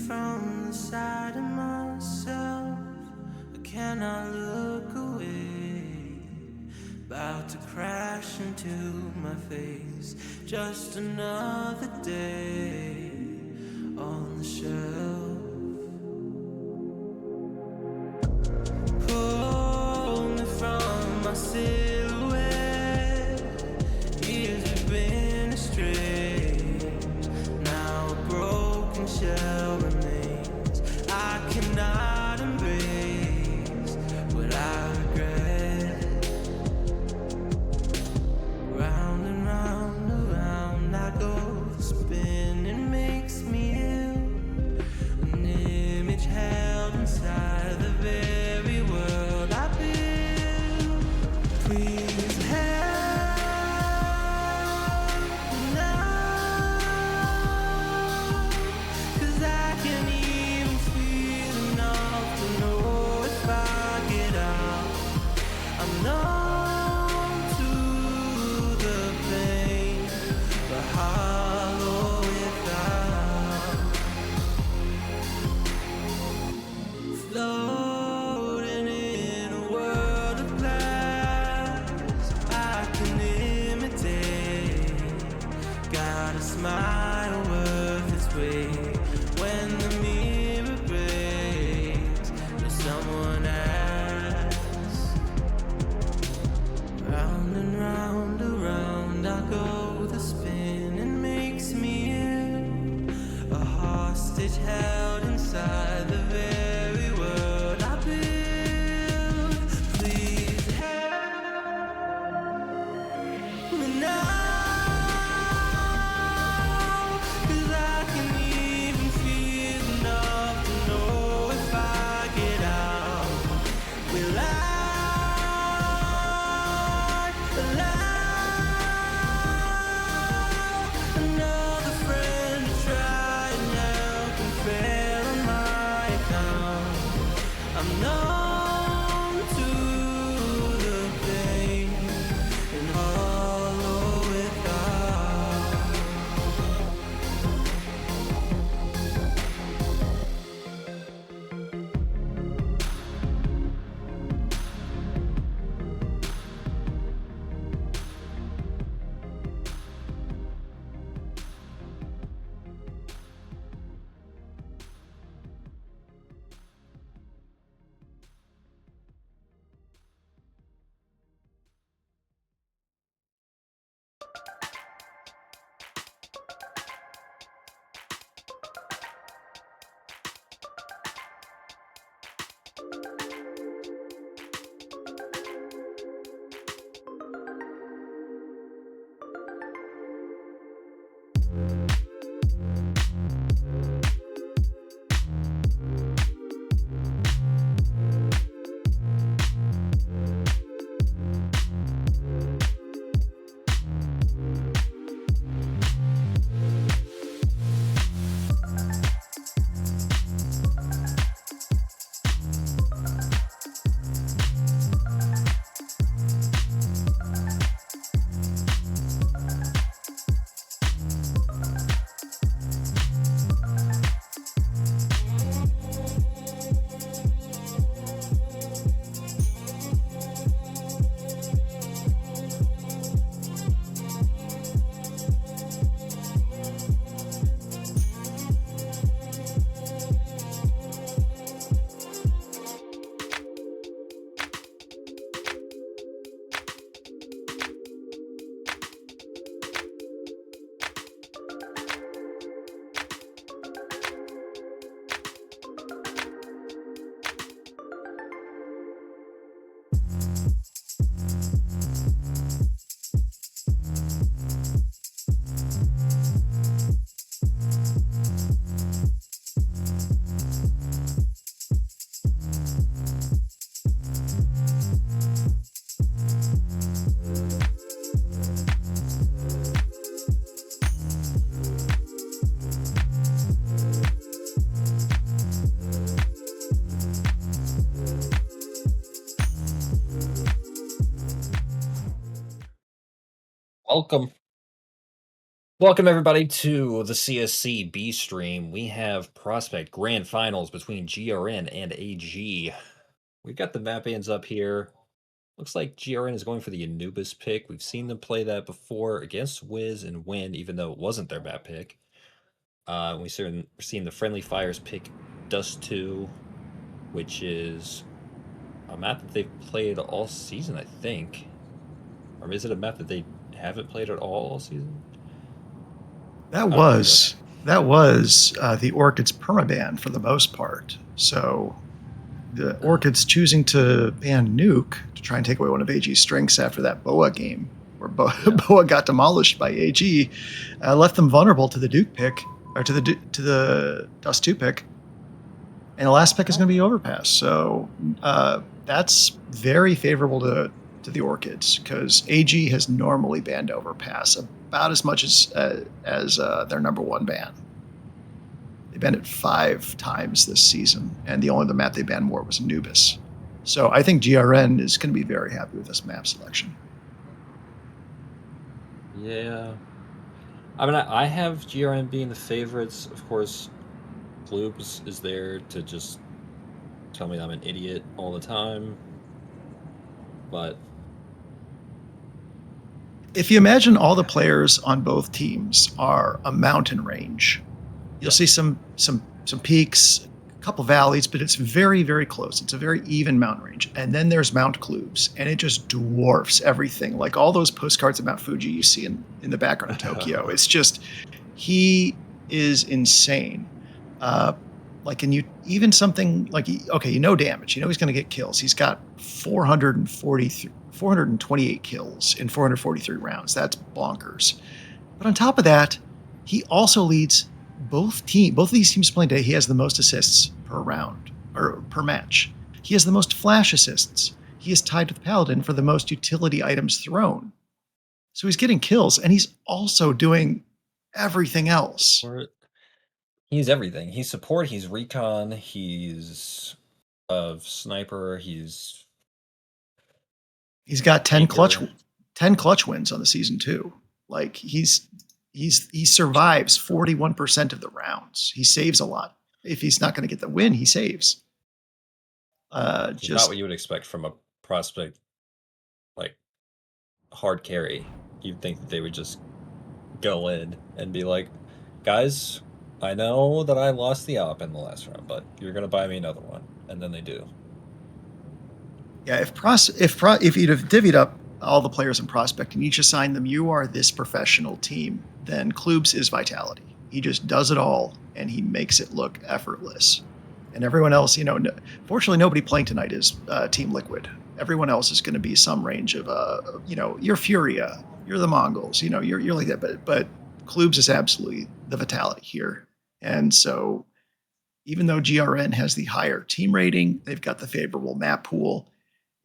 from the side of myself. I cannot look away. About to crash into my face. Just another day on the shelf. Pull me from my silhouette. Years have been estranged. Now a broken shell remains. I cannot embrace what I regret. Round and round, around I go. The spinning makes me ill. An image held inside the very world I build. Please help me now, 'cause I can't even feel enough to know if I get out. I'm numb to the pain, but hollow without. Floating in a world of glass, I can imitate. Got a smile worth its weight. When the mirror breaks, does someone ask? Round and round, around I go. The spinning makes me ill. A hostage held inside the very world I build. Please help me now, 'cause I can't even feel enough to know if I get out. Will I allow another friend to try and help and fail on my account? I'm numb to the pain and hollow without. Welcome. Welcome everybody to the CSC B stream. We have prospect grand finals between GRN and AG. We've got the map bands up here. Looks like GRN is going for the Anubis pick. We've seen them play that before against Wiz and win, even though it wasn't their map pick. We've seen the Friendly Fires pick Dust 2, which is a map that they've played all season, I think. Or is it a map that they haven't played at all season? That I don't know. was that was the Orchids permaban for the most part. So the Orchids choosing to ban Nuke to try and take away one of AG's strengths after that Boa game, where Boa got demolished by AG, left them vulnerable to the Duke pick or to the Dust 2 pick, and the last pick is going to be Overpass. So that's very favorable to the Orchids because AG has normally banned Overpass about as much as their number one ban. They banned it 5 times this season, and the only map they banned more was Anubis. So I think GRN is going to be very happy with this map selection. Yeah. I mean, I have GRN being the favorites. Of course, Gloobs is there to just tell me I'm an idiot all the time. But if you imagine all the players on both teams are a mountain range, you'll see some peaks, a couple valleys, but it's very, very close. It's a very even mountain range. And then there's Mount Kloobs, and it just dwarfs everything. Like all those postcards of Mount Fuji you see in the background of Tokyo. It's just, he is insane. Like, and you even something like, okay, you know damage. You know he's going to get kills. He's got 428 kills in 443 rounds. That's bonkers. But on top of that, he also leads both of these teams playing today. He has the most assists per round or per match. He has the most flash assists. He is tied with Paladin for the most utility items thrown. So he's getting kills, and he's also doing everything else. he's everything. He's support, he's recon, he's a sniper, he's got 10 clutch wins on the season too. Like he survives 41% of the rounds. He saves a lot. If he's not going to get the win, he saves. Just not what you would expect from a prospect like hard carry. You'd think that they would just go in and be like, guys, I know that I lost the op in the last round, but you're gonna buy me another one, and then they do. Yeah, if you'd have divvied up all the players in Prospect and each assigned them, you are this professional team, then Kloobs is Vitality. He just does it all, and he makes it look effortless. And everyone else, fortunately, nobody playing tonight is Team Liquid. Everyone else is going to be some range of, you're Furia, you're the Mongols, you're like that. But Kloobs is absolutely the Vitality here. And so even though GRN has the higher team rating, they've got the favorable map pool.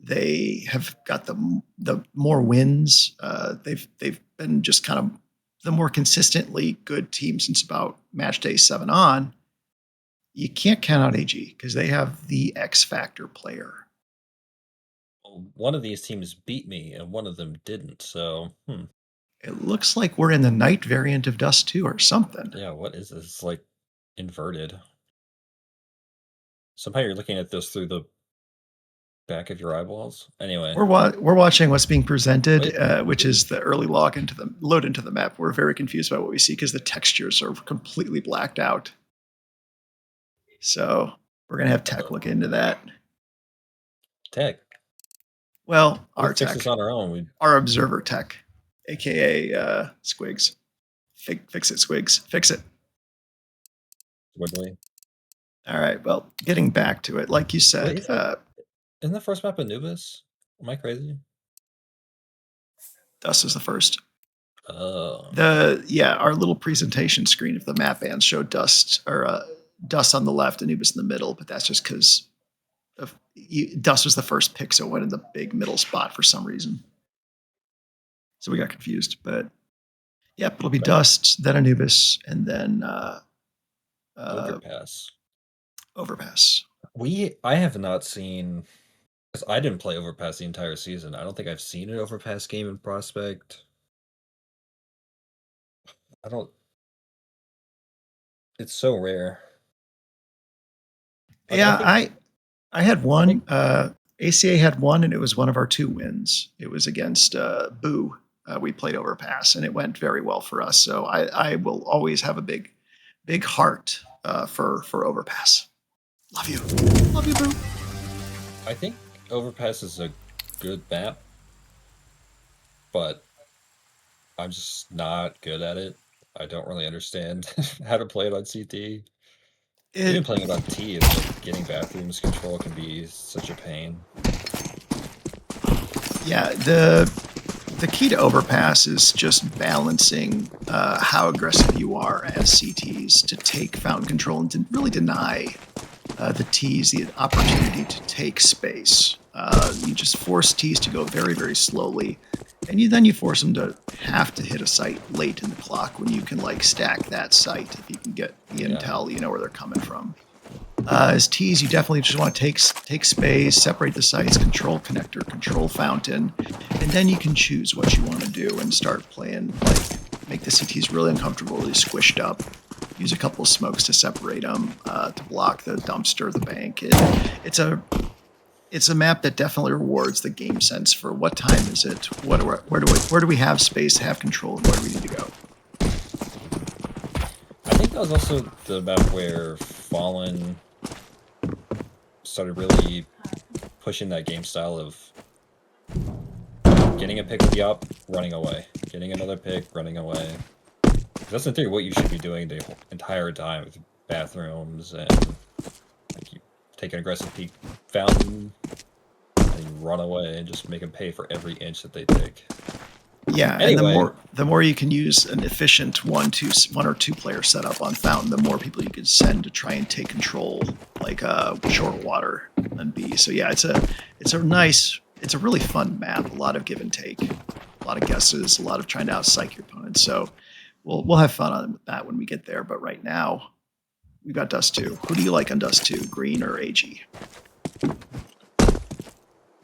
They have got the more wins. They've been just kind of the more consistently good team since about match day 7 on. You can't count out AG because they have the X Factor player. Well, one of these teams beat me and one of them didn't, so It looks like we're in the night variant of Dust 2 or something. Yeah, what is this? It's like inverted. Somehow you're looking at this through the back of your eyeballs. Anyway, we're watching what's being presented, which is the early load into the map. We're very confused by what we see because the textures are completely blacked out. So we're gonna have tech look into that. Tech. Well, our tech fix this on our own. Our observer tech, aka Squigs. Fix it, Squigs. Fix it. Wiggly. All right. Well, getting back to it, like you said, isn't the first map Anubis? Am I crazy? Dust is the first. Oh. Our little presentation screen of the map bands showed Dust on the left, Anubis in the middle, but that's just because Dust was the first pick, so it went in the big middle spot for some reason. So we got confused, but yep, it'll be Dust, then Anubis, and then Overpass. Overpass. I have not seen, because I didn't play Overpass the entire season. I don't think I've seen an Overpass game in Prospect. I don't. It's so rare. Like Yeah, I had I one. think ACA had one, and it was one of our 2 wins. It was against Boo. We played Overpass, and it went very well for us. So I will always have a big heart for Overpass. Love you, Boo. I think Overpass is a good map, but I'm just not good at it. I don't really understand how to play it on CT. Even It playing it on T, it's like getting bathrooms control can be such a pain. Yeah, the key to Overpass is just balancing how aggressive you are as CTs to take fountain control and to really deny the Ts the opportunity to take space. You just force Ts to go very, very slowly, and then you force them to have to hit a site late in the clock when you can like stack that site if you can get the intel, you know where they're coming from. As Ts, you definitely just want to take space, separate the sites, control connector, control fountain, and then you can choose what you want to do and start playing, like make the CTs really uncomfortable, really squished up. Use a couple of smokes to separate them, to block the dumpster, the bank. It's a map that definitely rewards the game sense for what time is it, where do we have space, have control, and where do we need to go. I think that was also the map where Fallen started really pushing that game style of getting a pick with the up, running away, getting another pick, running away. That's in theory what you should be doing the entire time with bathrooms, and like you take an aggressive peek fountain and you run away and just make them pay for every inch that they take. Yeah, Anyway, and the more you can use an efficient one or two player setup on Fountain, the more people you can send to try and take control, like short water and B. So yeah, it's a really fun map. A lot of give and take, a lot of guesses, a lot of trying to outpsych your opponent. So we'll have fun on that when we get there. But right now, we've got Dust 2. Who do you like on Dust 2, Green or AG?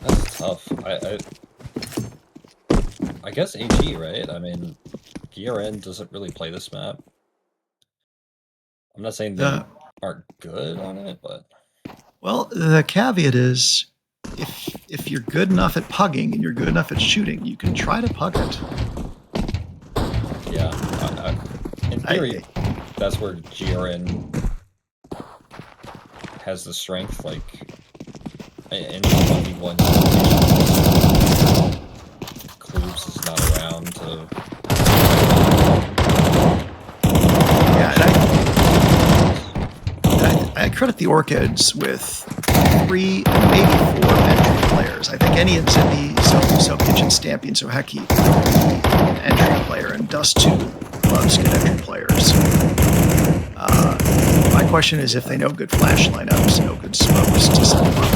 that's tough. I guess AG, right? I mean, GRN doesn't really play this map. I'm not saying they aren't good on it, but Well, the caveat is if you're good enough at pugging and you're good enough at shooting, you can try to pug it. yeah, in theory, that's where GRN has the strength. Like in 1v1 Kloops is not around to. Yeah, and I credit the Orchids with 3, maybe 4 entry players. I think any of Zippy, So Kitchen, Stampy, and So Hecky entry player, and Dust 2 loves good entry players. My question is if they know good flash lineups, know good smokes to set them up.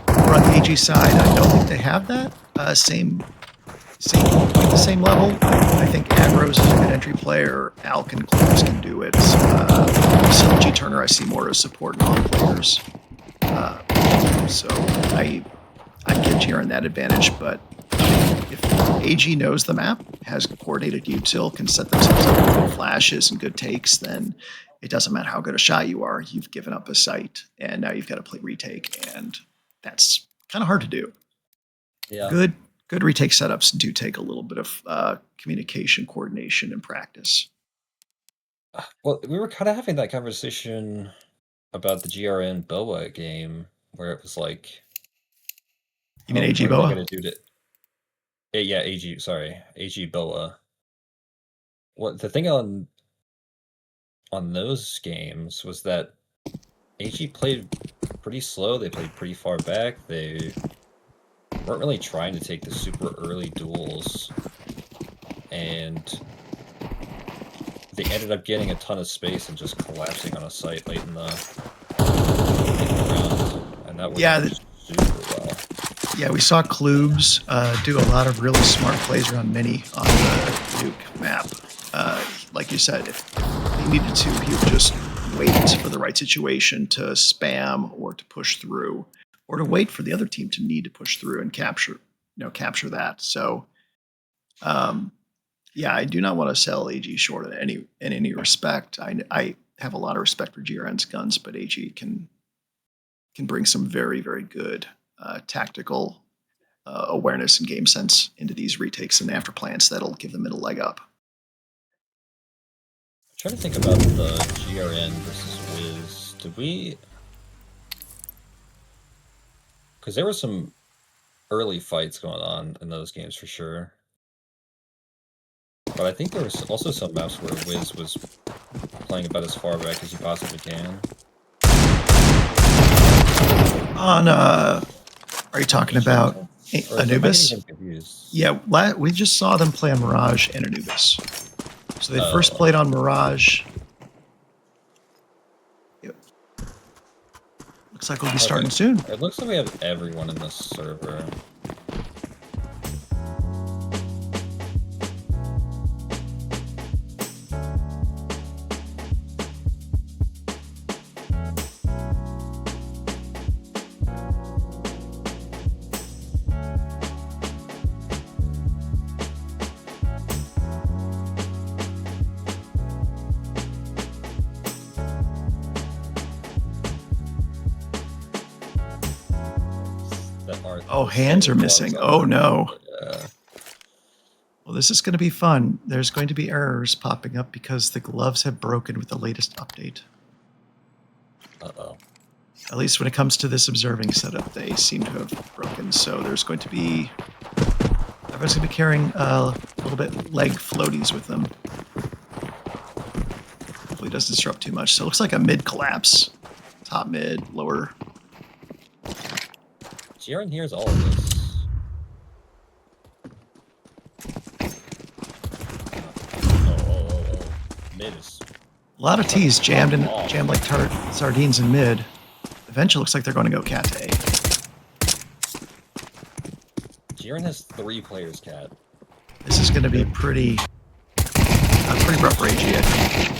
Or on the AG side, I don't think they have that. The same level. I think Agros is a good entry player. Alk and Close can do it. CG Turner I see more as support non-players. So I give GRN that advantage, but if AG knows the map, has coordinated util, can set themselves up with good flashes and good takes, then it doesn't matter how good a shot you are. You've given up a site, and now you've got to play retake, and that's kind of hard to do. Yeah. Good retake setups do take a little bit of communication, coordination, and practice. Well, we were kind of having that conversation about the GRN Boa game, where it was like, you mean AG what am I Boa? gonna do to? Yeah, AG. Sorry, AG Boa. What the thing on those games was that AG played pretty slow. They played pretty far back. They weren't really trying to take the super early duels, and they ended up getting a ton of space and just collapsing on a site late in the round, and that worked super well. Yeah, we saw Kloobs do a lot of really smart plays around Mini on the Duke map. Like you said, if he needed to, he would just wait for the right situation to spam or to push through, or to wait for the other team to need to push through and capture that. So Yeah, I do not want to sell AG short in any respect. I have a lot of respect for GRN's guns, but AG can bring some very, very good tactical awareness and game sense into these retakes and after plans that'll give them a leg up. I'm trying to think about the GRN versus Wiz. Did we? Because there were some early fights going on in those games for sure. But I think there was also some maps where Wiz was playing about as far back as you possibly can. On are you talking about Anubis? Yeah, we just saw them play on Mirage and Anubis. So they first played on Mirage. Yep. Looks like we'll be starting soon. It looks like we have everyone in this server. Oh, hands are missing. Oh, no. Yeah. Well, this is going to be fun. There's going to be errors popping up because the gloves have broken with the latest update. Uh-oh. At least when it comes to this observing setup, they seem to have broken. So there's going to be... everyone's going to be carrying a little bit leg floaties with them. Hopefully it doesn't disrupt too much. So it looks like a mid collapse. Top mid, lower... GRN hears all of this. Oh. Mid is... a lot of T's jammed like sardines in mid. Eventually looks like they're going to go cat to A. GRN has 3 players, cat. This is going to be pretty rough for AG, I think.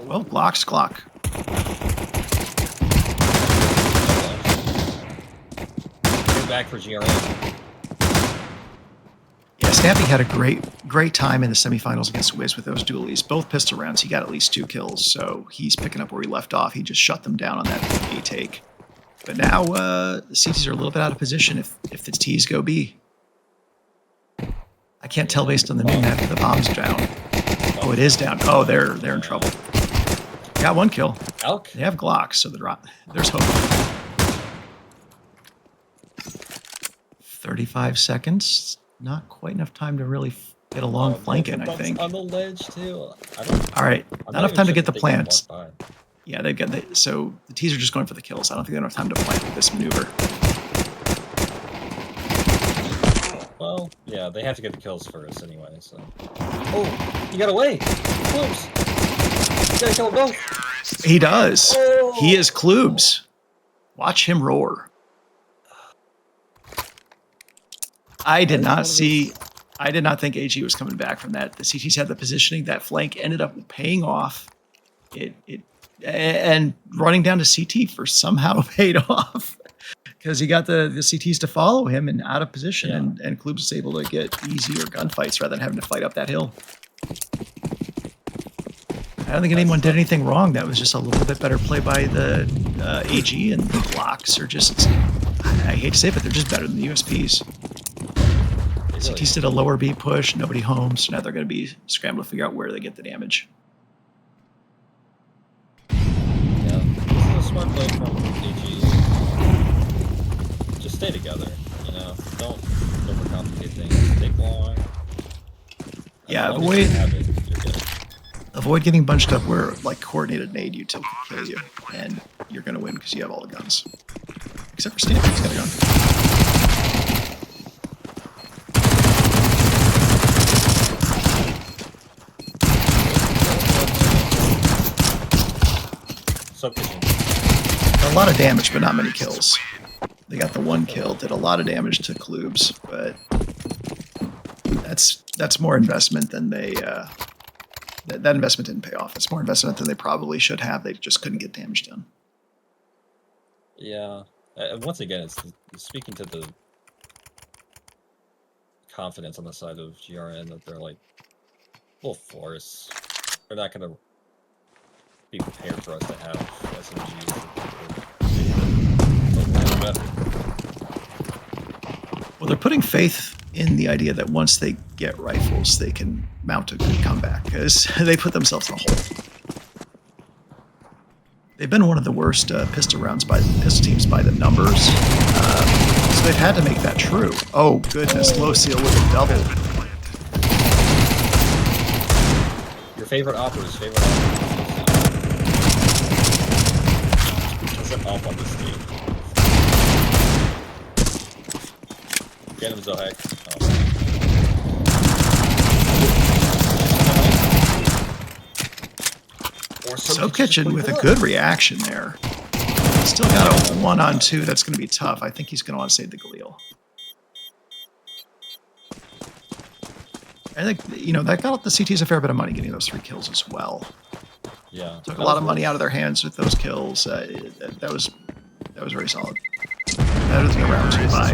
Well, Glock's Glock. Back for GRN. Yeah, Snappy had a great time in the semifinals against Wiz with those dualies. Both pistol rounds, he got at least 2 kills, so he's picking up where he left off. He just shut them down on that A take. But now the CTs are a little bit out of position if the T's go B. I can't tell based on the new map if the bomb's down. Oh, it is down. Oh, they're in trouble. Got 1 kill. Elk? They have Glocks, so there's hope. 35 seconds. Not quite enough time to really get a long flank in, I think. On the ledge, too. All right. Not enough time to get the plants. Yeah, so the T's are just going for the kills. I don't think they have enough time to plant with this maneuver. Well, yeah, they have to get the kills first anyway, so... Oh, he got away! Close! You gotta kill them both! He does. Oh. He is Kloobs. Watch him roar. I did not think AG was coming back from that. The CTs had the positioning. That flank ended up paying off. And running down to CT for somehow paid off because he got the CTs to follow him and out of position, and Kloobs was able to get easier gunfights rather than having to fight up that hill. I don't think anyone did anything wrong. That was just a little bit better play by the AG, and the blocks are just, I hate to say it, but they're just better than the USPs. CTs did a lower B push, nobody home, so now they're going to be scrambling to figure out where they get the damage. Yeah, this is a smart play from AG. Just stay together, you know? Don't overcomplicate things. Take long. Yeah, avoid getting bunched up where, like, coordinated nade you to kill you, and you're going to win because you have all the guns. Except for Stanley, he's got a gun. A lot of damage, but not many kills. They got the 1 kill, did a lot of damage to Kloobs, but that's more investment than they that investment didn't pay off. It's more investment than they probably should have. They just couldn't get damage done. Yeah. Once again, it's speaking to the confidence on the side of GRN that they're like, we'll force. They're not going to be prepared for us to have SMGs. Well, they're putting faith in the idea that once they get rifles, they can mount a good comeback, because they put themselves in a hole. They've been one of the worst pistol teams by the numbers, so they've had to make that true. Oh goodness, Low Seal with a double. Your favorite operas, Does it off on this team? Get him, Zohek. Soap Kitchen with a good reaction there. Still got a 1-on-2 that's going to be tough. I think he's going to want to save the Galil. I think, that got the CTs a fair bit of money getting those 3 kills as well. Yeah. Took a lot of money out of their hands with those kills. That was very solid. Better than the round 2 buy.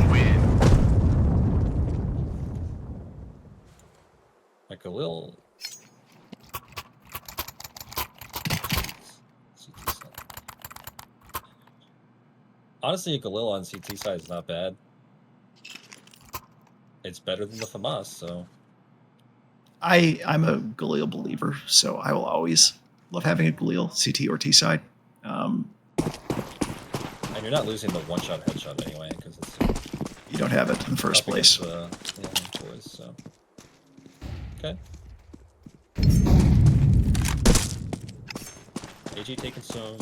Like Galil. Honestly, Galil on CT side is not bad. It's better than the FAMAS, so... I'm a Galil believer, so I will always love having a Galil, CT or T side. And you're not losing the one-shot headshot anyway, because it's... You don't have it in the first place. Toys, so... Okay. AG taking some...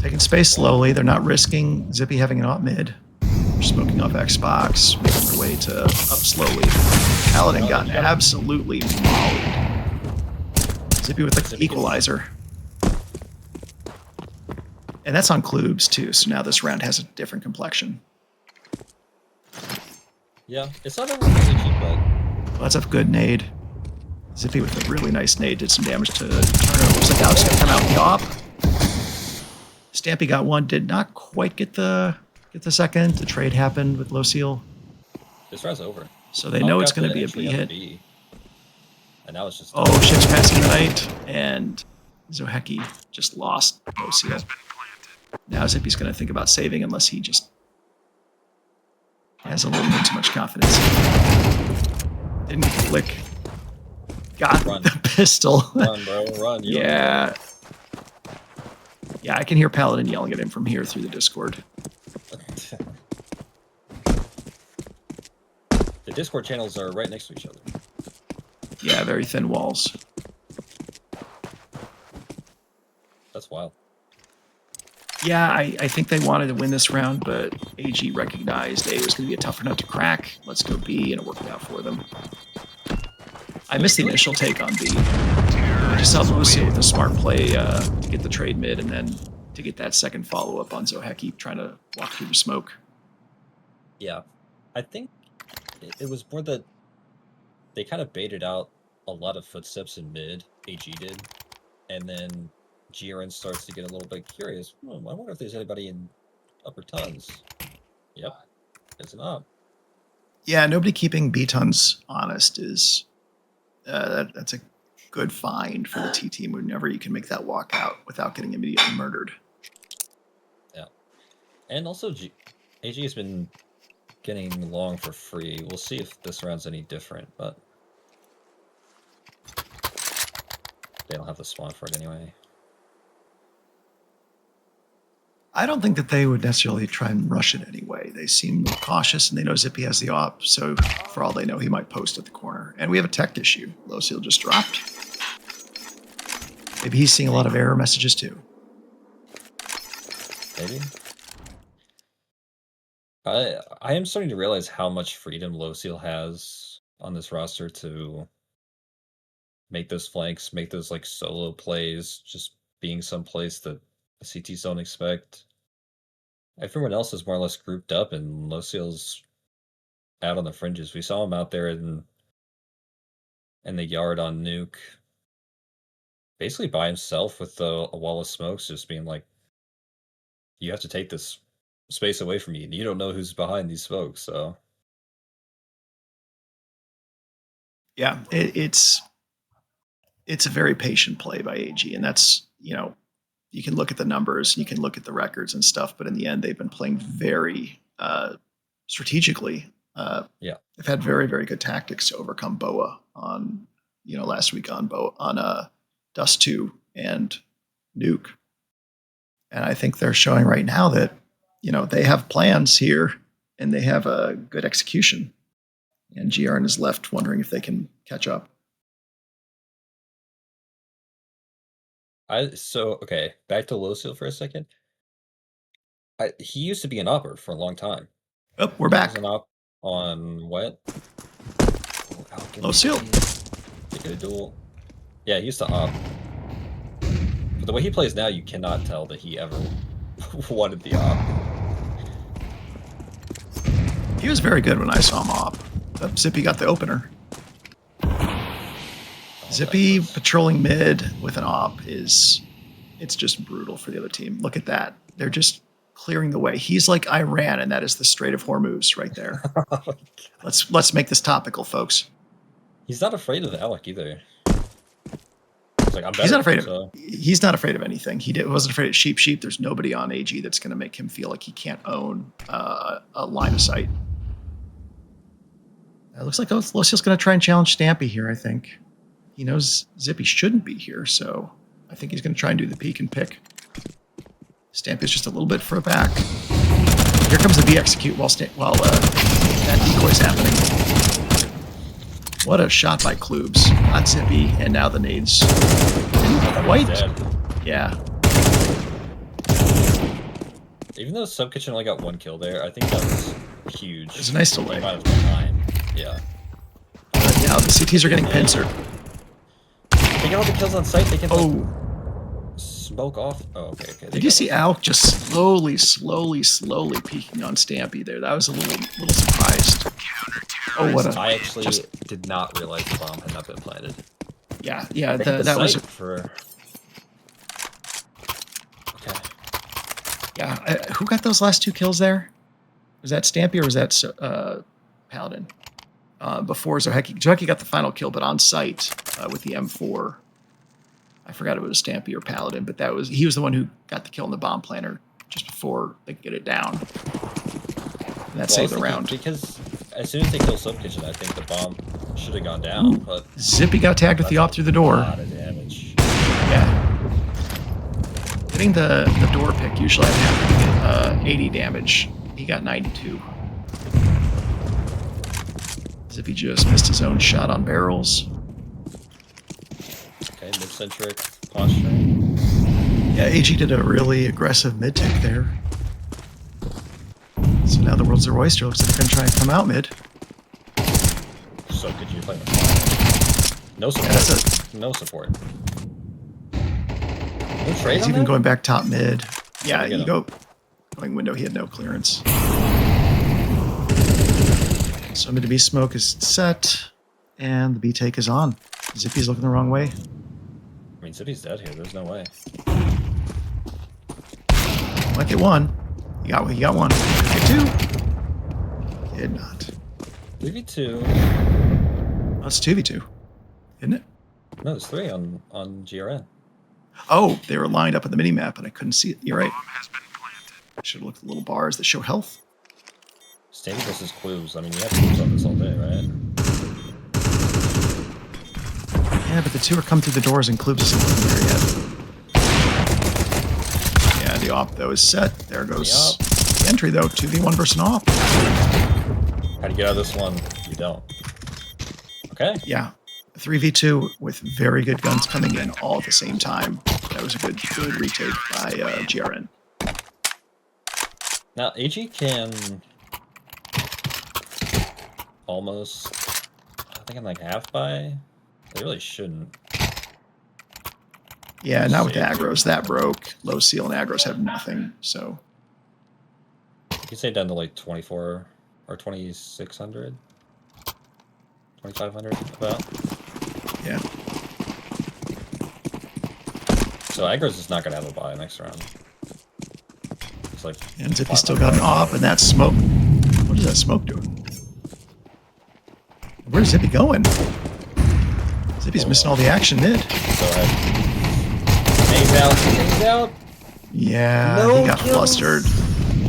Taking space slowly. They're not risking Zippy having an op mid. They're smoking off Xbox, making their way to up slowly. Paladin got absolutely mauled. Zippy with the equalizer. And that's on Klubes too, so now this round has a different complexion. Yeah, it's not over really cheap, but... Well, that's a good nade. Zippy with a really nice nade did some damage to Turner. Looks like Alex going to come out the op. Stampy got one, did not quite get the second. The trade happened with Low Seal. This round's over. So they know it's going to be a B hit. And now it's just... Oh, shit's passing the night. And Zoheki just lost Low Seal. Now Zippy's going to think about saving unless he just has a little bit too much confidence. Didn't get the flick. Got the pistol. Run, bro, run. Yeah. Yeah, I can hear Paladin yelling at him from here through the Discord. The Discord channels are right next to each other. Yeah, very thin walls. That's wild. Yeah, I think they wanted to win this round, but AG recognized A was going to be a tougher nut to crack. Let's go B, and it worked out for them. I missed the initial take on B. I just saw Lucio with a smart play to get the trade mid, and then to get that second follow-up on Zoheki trying to walk through the smoke. Yeah. I think it was more that they kind of baited out a lot of footsteps in mid, AG did, and then GRN starts to get a little bit curious. I wonder if there's anybody in upper tons. Yep, it's not. Yeah, nobody keeping B tons honest is that's a good find for the T team whenever you can make that walk out without getting immediately murdered. Yeah, and also AG has been getting long for free. We'll see if this round's any different, but they don't have the spawn for it anyway. I don't think that they would necessarily try and rush it anyway. They seem cautious, and they know Zippy has the op, so for all they know, he might post at the corner. And we have a tech issue. Low Seal just dropped. Maybe he's seeing a lot of error messages too. Maybe. I am starting to realize how much freedom Low Seal has on this roster to make those flanks, make those like solo plays, just being someplace that the CTs don't expect. Everyone else is more or less grouped up, and Low Seal's out on the fringes. We saw him out there in the yard on Nuke, basically by himself with a wall of smokes, just being like, you have to take this space away from you, and you don't know who's behind these smokes, so Yeah, it's a very patient play by AG, and that's, you can look at the numbers, you can look at the records and stuff, but in the end, they've been playing very strategically. Yeah. They've had very, very good tactics to overcome Boa on, last week on Dust 2 and Nuke. And I think they're showing right now that, they have plans here and they have a good execution. And GRN is left wondering if they can catch up. Okay, back to Low Seal for a second. He used to be an opper for a long time. Oh, we're He back. was an op on what? Low Seal. Get a duel. Yeah, he used to op. But the way he plays now, you cannot tell that he ever wanted the op. He was very good when I saw him op. Zippy got the opener. Zippy patrolling mid with an op it's just brutal for the other team. Look at that. They're just clearing the way. He's like Iran, and that is the Strait of Hormuz right there. Let's make this topical, folks. He's not afraid of the Alec either. He's like, I'm better. He's not afraid of anything. Wasn't afraid of sheep. There's nobody on AG that's going to make him feel like he can't own a line of sight. It looks like Lociel's going to try and challenge Stampy here, I think. He knows Zippy shouldn't be here, so I think he's going to try and do the peek and pick. Stampy's just a little bit further back. Here comes the B execute while that decoy's happening. What a shot by Klubes. Not Zippy, and now the nades. White? Yeah. Even though Sub Kitchen only got 1 kill there, I think that was huge. It's a nice delay. Yeah. Yeah, the CTs are getting pincered. They get all the kills on site, they can smoke off. Oh, okay. Did you see Alec just slowly peeking on Stampy there? That was a little surprised. Oh, what a... I actually did not realize the bomb had not been planted. Yeah, that was... Okay. Yeah, who got those last 2 kills there? Was that Stampy or was that Paladin? Before Zoheki. Zoheki got the final kill, but on site with the M4. I forgot if it was Stampy or Paladin, but he was the one who got the kill in the bomb planter just before they could get it down. And that saved the round. Because as soon as they kill Sub Kitchen, I think the bomb should have gone down. But Zippy got tagged with the op through the door. A lot of damage. Yeah. Getting the door pick, usually I have to get 80 damage. He got 92. Zippy just missed his own shot on barrels. Okay, mid-centric posture. Yeah, AG did a really aggressive mid-tick there. So now the world's their oyster. Looks like they're going to try and come out mid. So could you play with no support? Yeah, no support. No trade he's even going back top mid. Yeah, you go going window. He had no clearance. So mid to B smoke is set, and the B take is on. Zippy's looking the wrong way. I mean, Zippy's dead here. There's no way. Might get 1. He got 1. Get 2. Did not. 3v2. That's 2v2, isn't it? No, there's 3 on GRN. Oh, they were lined up on the mini map, and I couldn't see it. You're right. I should have looked at the little bars that show health. Standing versus Klubes. I mean, you have Klubes on this all day, right? Yeah, but the 2 are coming through the doors, and Klubes isn't looking there yet. Yeah, the op, though, is set. There goes the entry, though. 2v1 versus an op. How do you get out of this one? You don't. Okay. Yeah. 3v2 with very good guns coming in all at the same time. That was a good retake by GRN. Now, AG can almost, I think I'm like half buy. They really shouldn't. Yeah, not with the aggros. That broke. Low seal and aggros have nothing, so. You could say down to like 24 or 2,600. 2,500 about. Yeah. So aggros is not going to have a buy next round. It's like. And Zippy still got an op, and that smoke. What is that smoke doing? Where's Zippy going? Zippy's missing all the action mid. So Name's out. Name's out. Yeah, No he got kills. flustered.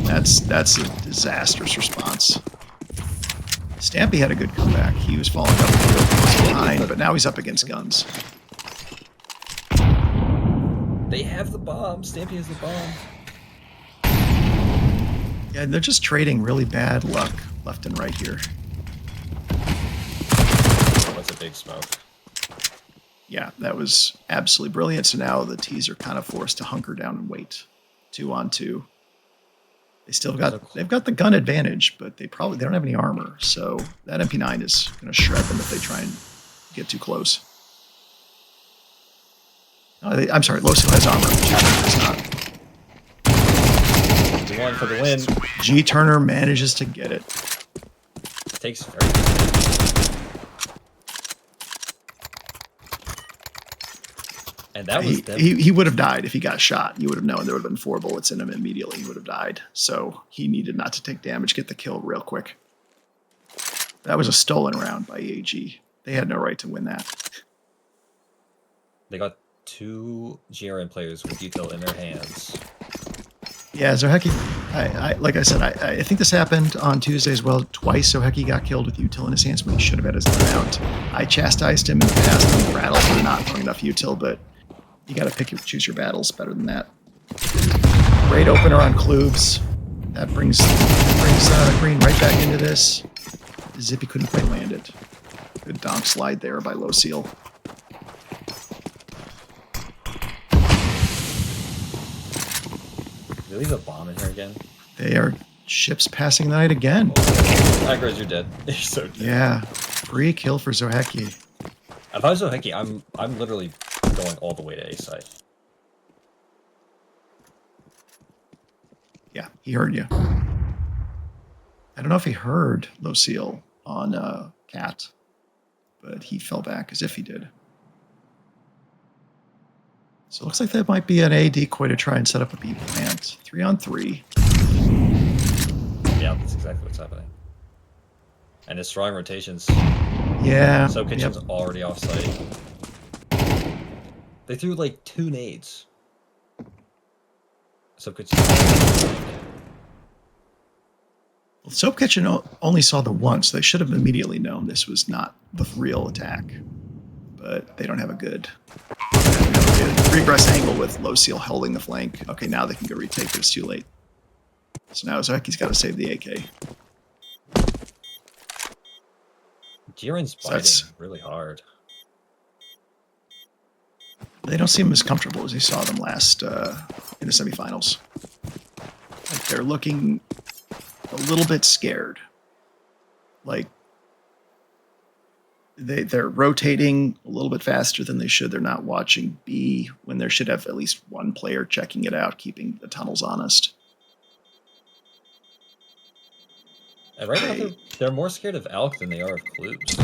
That's a disastrous response. Stampy had a good comeback. He was falling up the field, he was behind, but now he's up against guns. They have the bomb. Stampy has the bomb. Yeah, they're just trading really bad luck left and right here. What's a big smoke? Yeah, that was absolutely brilliant. So now the T's are kind of forced to hunker down and wait. 2-on-2. They've got the gun advantage, but they don't have any armor. So that MP9 is going to shred them if they try and get too close. I'm sorry, Losil has armor. G-Turner does not. One for the win. G-Turner manages to get it. Takes very. And that was he would have died if he got shot. You would have known there would have been 4 bullets in him immediately. He would have died. So he needed not to take damage, get the kill real quick. That was a stolen round by AG. They had no right to win that. They got 2 GRN players with util in their hands. Yeah, Zoheki, like I said, I think this happened on Tuesday as well. Twice Zoheki got killed with util in his hands when he should have had his gun out. I chastised him in the past on Rattle for not throwing enough util, but you got to choose your battles better than that. Great opener on Klubes. That brings Green right back into this. Zippy couldn't quite land it. Good donk slide there by Low Seal. Did they leave a bomb in here again? They are ships passing the night again. Agros, you're dead. You're so dead. Yeah, free kill for Zoheki. If I was Zoheki, I'm literally going all the way to A site. Yeah, he heard you. I don't know if he heard Low Seal on Cat, but he fell back as if he did. So it looks like that might be an A decoy to try and set up a B plant. 3-on-3. Yeah, that's exactly what's happening. And it's drawing rotations. Yeah. So Kitchen's already off site. They threw like 2 nades. Soap Kitchen. Well, Soap Kitchen only saw the one, so they should have immediately known this was not the real attack. But they don't have a good regress angle with Low Seal holding the flank. Okay, now they can go retake, but it's too late. So now Zoheki's got to save the AK. GRN's biting really hard. They don't seem as comfortable as you saw them last in the semifinals. Like they're looking a little bit scared. Like they're rotating a little bit faster than they should. They're not watching B when there should have at least one player checking it out, keeping the tunnels honest. And right now they're more scared of Alk than they are of Klubes.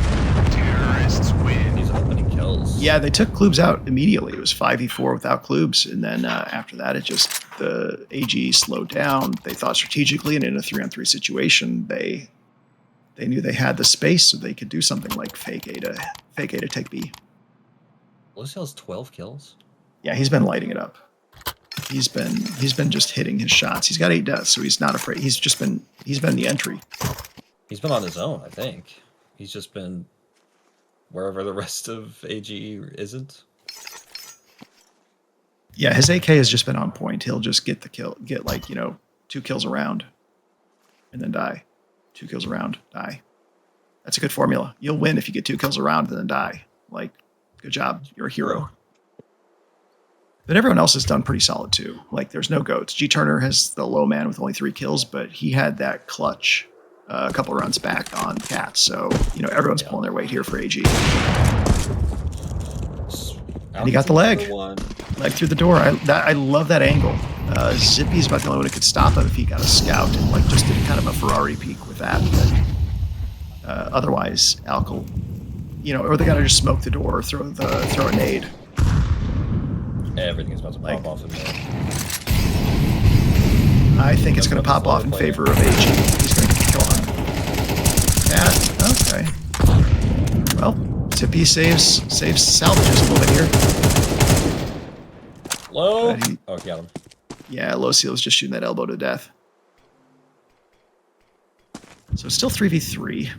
Terrorists win. These opening kills. Yeah, they took Klubes out immediately. It was 5v4 without Klubes, and then after that, the AG slowed down. They thought strategically, and in a 3-on-3 situation, they knew they had the space, so they could do something like fake A to take B. Lucio has 12 kills. Yeah, he's been lighting it up. He's been just hitting his shots. He's got 8 deaths, so he's not afraid. He's been the entry. He's been on his own, I think. He's just been wherever the rest of AG isn't. Yeah, his AK has just been on point. He'll just get the kill, get 2 kills a round, and then die. 2 kills a round, die. That's a good formula. You'll win if you get 2 kills a round and then die. Like, good job. You're a hero. But everyone else has done pretty solid too. Like, there's no goats. G Turner has the low man with only 3 kills, but he had that clutch a couple runs back on Cat. So, everyone's pulling their weight here for AG. And he got the leg. Leg through the door. I love that angle. Zippy's about the only one who could stop him if he got a scout and just did kind of a Ferrari peek with that. But otherwise, Alkal, or they got to just smoke the door or throw a nade. Everything's about to pop off in there. I think it's going to pop off in favor of AG. He's going to kill on Cat. Okay. Well, Zippy saves salvages a little bit here. Low. But he- Oh, got him. Yeah, Low Seal was just shooting that elbow to death. So it's still 3v3.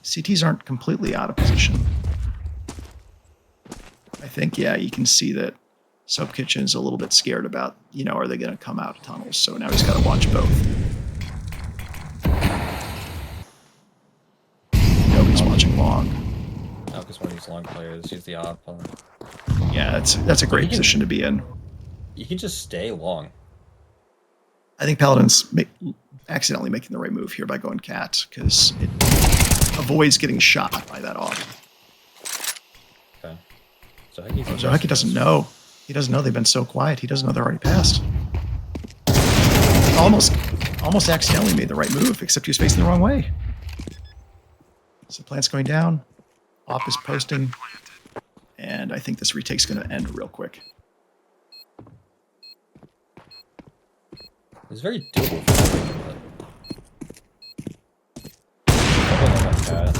CTs aren't completely out of position. I think, yeah, you can see that Soap Kitchen's a little bit scared about, are they going to come out of tunnels? So now he's got to watch both. Nobody's watching long. No, because one of these long players use the op. Yeah, that's a great position to be in. You can just stay long. I think Paladin's accidentally making the right move here by going cat, because it avoids getting shot by that off. Okay. So Zoheki doesn't know. He doesn't know they've been so quiet. He doesn't know they're already passed. Almost accidentally made the right move, except he was facing the wrong way. So plant's going down. Op is posting. And I think this retake's going to end real quick. It's very doable for him,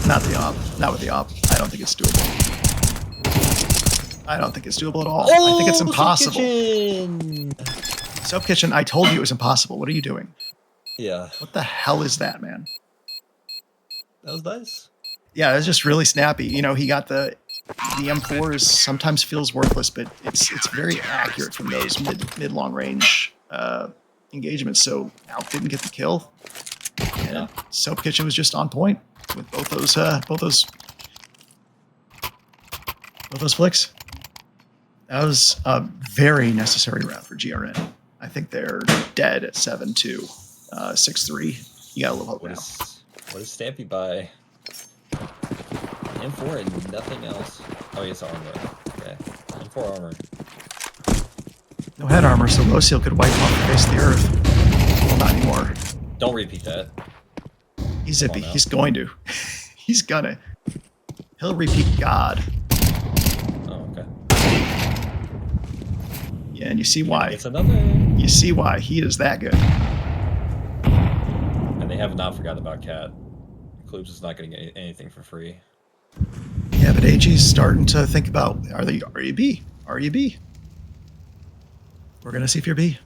Not the op. Not with the op. I don't think it's doable. I don't think it's doable at all. I think it's impossible. Soap Kitchen, I told you it was impossible. What are you doing? Yeah. What the hell is that, man? That was nice. Yeah, it was just really snappy. He got the M4s sometimes feels worthless, but it's very accurate from those mid long range engagements. So Alp didn't get the kill. And Soap Kitchen was just on point with both those flicks. That was a very necessary round for GRN. I think they're dead at 7-2, 6-3. You got a little hope now. What is Stampy by? M4 and nothing else. Oh, yes, armor. Okay. M4 armor. No head armor, so Low Seal could wipe off the face of the earth. Well, not anymore. Don't repeat that. He's zippy. He's going to. He's gonna. He'll repeat God. Oh, okay. Yeah, and you see why. It's another. You see why he is that good. And they have not forgotten about Cat. Kloops is not getting anything for free. Yeah, but AG's starting to think about, are you B? Are you B? We're going to see if you're B.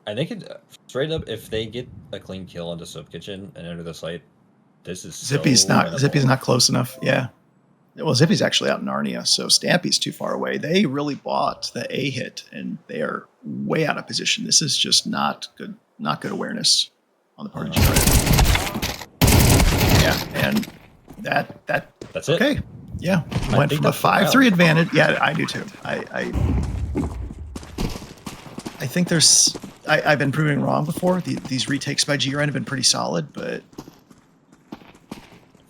I think straight up, if they get a clean kill onto Soap Kitchen and enter the site, this is Zippy's not close enough. Yeah. Well, Zippy's actually out in Narnia, so Stampy's too far away. They really bought the A hit, and they are way out of position. This is just not good awareness on the part of GRN. Yeah, and that's it. Okay. Yeah, went from a 5-3 advantage. Yeah, I do too. I think I've been proven wrong before. These retakes by GRN have been pretty solid, but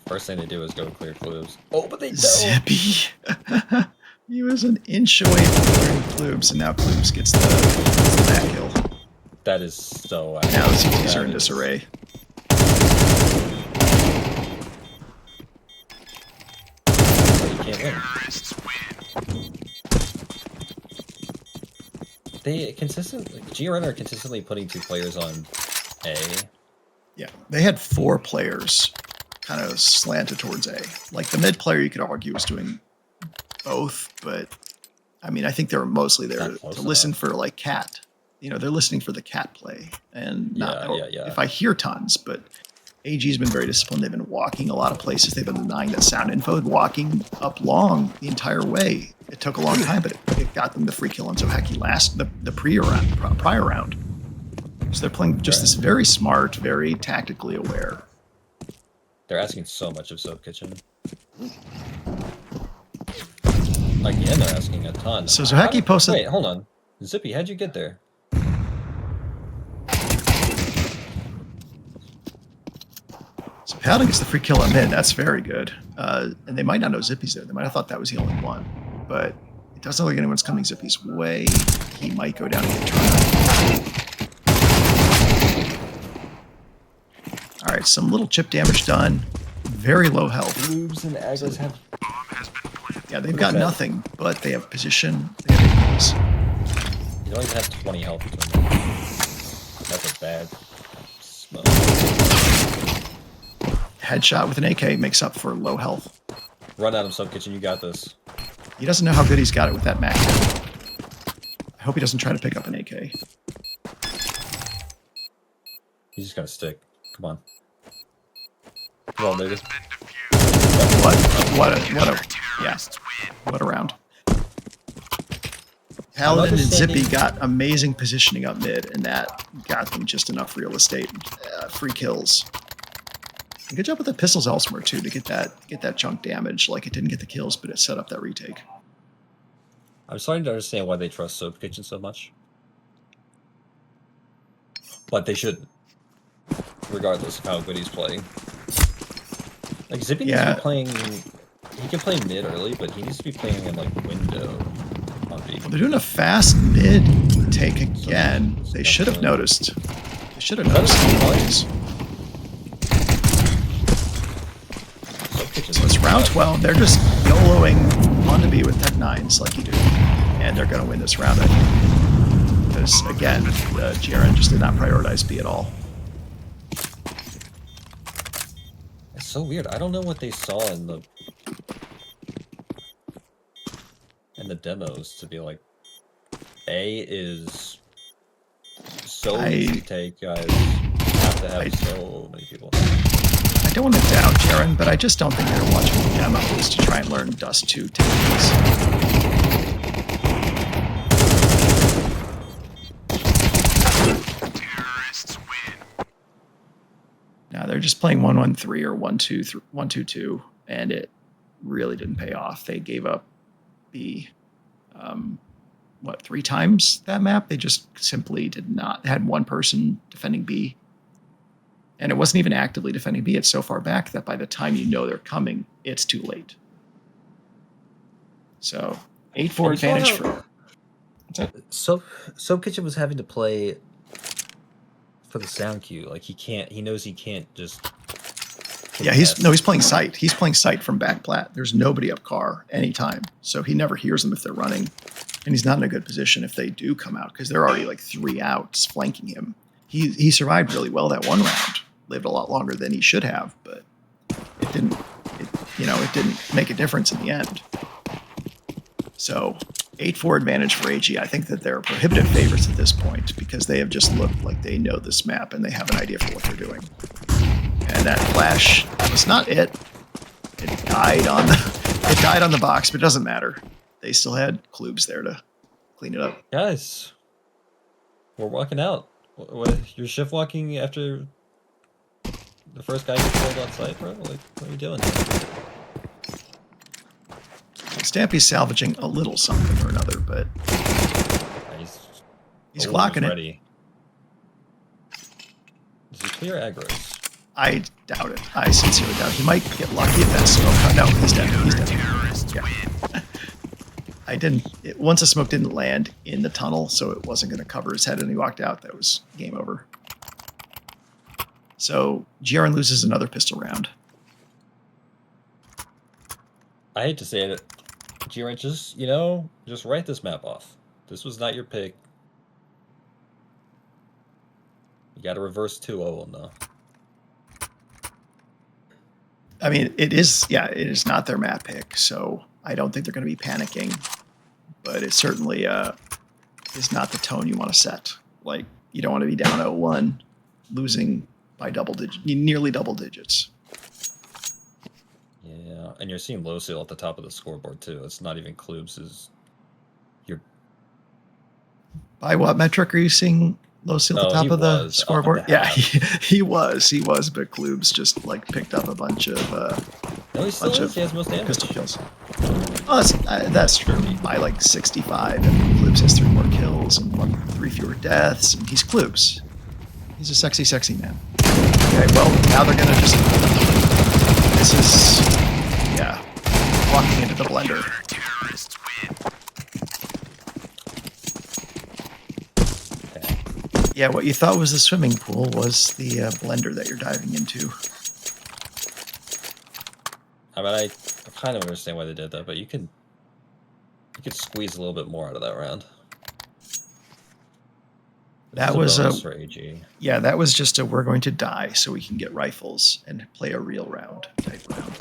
first thing they do is go clear Kloops. Oh, but they don't. Zippy. He was an inch away from clearing Kloops, and now Kloops gets the back kill. That is so. Now the CTs are in disarray. Can't win. GRN are consistently putting 2 players on A. Yeah, they had 4 players kind of slanted towards A. Like the mid player, you could argue was doing both, but I mean, I think they were mostly there to listen for like cat. They're listening for the cat play, and not. If I hear tons, but AG's been very disciplined. They've been walking a lot of places. They've been denying that sound info, walking up long the entire way. It took a long time, but it got them the free kill on Zoheki the prior round. So they're playing just this very smart, very tactically aware. They're asking so much of Soap Kitchen. Again, they're asking a ton. So Zoheki posted... Wait, hold on. Zippy, how'd you get there? So Paladin gets the free kill on mid. That's very good. And they might not know Zippy's there. They might have thought that was the only one. But it doesn't look like anyone's coming Zippy's way. He might go down and get turned. All right, some little chip damage done. Very low health. Kloops and Agros have... Yeah, they've got nothing, but they have position. They have APs. You don't even have 20 health between them. That's a bad smoke. Headshot with an AK makes up for low health. Run at him, Sub Kitchen. You got this. He doesn't know how good he's got it with that Mac. I hope he doesn't try to pick up an AK. He's just gonna stick. Come on. Come on, baby. What a round. Paladin and Zippy got amazing positioning up mid, and that got them just enough real estate. Free kills. And good job with the pistols elsewhere too to get that chunk damage. Like it didn't get the kills, but it set up that retake. I'm starting to understand why they trust Soap Kitchen so much. But they shouldn't. Regardless of how good he's playing. Like Zippy needs to be playing. He can play mid early, but he needs to be playing in like window on B. Well, they're doing a fast mid take again. They should have noticed. They should have noticed the plays. So it's round 12. They're just YOLOing on to B with Tech 9s like you do. And they're going to win this round, I think. Because, again, the GRN just did not prioritize B at all. It's so weird. I don't know what they saw in the demos to be like, A is so easy to take, guys. You have to have so many people. I don't want to doubt Jaren, but I just don't think they're watching the demos to try and learn Dust 2 techniques. Terrorists win. Now they're just playing 1-1-3 or 1-2-2, and it really didn't pay off. They gave up the 3 times that map. They just simply did not. They had one person defending B. And it wasn't even actively defending B. It's so far back that by the time you know they're coming, it's too late. So 8-4 advantage for. Soap Kitchen was having to play for the sound cue. Like he knows he can't just. Yeah, he's playing sight. He's playing sight from back plat. There's nobody up car anytime, so he never hears them if they're running, and he's not in a good position if they do come out because they're already like 3 outs flanking him. He survived really well that one round. Lived a lot longer than he should have, but it didn't make a difference in the end. So 8-4 advantage for AG. I think that they're prohibitive favorites at this point because they have just looked like they know this map and they have an idea for what they're doing. And that flash was not it. It died on the box, but it doesn't matter. They still had Klubes there to clean it up. Guys, we're walking out. What, you're shift walking after the first guy gets killed on site, bro? Like, what are you doing? Stampy's salvaging a little something or another, but he's clocking it. Ready. Does he clear aggros? I doubt it. I sincerely doubt it. He might get lucky if that smoke. No, he's dead. He's dead. Yeah. Once the smoke didn't land in the tunnel, so it wasn't going to cover his head, and he walked out. That was game over. So GRN loses another pistol round. I hate to say it, GRN, just write this map off. This was not your pick. You got to reverse 2-0 now. I mean, it is not their map pick, so I don't think they're going to be panicking. But it certainly is not the tone you want to set. Like, you don't want to be down 0-1, losing by nearly double digits. Yeah, and you're seeing low seal at the top of the scoreboard too. It's not even Klubes. By what metric are you seeing low seal at the top of the scoreboard? Yeah, he was, but Klubes just like picked up a bunch of no, he has most damage. Pistol kills. Oh, that's true. By like 65, and Klubes has 3 more kills and 3 fewer deaths, and he's Klubes. He's a sexy, sexy man. Okay, well, now they're gonna just. This is, walking into the blender. Yeah, what you thought was the swimming pool was the blender that you're diving into. I mean, I kind of understand why they did that, but you could squeeze a little bit more out of that round. That was a for AG. Yeah, that was just a we're going to die so we can get rifles and play a real round type round.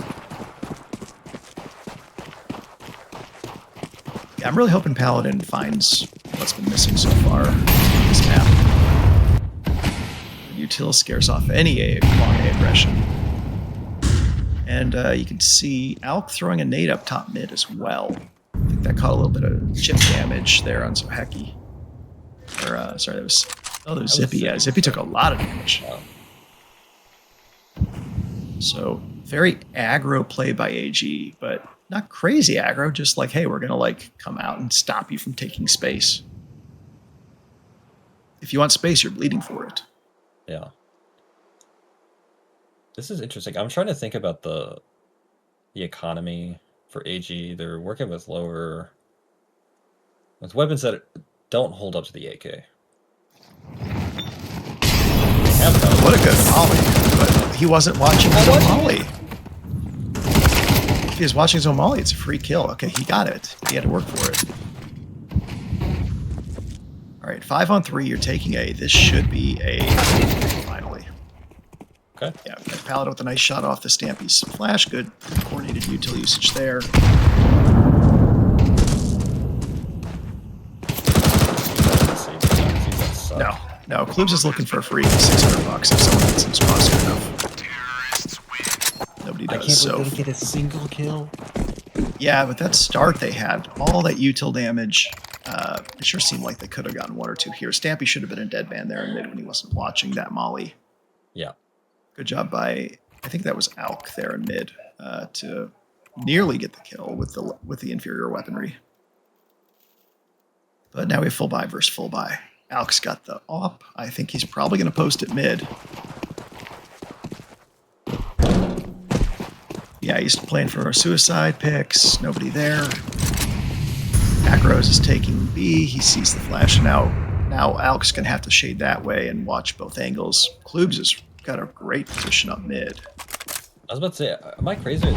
Yeah, I'm really hoping Paladin finds what's been missing so far on this map. Util scares off any long A aggression. And you can see Alk throwing a nade up top mid as well. I think that caught a little bit of chip damage there on Zoheki. Or, sorry, that was... Oh, that was Zippy. Yeah, Zippy took a lot of damage. So, very aggro play by AG, but not crazy aggro, just like, hey, we're going to, like, come out and stop you from taking space. If you want space, you're bleeding for it. Yeah. This is interesting. I'm trying to think about the economy for AG. They're working with weapons that don't hold up to the AK. What a good molly. But he wasn't watching his own molly. If he was watching his own molly, it's a free kill. Okay, he got it. He had to work for it. All right, 5-on-3, you're taking A. This should be a finally. Okay. Yeah, Paladin with a nice shot off the Stampy's flash. Good coordinated util usage there. No, Klubs is looking for a free $600 if someone hits his crosshair enough. Nobody does. I can't believe they didn't get a single kill. Yeah, but that start they had, all that util damage, it sure seemed like they could have gotten one or two here. Stampy should have been in deadman there in mid when he wasn't watching that molly. Yeah. Good job by, I think that was Alk there in mid to nearly get the kill with the inferior weaponry. But now we have full buy versus full buy. Alk's got the op. I think he's probably going to post it mid. Yeah, he's playing for suicide picks. Nobody there. Acros is taking B. He sees the flash. Now Alk's going to have to shade that way and watch both angles. Klubs has got a great position up mid. I was about to say, am I crazy?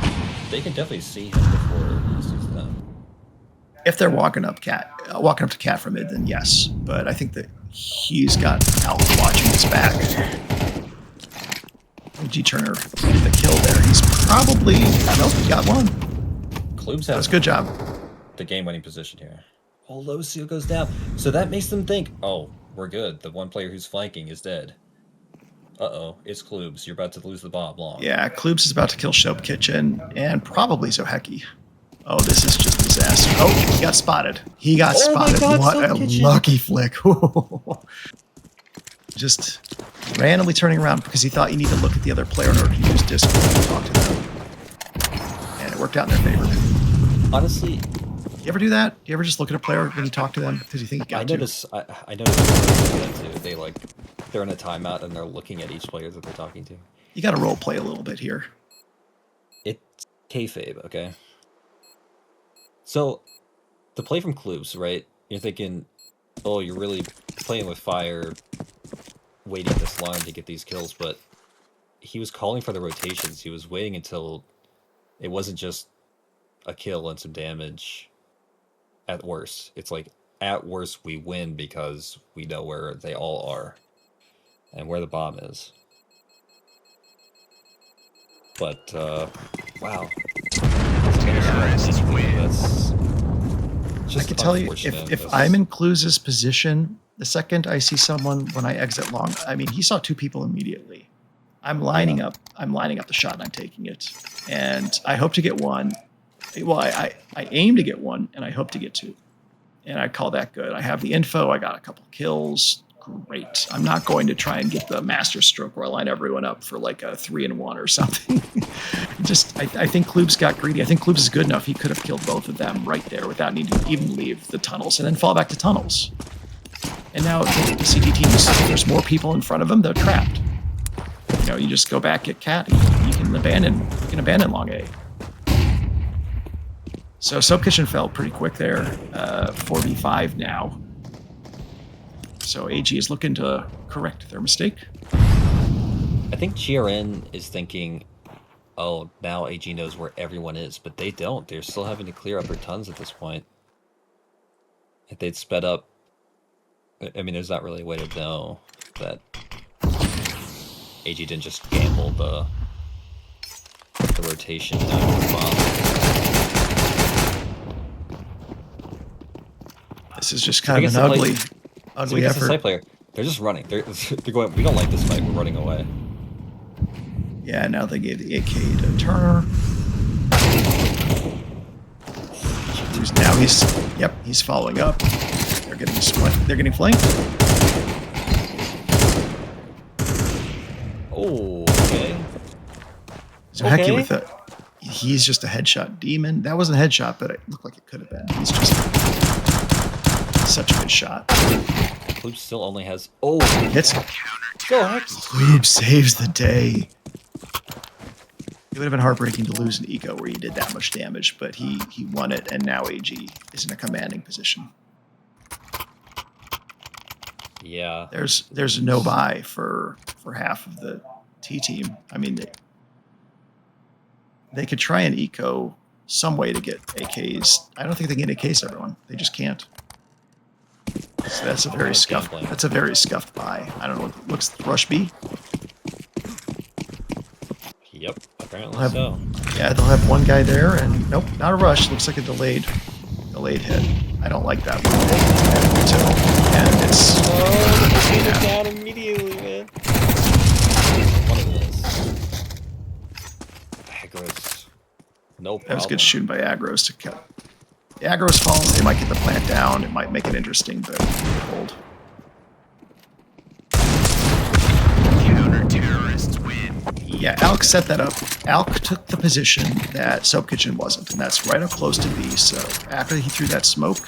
They can definitely see him before he sees them. If they're walking up to Cat from mid, then yes. But I think that he's got Alk watching his back. G Turner get the kill there. He's probably... Nope, he got one. Klubs That's has a good job. the game-winning position here. Oh, low seal goes down. So that makes them think, oh, we're good. The one player who's flanking is dead. Uh-oh, it's Klubs. You're about to lose the bomb long. Yeah, Klubs is about to kill Soap Kitchen and probably Zoheki. Oh, this is just disaster. Oh, he got spotted. He got spotted. God, what Soap a Kitchen. lucky flick. Just randomly turning around because he thought you need to look at the other player in order to use Discord to talk to them. And it worked out in their favor. Honestly, You ever do that? You ever just look at a player when you talk to them because you think you got I to? notice that too. They're in a timeout and they're looking at each player that they're talking to. You got to role play a little bit here. It's kayfabe, okay? So, the play from Klubs, right? You're thinking, oh, you're really playing with fire, waiting this long to get these kills, but he was calling for the rotations. He was waiting until it wasn't just a kill and some damage at worst. It's like, at worst, we win because we know where they all are and where the bomb is. But, wow. Terrorists win. That's just I can tell you, unfortunate. if I'm in Kluz's position, the second I see someone when I exit long, I mean, he saw two people immediately. I'm lining up the shot and I'm taking it. And I hope to get one. Well, I aim to get one and I hope to get two. And I call that good. I have the info. I got a couple kills. Great. I'm not going to try and get the master stroke where I line everyone up for like a 3-1 or something. I think Klubs got greedy. I think Klubs is good enough. He could have killed both of them right there without needing to even leave the tunnels and then fall back to tunnels. And now the CT teams, if there's more people in front of them, they're trapped. You know, you just go back at Cat. You can abandon long A. So Soap Kitchen fell pretty quick there. 4v5 now. So AG is looking to correct their mistake. I think GRN is thinking, oh, now AG knows where everyone is, but they don't. They're still having to clear upper tons at this point. If they'd sped up, I mean, there's not really a way to know that AG didn't just gamble the rotation down to the This is just I kind think of an it's the ugly, play- ugly it's a side effort. player. They're just running. They're going. We don't like this fight. We're running away. Yeah, now they gave the AK to Turner. He's following up. They're getting They're getting flanked. Oh, okay. So Hecky with it. He's just a headshot demon. That wasn't a headshot, but it looked like it could have been. He's just such a good shot. Kloops still only has. Oh, Hits. go ahead. Kloops saves the day. It would have been heartbreaking to lose an eco where he did that much damage, but he won it, and now AG is in a commanding position. Yeah. There's no buy for half of the T team. I mean, they could try and eco some way to get AKs. I don't think they can get AKs to everyone. They just can't. So that's a very scuffed. That's a very scuffed buy. I don't know. Looks rush B. Yep. Apparently so. Yeah, they'll have one guy there, and nope, not a rush. Looks like a delayed hit. I don't like that one. And it's Down immediately, man. What is this? Aggro's. No problem. that was good shooting by Aggros to cut. The Aggros fall. They might get the plant down. It might make it interesting, but hold. Counter-terrorists win. Yeah, Alk set that up. Alk took the position that Soap Kitchen wasn't, and that's right up close to B. So after he threw that smoke,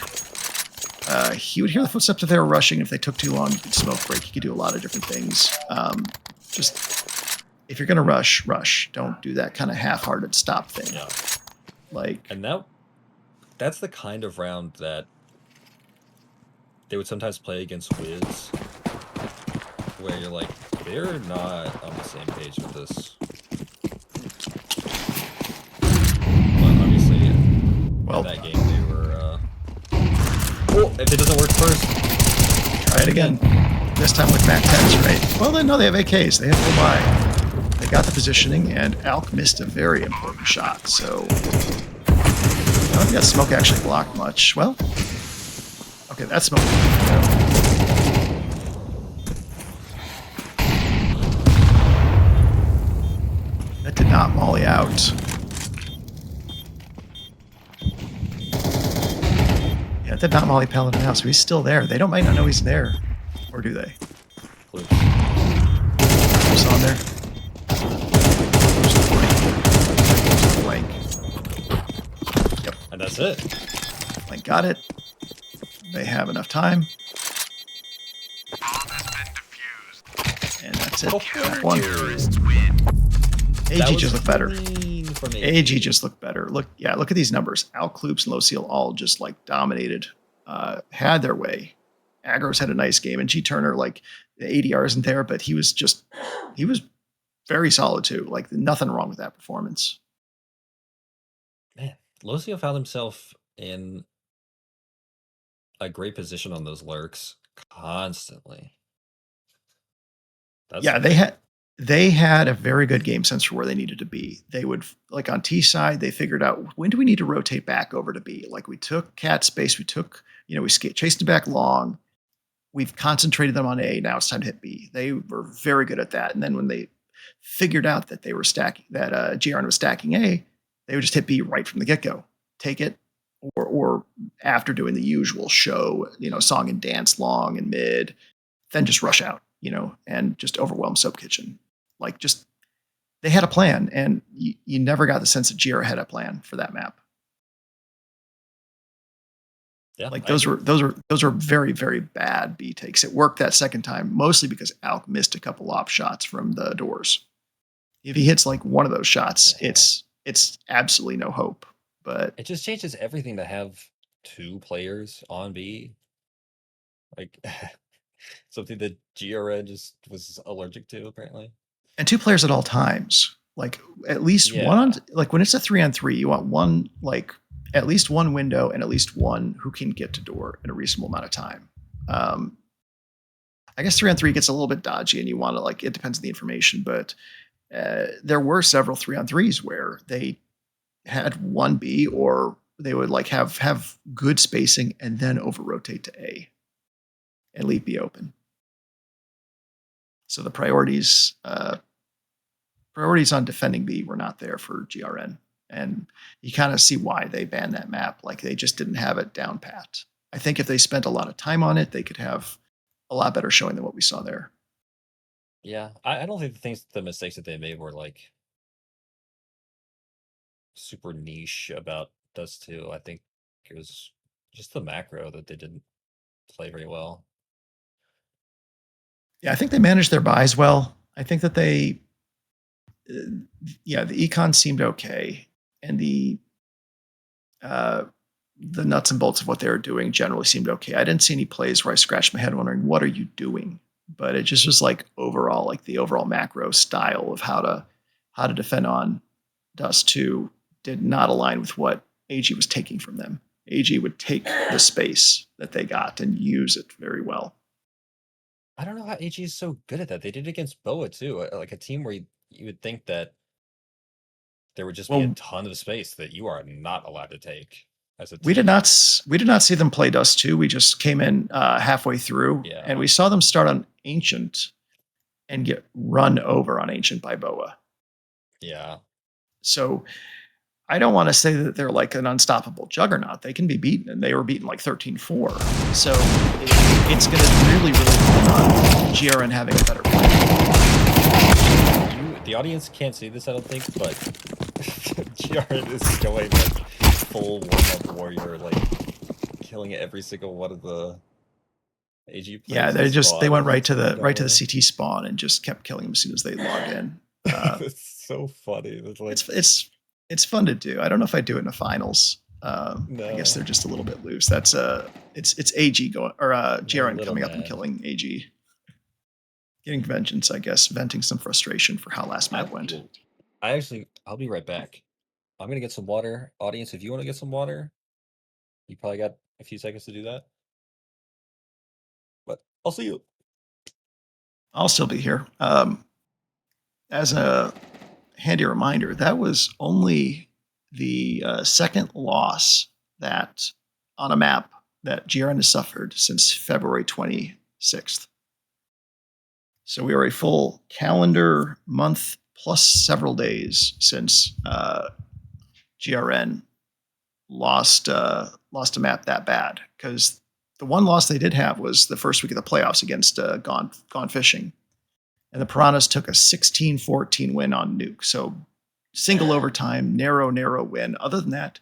he would hear the footsteps if they were rushing. If they took too long, you could smoke break. You could do a lot of different things. Just if you're gonna rush. Don't do that kind of half-hearted stop thing. Yeah. Like, And that's the kind of round that they would sometimes play against Wiz, where you're like, they're not on the same page with this. But obviously, well, in that game they were. Oh, if it doesn't work first, try it again. This time with Mac 10s, right? Well, then, no, they have AKs. They have full buy. They got the positioning, and Alk missed a very important shot. So, I don't think that smoke actually blocked much. Well, okay, that smoke. That did not molly out. Yeah, it did not molly Paladin out, so he's still there. They might not know he's there. Or do they? Kloops. Who's on there? There's the flank. Yep, And that's it. flank got it. They have enough time. And that's it. That one. Terrorists win. That AG was just looked better. clean from AG just looked better. Look at these numbers. Al Kloops and Low Seal all just like dominated, had their way. Aggros had a nice game, and G Turner, like, the ADR isn't there, but he was very solid too. Like, nothing wrong with that performance. Man, Lucio found himself in a great position on those lurks constantly. That's Yeah, they had a very good game sense for where they needed to be. They would, like, on T side, they figured out, when do we need to rotate back over to B? Like, we took cat space, we chased it back long. We've concentrated them on A. Now it's time to hit B. They were very good at that. And then when they figured out that they were stacking, that GRN was stacking A, they would just hit B right from the get-go. Take it, or after doing the usual show, song and dance long and mid, then just rush out, and just overwhelm Soap Kitchen. Like, just, they had a plan, and you never got the sense that GR had a plan for that map. Yeah, Like, those were very, very bad B takes. It worked that second time, mostly because Alk missed a couple op shots from the doors. If he hits like one of those shots, it's absolutely no hope. But it just changes everything to have two players on B. Like, something that GRN just was allergic to, apparently. And two players at all times. Like, at least one, like, when it's a 3-on-3, you want one, like, at least one window and at least one who can get to door in a reasonable amount of time. I guess 3-on-3 gets a little bit dodgy, and you want to, like, it depends on the information, but there were several 3-on-3s where they had one B or like have good spacing and then over rotate to A and leave B open. So the priorities on defending B were not there for GRN. And you kind of see why they banned that map. Like they just didn't have it down pat. I think if they spent a lot of time on it, they could have a lot better showing than what we saw there. Yeah, I don't think the mistakes that they made were like super niche about Dust 2. I think it was just the macro that they didn't play very well. Yeah, I think they managed their buys well. I think that the econ seemed okay, and the nuts and bolts of what they were doing generally seemed okay. I didn't see any plays where I scratched my head wondering, what are you doing? But it just was like overall, like the overall macro style of how to defend on Dust 2 did not align with what AG was taking from them. AG would take the space that they got and use it very well. I don't know how AG is so good at that. They did it against Boa too, like a team where you would think that there would just be a ton of space that you are not allowed to take as a team. We did not see them play Dust 2. We just came in halfway through, and we saw them start on Ancient and get run over on Ancient by Boa. Yeah. So I don't want to say that they're like an unstoppable juggernaut. They can be beaten, and they were beaten like 13-4. So it's going to really, really depend on GRN having a better play. The audience can't see this, I don't think, but GRN is going like full warm-up warrior, like killing every single one of the AG players. Yeah, they went right to the CT spawn and just kept killing them as soon as they logged in. It's so funny. It's fun to do. I don't know if I do it in the finals. No. I guess they're just a little bit loose. That's it's AG going or GRN coming up and killing AG. Getting vengeance, I guess, venting some frustration for how last map went. I'll be right back. I'm gonna get some water. Audience, if you want to get some water, you probably got a few seconds to do that. But I'll see you. I'll still be here. As a handy reminder, that was only the second loss that on a map that GRN has suffered since February 26th. So we are a full calendar month plus several days since GRN lost a map that bad. Because the one loss they did have was the first week of the playoffs against Gone Fishing. And the Piranhas took a 16-14 win on Nuke. So single overtime, narrow win. Other than that,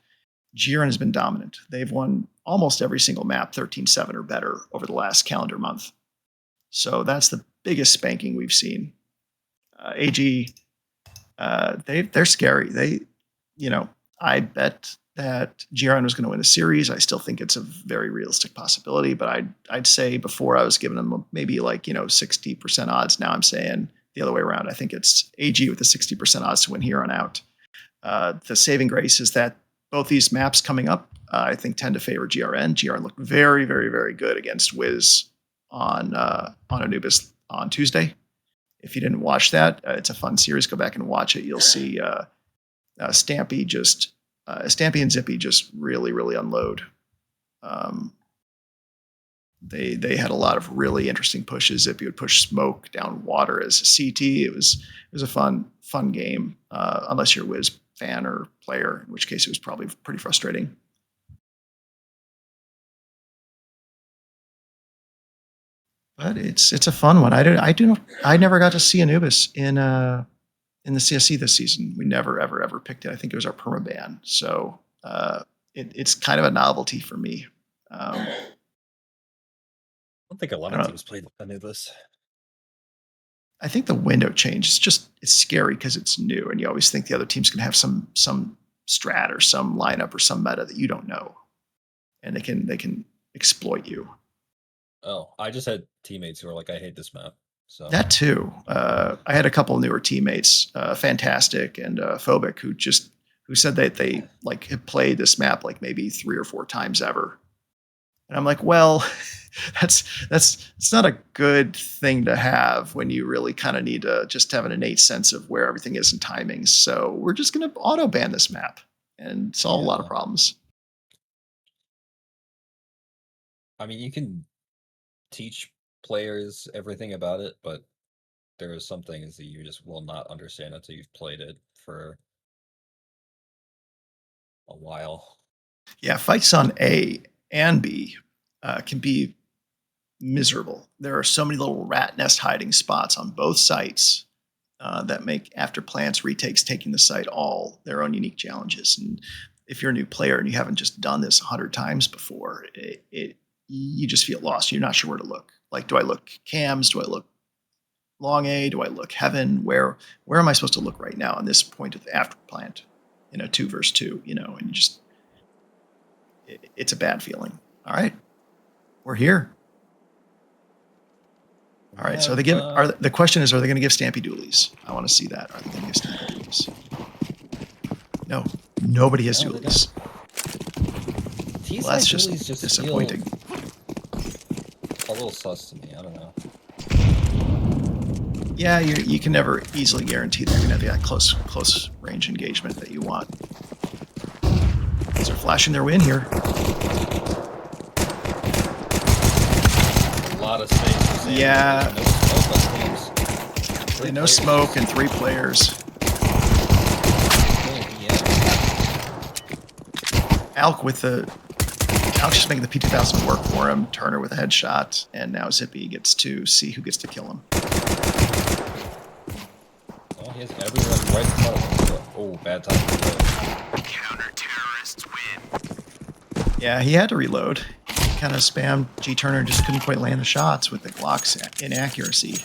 GRN has been dominant. They've won almost every single map 13-7 or better over the last calendar month. So that's the biggest spanking we've seen. AG, they're scary. I bet that GRN was going to win the series. I still think it's a very realistic possibility, but I'd say before I was giving them maybe 60% odds. Now I'm saying the other way around. I think it's AG with the 60% odds to win here on out. The saving grace is that both these maps coming up, I think, tend to favor GRN. GRN looked very, very, very good against Wiz on Anubis on Tuesday. If you didn't watch that, it's a fun series. Go back and watch it. You'll see Stampy and Zippy just really, really unload. They had a lot of really interesting pushes. Zippy would push smoke down water as a CT. It was a fun game, unless you're a Wiz fan or player, in which case it was probably pretty frustrating. But it's a fun one. I never got to see Anubis in the CSC this season. We never ever picked it. I think it was our permaban. So it's kind of a novelty for me. I don't think a lot of teams played Anubis. I think the window change. It's scary because it's new, and you always think the other team's gonna have some strat or some lineup or some meta that you don't know, and they can exploit you. Oh, I just had teammates who were like, I hate this map. So that too. I had a couple newer teammates, Fantastic and Phobic, who said that they had played this map maybe 3 or 4 times ever. And I'm like, well, it's not a good thing to have when you really kind of need to just have an innate sense of where everything is in timings. So we're just going to auto ban this map and solve a lot of problems. I mean, you can teach players everything about it, but there are some things that you just will not understand until you've played it for a while. Yeah, fights on A and B can be miserable. There are so many little rat nest hiding spots on both sites that make after plants retakes taking the site all their own unique challenges. And if you're a new player and you haven't just done this 100 times before, you just feel lost. You're not sure where to look. Like, do I look cams? Do I look long A? Do I look heaven? Where am I supposed to look right now on this point of the after plant? 2 versus 2, and you just, it's a bad feeling. All right, we're here. All right, so the question is, are they going to give Stampy dualies? I want to see that. Are they going to give Stampy dualies? No, nobody has dualies. Well, That's just disappointing. A little sus to me. I don't know. Yeah, you can never easily guarantee they're going to have that close range engagement that you want. They're flashing their win here. A lot of space. Yeah. No smoke and 3 players. Alk just making the P2000 work for him. Turner with a headshot, and now Zippy gets to see who gets to kill him. Oh, he has everyone right in front of him. Oh, bad time. Counter-terrorists win. Yeah, he had to reload. He kind of spammed G Turner, just couldn't quite land the shots with the Glock's inaccuracy.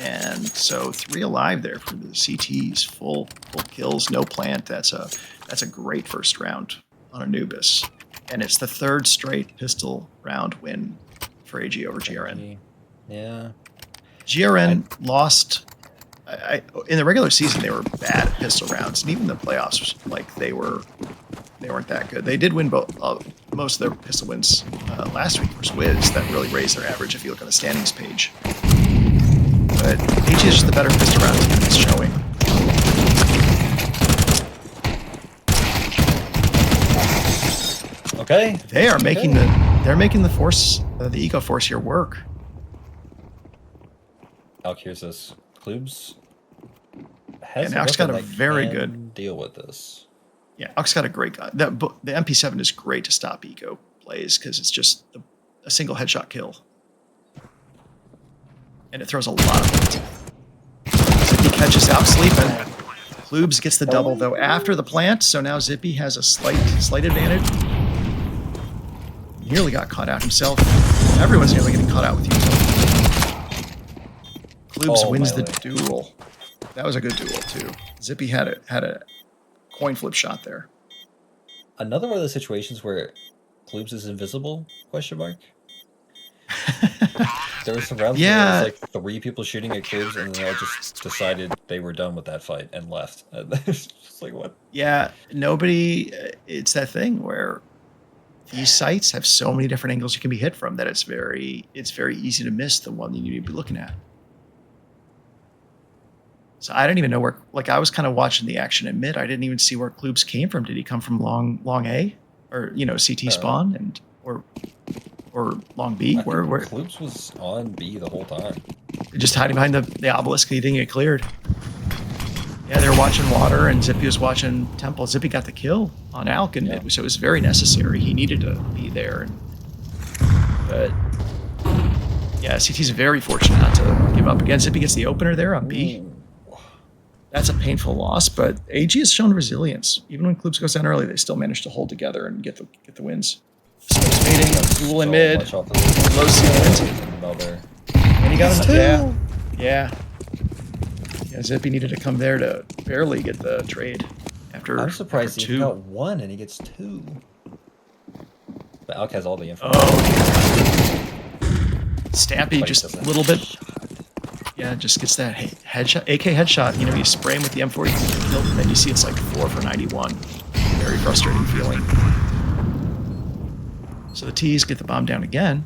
And so 3 alive there for the CTs, full kills, no plant. That's a great first round on Anubis. And it's the 3rd straight pistol round win for AG over GRN. Yeah. GRN lost. In the regular season, they were bad at pistol rounds, and even the playoffs, like they weren't that good. They did win most of their pistol wins last week versus Wiz. That really raised their average if you look on the standings page. But AG is just the better pistol round team that's showing. Okay. They are making the force, the eco force here work. Alk, here's this. Klubs And Alk's got a very good deal with this. Yeah, Alk's got a great gun. The MP7 is great to stop eco plays because it's just a single headshot kill. And it throws a lot of it. Zippy catches Alk sleeping. Klubs gets the double, though, after the plant, so now Zippy has a slight advantage. Nearly got caught out himself. Everyone's nearly getting caught out with you. Klubs wins the duel. That was a good duel, too. Zippy had a coin flip shot there. Another one of those situations where Klubs is invisible, question mark? There were some rounds where there was like 3 people shooting at Klubs, and they all just decided they were done with that fight and left. It's just like, what? Yeah, nobody... It's that thing where these sites have so many different angles you can be hit from that it's very easy to miss the one you need to be looking at. So I didn't even know where... Like, I was kind of watching the action in mid. I didn't even see where Klubs came from. Did he come from long A? Or, CT spawn? And or long B? Where Klubs was on B the whole time. Just hiding behind the obelisk and he didn't get cleared. Yeah, they were watching water, and Zippy was watching temple. Zippy got the kill on Alk, and so it was very necessary. He needed to be there. But yeah, CT's very fortunate not to give up. Again, Zippy gets the opener there on B. That's a painful loss, but AG has shown resilience. Even when Klubs goes down early, they still manage to hold together and get the wins. Space mating, duel in mid, low ceiling. And he got him. Yeah. Zippy needed to come there to barely get the trade. I'm surprised he got 1 and he gets 2. But Alk has all the info. Stampy just a little bit. Yeah, just gets that headshot, AK headshot. You spray him with the M40, and then you see it's like 4 for 91. Very frustrating feeling. So the T's get the bomb down again.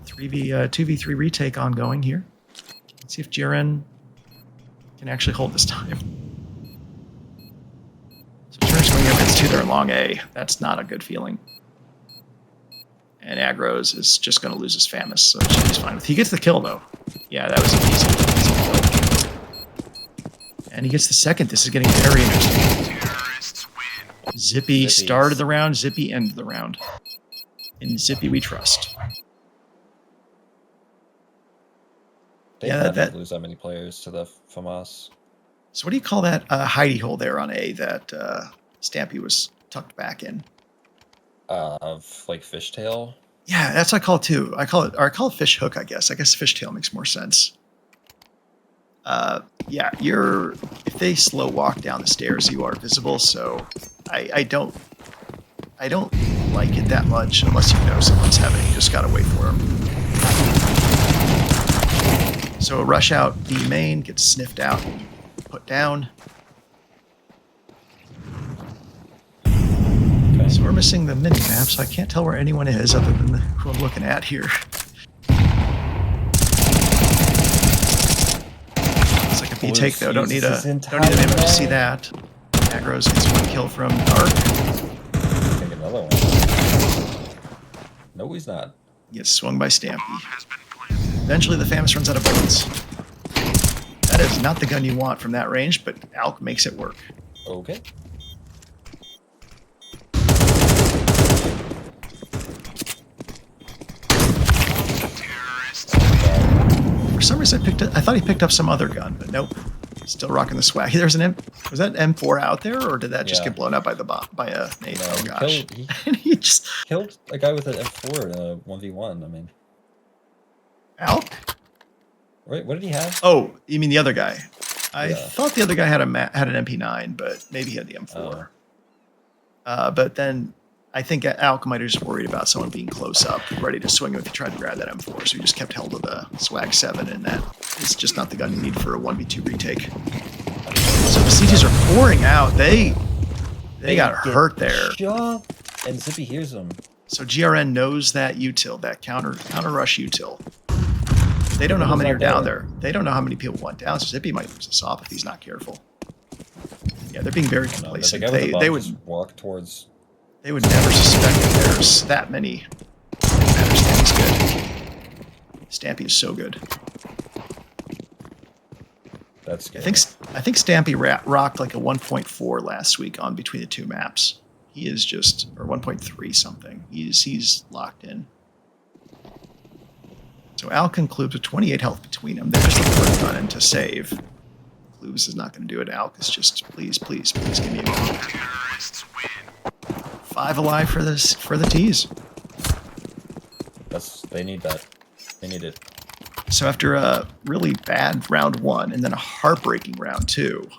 2v3 retake ongoing here. Let's see if GRN can actually hold this time. So Turner's going up against 2 there long A. That's not a good feeling. And Agros is just going to lose his Famis, so he's fine with. He gets the kill though. Yeah, that was an easy kill. And he gets the second. This is getting very interesting. Zippy started the round. Zippy ended the round. In Zippy we trust. They didn't lose that many players to the FAMAS. So what do you call that hidey hole there on A that Stampy was tucked back in? Of like fishtail. Yeah, that's what I call it too. I call it fish hook, I guess. I guess fishtail makes more sense. Yeah, if they slow walk down the stairs, you are visible, so I don't like it that much unless you know someone's having it. You just gotta wait for them. So a rush out B main gets sniffed out, put down. So we're missing the mini map, so I can't tell where anyone is other than who I'm looking at here. It's like a B take though. Don't need a map to see that. Agros gets one kill from Dark. Take another one. No, he's not. Gets swung by Stampy. Eventually the Famis runs out of bullets. That is not the gun you want from that range, but Alk makes it work. Okay. For some reason, I thought he picked up some other gun, but nope. Still rocking the swag. There's an was that M4 out there, or did that just get blown up by a nade? No, oh gosh! he just killed a guy with an M4 in a 1v1. I mean, Alk? Right? What did he have? Oh, you mean the other guy? I thought the other guy had an MP9, but maybe he had the M4. But then I think Alk might have just worried about someone being close up, ready to swing him if he tried to grab that M4. So he just kept held to the Swag 7, and that is just not the gun you need for a 1v2 retake. So the CTs are pouring out. They got hurt there. And Zippy hears them. So GRN knows that util, that counter rush util. They don't know how many are down there. They don't know how many people went down. So Zippy might lose this off if he's not careful. Yeah, they're being very complacent. They would walk towards. They would never suspect that there's that many. Stampy's good. Stampy is so good. That's good. I think Stampy rocked like a 1.4 last week on between the two maps. He is just, or 1.3 something. He's locked in. So Alk and Klubes with 28 health between them. They're just looking for a gun and to save. Klubes is not going to do it. Alk is just, please give me a gun. 5 alive for the tees. They need that. They need it. So after a really bad round 1 and then a heartbreaking round 2,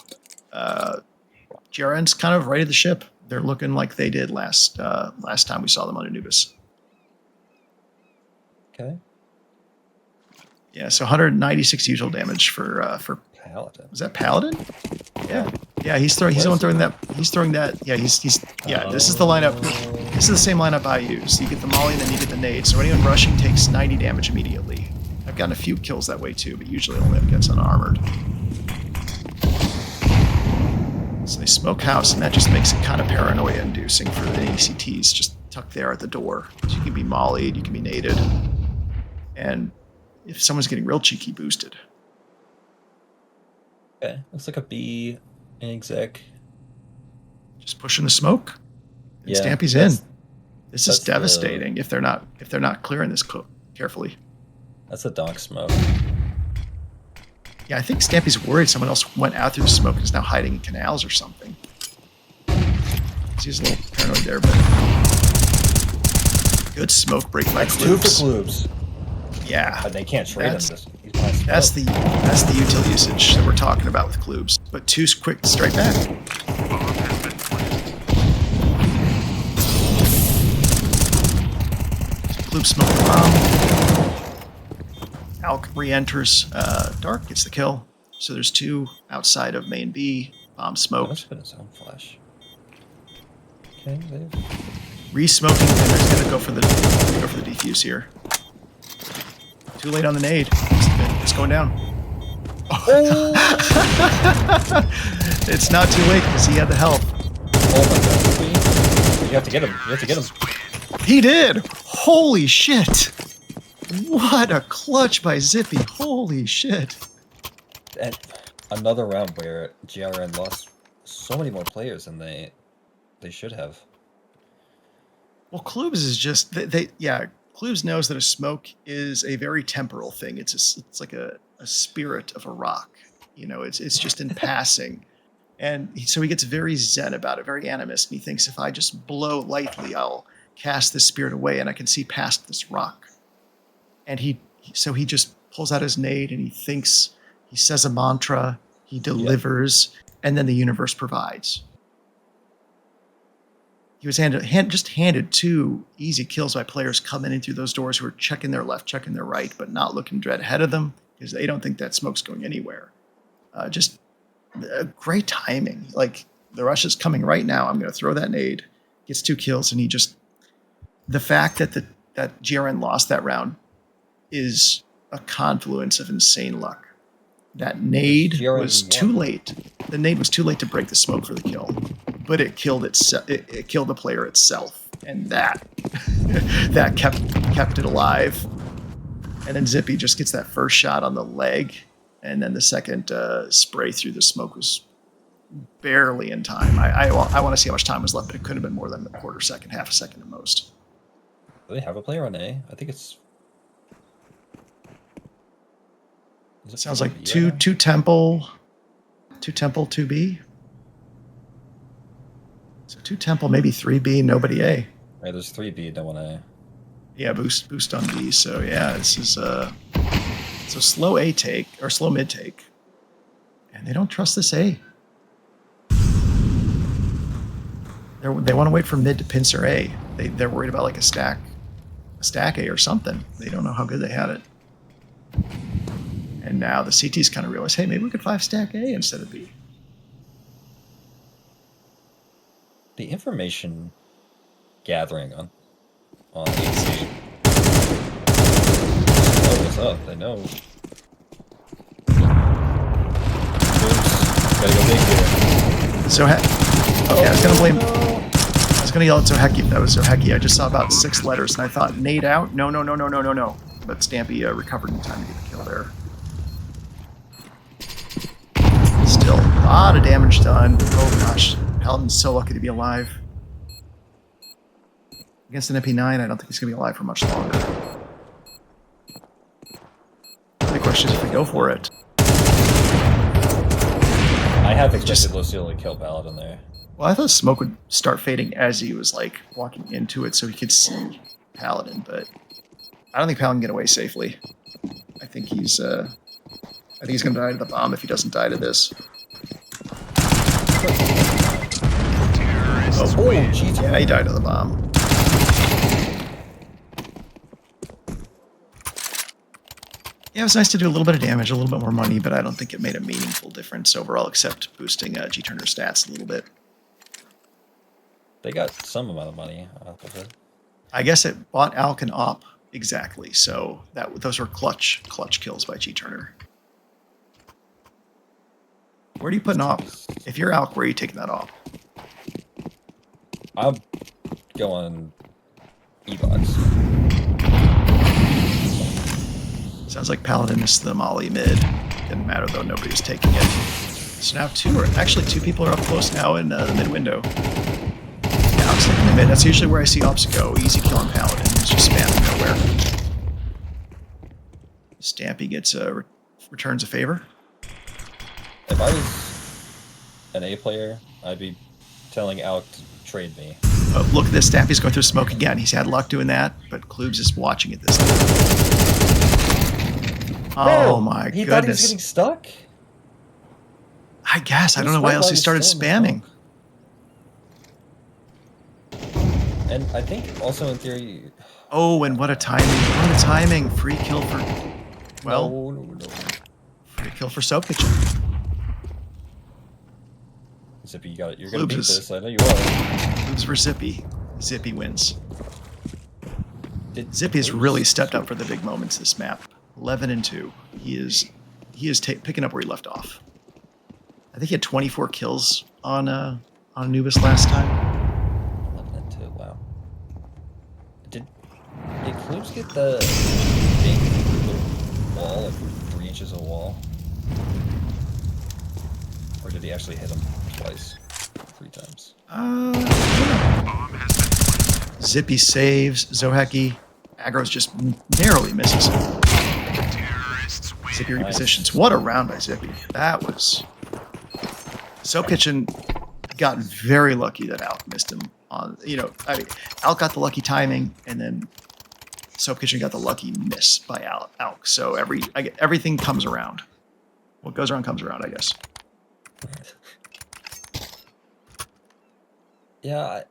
GRN's kind of righted the ship. They're looking like they did last time we saw them on Anubis. Okay. Yeah, so 196 usual damage for Paladin. Was that Paladin? Yeah, he's the one throwing that. He's throwing that. Yeah, this is the lineup. This is the same lineup I use. You get the molly and then you get the nade. So anyone rushing takes 90 damage immediately. I've gotten a few kills that way too, but usually only gets unarmored. So they smoke house, and that just makes it kind of paranoia-inducing for the ACTs just tucked there at the door. So you can be mollied, you can be naded, and if someone's getting real cheeky, boosted. Okay, looks like a B exec. Just pushing the smoke. And Yeah, Stampy's in. This is devastating if they're not clearing this carefully. That's a donk smoke. Yeah, I think Stampy's worried someone else went out through the smoke and is now hiding in canals or something. He's a little paranoid there, but good smoke break by That's 2 for Klubes. Klubes. Yeah, But they can't trade him. that's the util usage that we're talking about with Klubes. But 2's quick straight back. Klubes smoke the bomb. Alk re-enters. Dark gets the kill. So there's 2 outside of main B. Bomb smoked. That's been his own flash. Okay, Re-smoking, and they're gonna go for the defuse here. Too late on the nade. It's going down. Oh. It's not too late because he had the health. Oh my god. You have to get him. You have to get him. He did. Holy shit! What a clutch by Zippy. Holy shit. And another round where GRN lost so many more players than they should have. Well, Klubes is just Klubes knows that a smoke is a very temporal thing. It's like a spirit of a rock. You know, it's just in passing. And so he gets very zen about it, very animist, and he thinks if I just blow lightly, I'll cast this spirit away and I can see past this rock. And so he just pulls out his nade and he says a mantra, he delivers, and then the universe provides. He was handed 2 easy kills by players coming in through those doors who are checking their left, checking their right, but not looking dead ahead of them because they don't think that smoke's going anywhere. Just great timing. Like, the rush is coming right now. I'm going to throw that nade. Gets 2 kills, and the fact that that GRN lost that round is a confluence of insane luck. That nade was too late. The nade was too late to break the smoke for the kill, but it killed it killed the player itself, and that kept it alive. And then Zippy just gets that first shot on the leg, and then the second spray through the smoke was barely in time. I want to see how much time was left, but it couldn't have been more than a quarter second, half a second at most. Do they have a player on A? I think it's. It sounds like two temple, 2 B. So 2 temple, maybe 3 B, nobody A. Right, there's 3 B, no one A. Yeah, boost on B. So yeah, this is so slow A take or slow mid take, and they don't trust this A. They want to wait for mid to pincer A. They're worried about like a stack A or something. They don't know how good they had it. And now the CT's kind of realized, hey, maybe we could 5-stack A instead of B. The information gathering on AC. Oh, what's up? They know. Oops. Gotta go big here. So, okay, I was gonna yell at Zoheki if that was Zoheki. I just saw about 6 letters and I thought, nade out? No. But Stampy recovered in time to get the kill there. Still, a lot of damage done. Oh gosh, Paladin's so lucky to be alive. Against an MP9, I don't think he's going to be alive for much longer. The question is if we go for it. I have expected Lucille to kill Paladin there. Well, I thought smoke would start fading as he was like walking into it so he could see Paladin, but I don't think Paladin can get away safely. I think he's going to die to the bomb if he doesn't die to this. Oh, geez. Yeah, he died to the bomb. Yeah, it was nice to do a little bit of damage, a little bit more money, but I don't think it made a meaningful difference overall, except boosting G-Turner stats a little bit. They got some amount of money off of it. I guess it bought Alk and Op exactly, so those were clutch kills by G-Turner. Where do you put an Op? If you're Alk, where are you taking that Op? I'm going E-Box. Sounds like Paladin missed the molly mid. Didn't matter though, nobody was taking it. So now 2 people are up close now in the mid window. Yeah, Alk's taking the mid. That's usually where I see Ops go. Easy kill on Paladin. He's just spamming nowhere. Stampy gets returns a favor. If I was an A player, I'd be telling Alk to trade me. Oh, look at this. Stampy's going through smoke again. He's had luck doing that, but Klubes is watching it this time. Oh my goodness. He thought he was getting stuck? I guess. I don't know why else he started spamming. And I think also in theory... Oh, and what a timing. What a timing. Free kill for... Well, No. free kill for Soap Kitchen. Zippy, you're going to beat Klubes this. I know you are. Moves for Zippy. Zippy wins. Zippy has really stepped up for the big moments this map. 11-2. He is picking up where he left off. I think he had 24 kills on Anubis last time. 11-2, wow. Did Kloops get the big little wall, like 3 inches of wall? Or did he actually hit him twice? 3 times? Zippy saves. Zoheki. Aggro's just narrowly misses him. Zippy repositions. What a round by Zippy. That was... Soap Kitchen got very lucky that Alk missed him. I mean, Alk got the lucky timing, and then Soap Kitchen got the lucky miss by Alk. So everything comes around. What goes around comes around, I guess. Yeah,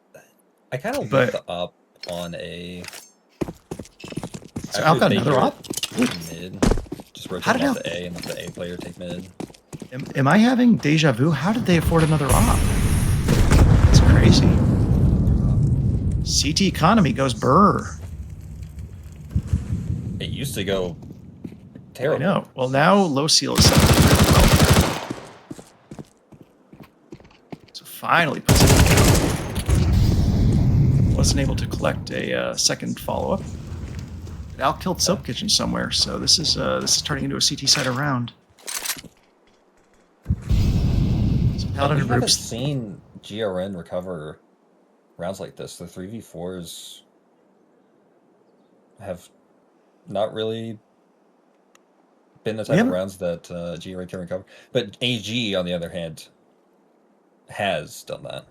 I kind of leave the op on a... So Alk got another op? Mid. Just rotate off the A and let the A player take mid. Am I having deja vu? How did they afford another op? That's crazy. CT economy goes burr. It used to go terrible. I know. Well, now low seal is set up really well. So finally puts it down. Wasn't able to collect a second follow-up. Al killed Soap Kitchen somewhere, so this is turning into a CT side round. I haven't seen GRN recover rounds like this. The 3v4s have not really been the type of rounds that GRN can recover. But AG, on the other hand, has done that.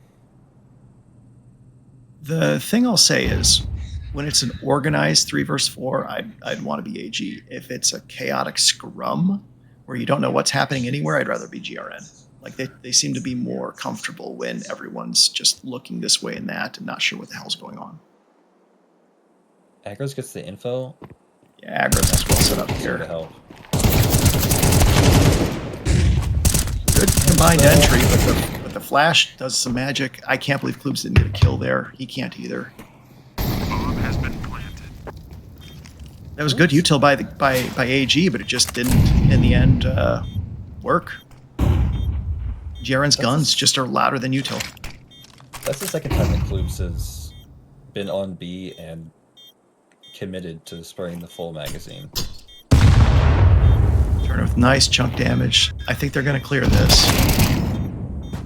The thing I'll say is, when it's an organized 3 versus 4, I'd want to be AG. If it's a chaotic scrum where you don't know what's happening anywhere, I'd rather be GRN. Like they seem to be more comfortable when everyone's just looking this way and that and not sure what the hell's going on. Agros gets the info. Yeah, Agros is well set up here. To help. Good combined entry, but the flash does some magic. I can't believe Kloops didn't get a kill there. He can't either. That was good util by AG, but it just didn't in the end work. GRN's guns just are louder than util. That's the second time that Kloops has been on B and committed to spraying the full magazine. Turner with nice chunk damage. I think they're going to clear this.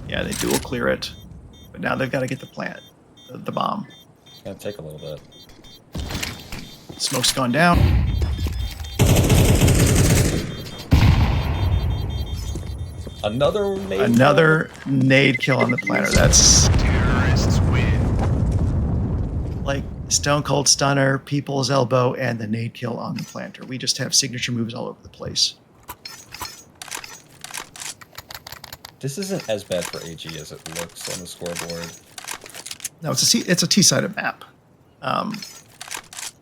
Yeah, they dual clear it. But now they've got to get the plant, the bomb. It's going to take a little bit. Smoke's gone down. Another nade kill on the planter. That's Terrorists win. like Stone Cold Stunner, People's Elbow, and the nade kill on the planter. We just have signature moves all over the place. This isn't as bad for AG as it looks on the scoreboard. No, it's a T-sided map.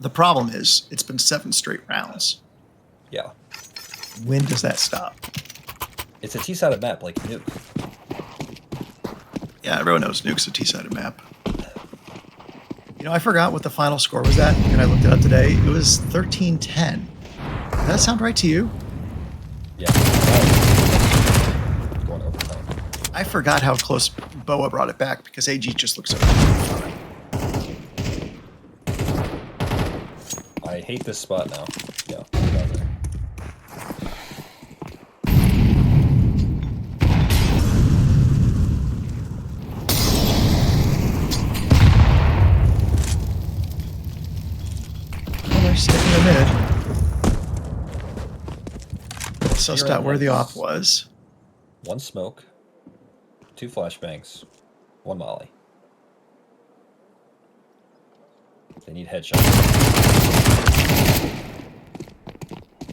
The problem is it's been 7 straight rounds. Yeah. When does that stop? It's a T-sided map like Nuke. Yeah, everyone knows Nuke's a T-sided map. You know, I forgot what the final score was at, and I looked it up today. It was 13-10. Does that sound right to you? Yeah. Going overtime. I forgot how close Boa brought it back because AG just looks so fine. I hate this spot now. Yeah. Down there. They're sticking the mid. Sussed out where the op was. 1 smoke, 2 flashbangs, 1 molly. They need headshots.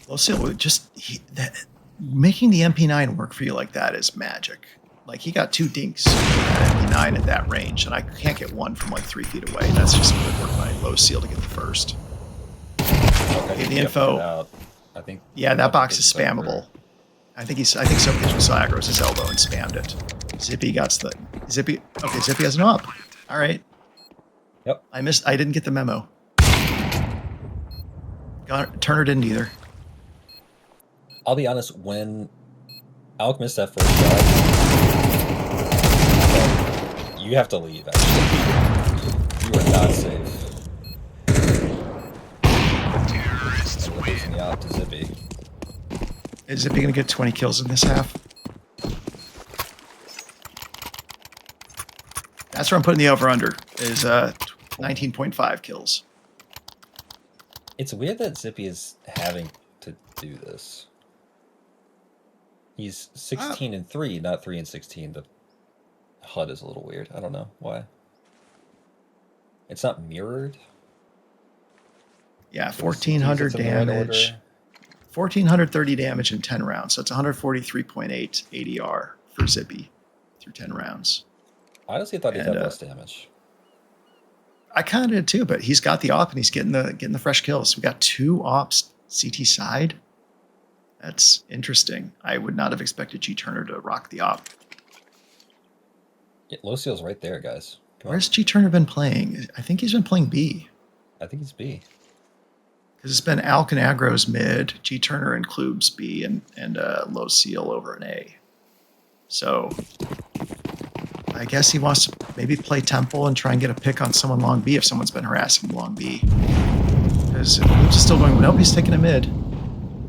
Lucille, making the MP9 work for you like that is magic. Like, he got 2 dinks at MP9 at that range, and I can't get 1 from like 3 feet away. That's just good work by Low Seal to get the first. Okay, the info. I think. Yeah, that box is spammable. I think Soap Kitchen saw Agros' elbow and spammed it. Zippy got the Zippy. Okay, Zippy has an op. All right. Yep. I didn't get the memo. Turner didn't either. I'll be honest, when Alk missed that first shot, you have to leave, actually. You are not safe. the op to Zippy. Is Zippy going to get 20 kills in this half? That's where I'm putting the over-under, is 19.5 kills. It's weird that Zippy is having to do this. He's 16-3, not 3-16. The HUD is a little weird. I don't know why. It's not mirrored. Yeah, 1,400 damage. 1,430 damage in 10 rounds. So it's 143.8 ADR for Zippy through 10 rounds. I honestly thought he'd have less damage. I kind of did too, but he's got the op and he's getting the fresh kills. We got 2 ops CT side. That's interesting. I would not have expected G Turner to rock the op. Yeah, Locio's right there, guys. Where's G Turner been playing? I think he's been playing B. I think he's B. Because it's been Alk and Agro's mid, G Turner and Klubes B, and Locio over an A. So I guess he wants to maybe play Temple and try and get a pick on someone long B if someone's been harassing long B. Because if Klubes is still going, nope, he's taking a mid.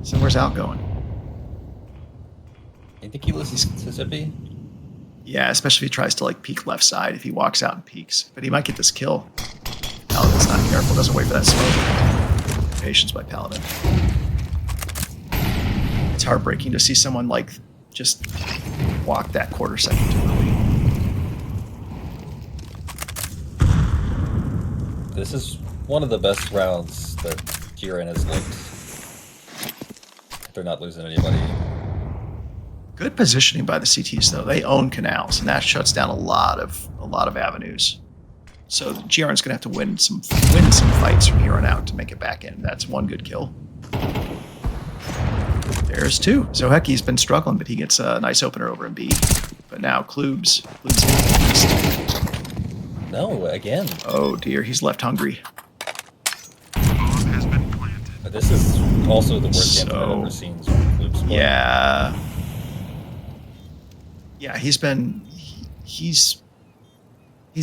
So where's Alk going? You think he listens to Zippy? Yeah, especially if he tries to like peek left side, if he walks out and peeks. But he might get this kill. Paladin's not careful, doesn't wait for that smoke. Patience by Paladin. It's heartbreaking to see someone like just walk that quarter second too early. This is one of the best rounds that GRN has looked. They're not losing anybody. Good positioning by the CTs though. They own canals, and that shuts down a lot of avenues. So GRN's gonna have to win some fights from here on out to make it back in. That's one good kill. There's 2. Zohecki's been struggling, but he gets a nice opener over in B. But now Klubes No, again. Oh dear, he's left hungry. But this is also the worst game I've ever seen. Yeah. Yeah, he's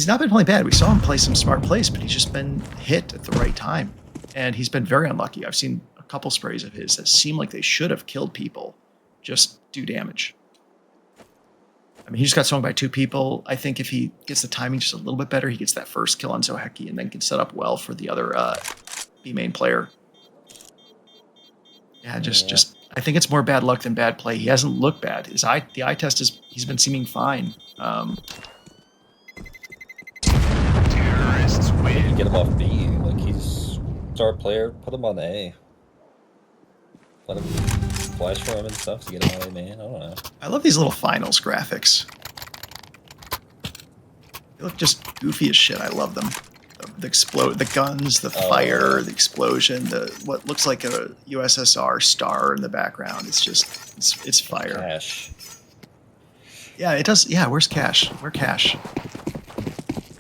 not been playing bad. We saw him play some smart plays, but he's just been hit at the right time. And he's been very unlucky. I've seen a couple sprays of his that seem like they should have killed people, just do damage. I mean, he just got swung by 2 people. I think if he gets the timing just a little bit better, he gets that first kill on Zohecki and then can set up well for the other B main player. Yeah, just I think it's more bad luck than bad play. He hasn't looked bad. The eye test he's been seeming fine. Terrorists win. Get him off B. Like, he's star player. Put him on A. Let him flash for him and stuff to get him on A main. I don't know. I love these little finals graphics. They look just goofy as shit. I love them. The guns, the fire, the explosion, what looks like a USSR star in the background. It's just it's fire. Cash. Yeah, it does. Yeah, where's Cash? Where's Cash?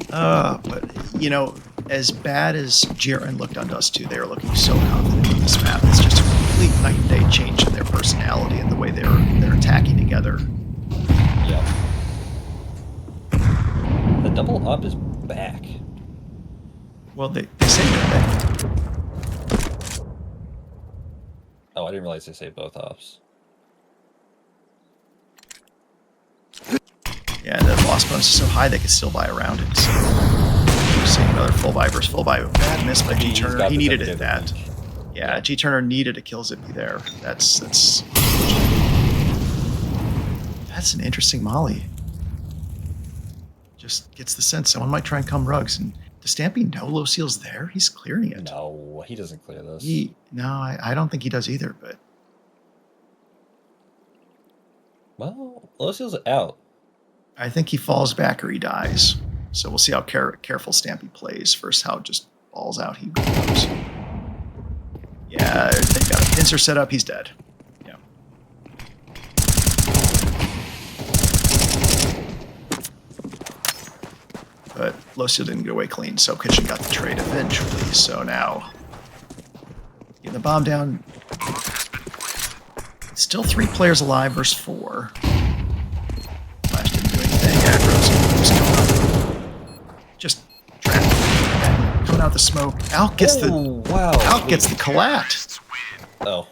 But you know, as bad as GRN looked on Dust 2, they were looking so confident with this map. It's just a complete night and day change in their personality and the way they're attacking together. Yeah. The double up is back. Well, they say that. Oh, I didn't realize they saved both ops. Yeah, the loss bonus is so high they could still buy around it. So we're seeing another full buy versus full buy. Bad miss by G Turner. He needed it that. Yeah, G Turner needed a kill Zippy there. That's an interesting molly. Just gets the sense someone might try and come rugs. And does Stampy know Locio's there? He's clearing it. No, he doesn't clear this. I don't think he does either. But Well, Locio's out. I think he falls back or he dies. So we'll see how careful Stampy plays versus how just balls out he goes. Yeah, they've got a pincer set up. He's dead. Yeah. But Locio didn't get away clean, so Kitchen got the trade eventually. So now, getting the bomb down. Still 3 players alive versus 4. Flash didn't do anything. Agro's coming up. Just trapped. Coming out the smoke. Alk gets wow. Alk gets the collat. Oh,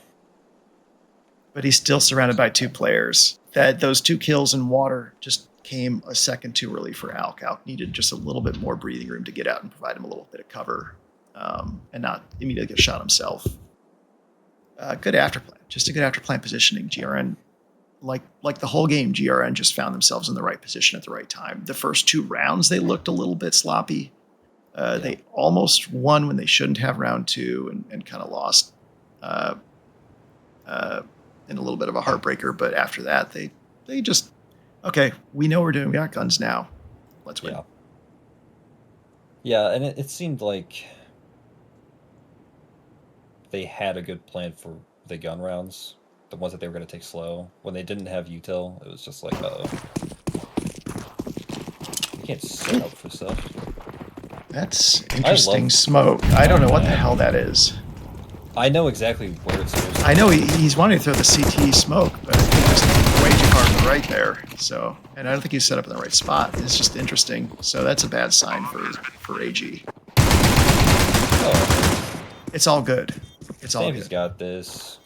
But he's still surrounded by 2 players. Those 2 kills in water just came a second too early for Alk. Alk needed just a little bit more breathing room to get out and provide him a little bit of cover, and not immediately get shot himself. Good afterplan, just a good afterplan positioning. GRN, like the whole game, GRN just found themselves in the right position at the right time. The first 2 rounds they looked a little bit sloppy. They almost won when they shouldn't have round 2, and kind of lost in a little bit of a heartbreaker. But after that, they just, okay, we know what we're doing. We got guns now. Let's win. Yeah, and it seemed like they had a good plan for the gun rounds, the ones that they were going to take slow. When they didn't have util, it was just like, uh-oh. You can't set up for stuff. That's interesting smoke. I don't know what the hell that is. I know exactly where it's supposed to be. I know he's wanting to throw the CT smoke, but he just way too hard on the right there. So, and I don't think he's set up in the right spot. It's just interesting. So that's a bad sign for AG. Oh, It's all good. It's all Sammy's good. got this.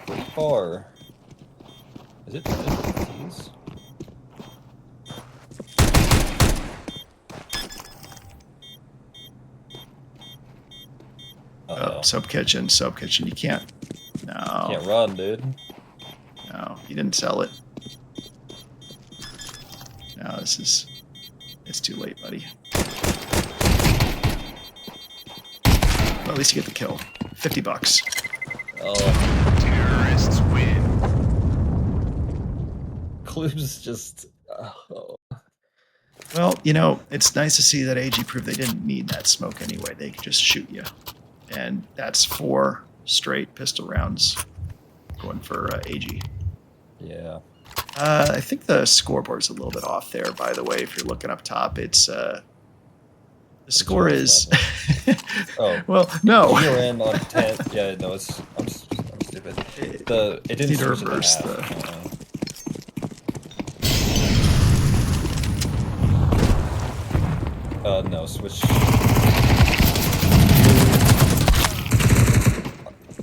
Pretty far. Is it these? Oh, soap kitchen. You can't. No. Can't run, dude. No, he didn't sell it. No, it's too late, buddy. Well, at least you get the kill. $50. Oh. Terrorists win. Clues just. Oh. Well, it's nice to see that AG proved they didn't need that smoke anyway. They could just shoot you. And that's 4 straight pistol rounds going for AG. Yeah. I think the scoreboard's a little bit off there, by the way. If you're looking up top, it's the score is. Oh. Well, no. GRN on 10. Yeah, no, I'm stupid. It didn't need to switch reverse to the. half. No, switch.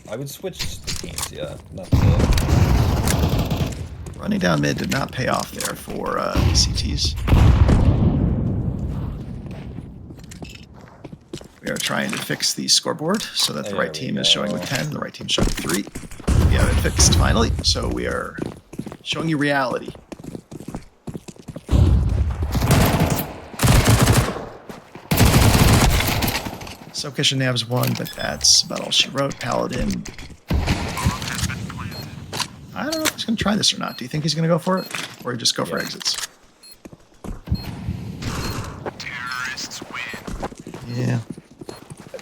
I would switch the teams, yeah. Not the... Running down mid did not pay off there for CTs. We are trying to fix the scoreboard so that the There right we team is showing with go. 10, the right team is showing with 3. We have it fixed finally, so we are showing you reality. Soap Kitchen Nav's 1, but that's about all she wrote. Paladin. I don't know if he's going to try this or not. Do you think he's going to go for it? Or just go for exits? Terrorists win. Yeah.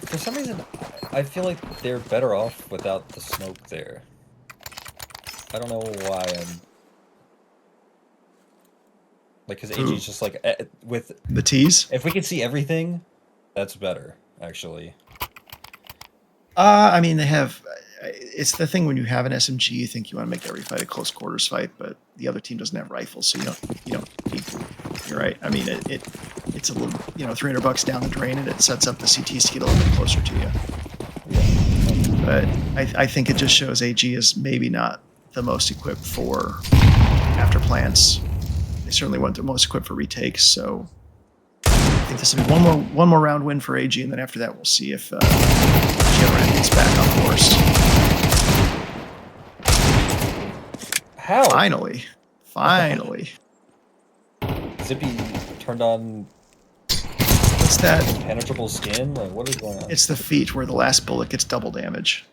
For some reason, I feel like they're better off without the smoke there. I don't know why I'm... Like, because AG's just like, with... The tease? If we can see everything, that's better, actually. I mean, they have... It's the thing when you have an SMG, you think you want to make every fight a close quarters fight, but the other team doesn't have rifles, so you don't need to. You're right. I mean, it's a little, $300 down the drain, and it sets up the CTs to get a little bit closer to you. But I think it just shows AG is maybe not the most equipped for after plants. They certainly weren't the most equipped for retakes, so I think this will be one more round win for AG, and then after that we'll see if GRN gets back on course. How? Finally. Zippy turned on What's that? impenetrable skin? Like, what is going on? It's the feat where the last bullet gets double damage.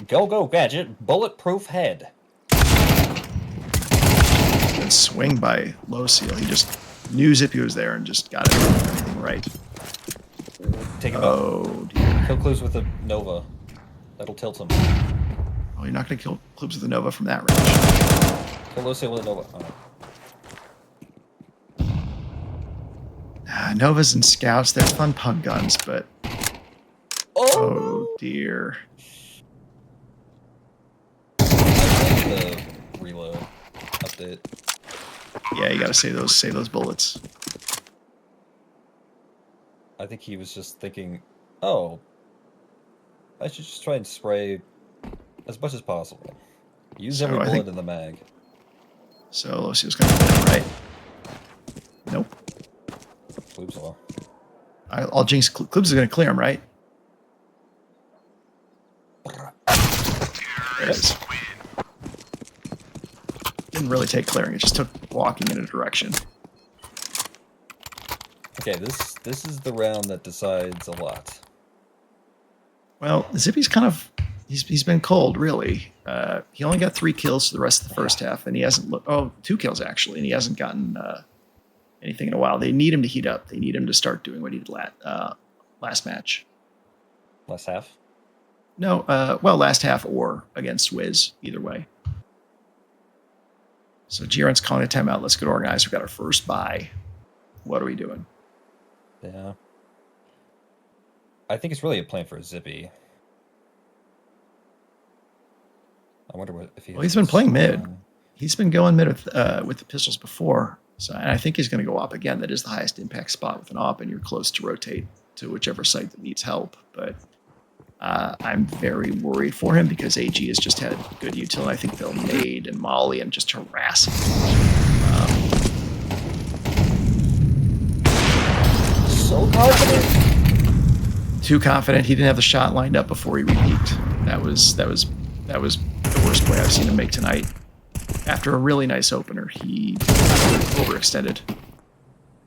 Go, gadget. Bulletproof head. Good swing by Low Seal. He just knew Zippy was there and just got everything right. Take him out. Oh, dear. Kill clues with a Nova. That'll tilt him. Oh, you're not going to kill Clubs with a Nova from that range. Kill Lucio with a Nova. Oh. Novas and Scouts, they're fun pug guns, but... Oh, dear. I like the reload update. Yeah, you got to save those bullets. I think he was just thinking, oh, I should just try and spray as much as possible. Use So every I bullet think- in the mag. So let's see what's going to happen, right? Nope. Oops, all. I'll jinx. Klubs is going to clear him, right? There it is. Didn't really take clearing. It just took walking in a direction. Okay, this is the round that decides a lot. Well, Zippy's kind of he's been cold, really. He only got 3 kills for the rest of the first half, and he hasn't looked. Oh, 2 kills actually, and he hasn't gotten anything in a while. They need him to heat up. They need him to start doing what he did last match. Last half. No, well, last half or against Wiz, either way. So GRN's calling a timeout. Let's get organized. We've got our first buy. What are we doing? Yeah. I think it's really a plan for Zippy. I wonder what if he. Well, he's been playing mid. He's been going mid with the pistols before, so and I think he's going to go op again. That is the highest impact spot with an op, and you're close to rotate to whichever site that needs help. But I'm very worried for him because AG has just had good util. And I think they'll nade and molly and just harass him. So confident. Too confident. He didn't have the shot lined up before he repeaked. That was the worst play I've seen him make tonight. After a really nice opener, he overextended.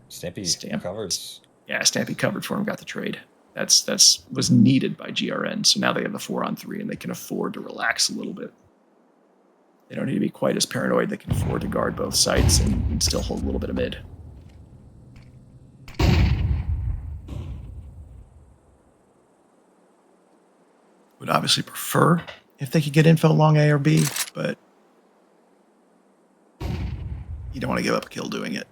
Stampy covers. Yeah, Stampy covered for him, got the trade. That's was needed by GRN. So now they have the 4-on-3 and they can afford to relax a little bit. They don't need to be quite as paranoid. They can afford to guard both sites and still hold a little bit of mid. Would obviously prefer if they could get info long A or B, but you don't want to give up a kill doing it.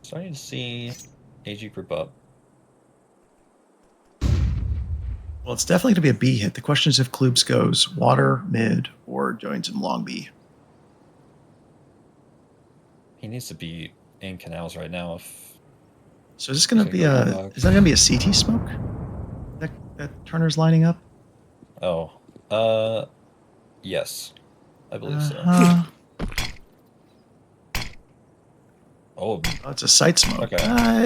Starting to see AG group up. Well, it's definitely going to be a B hit. The question is if Kloops goes water, mid, or joins in long B. He needs to be in canals right now. So is this going to be is that going to be a CT smoke? That Turner's lining up? Oh, yes, I believe so. Oh, it's a site smoke. Okay.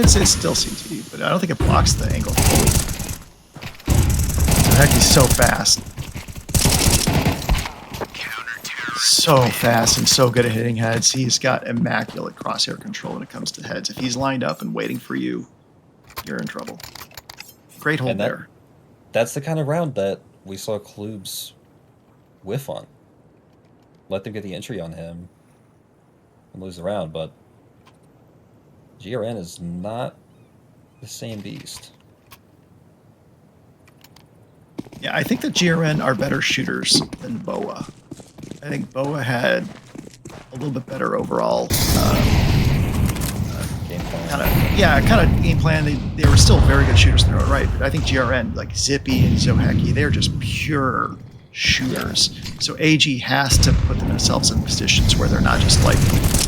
It's still CT, but I don't think it blocks the angle fully. Heck, he's so fast. So fast and so good at hitting heads. He's got immaculate crosshair control when it comes to heads. If he's lined up and waiting for you, you're in trouble. Great hold there. That's the kind of round that we saw Klubs whiff on. Let them get the entry on him and lose the round, but GRN is not the same beast. Yeah, I think that GRN are better shooters than Boa. I think Boa had a little bit better overall Game plan. kind of game plan. They were still very good shooters in their own right, but I think GRN, like Zippy and Zoheki, they're just pure shooters. So AG has to put themselves in positions where they're not just like,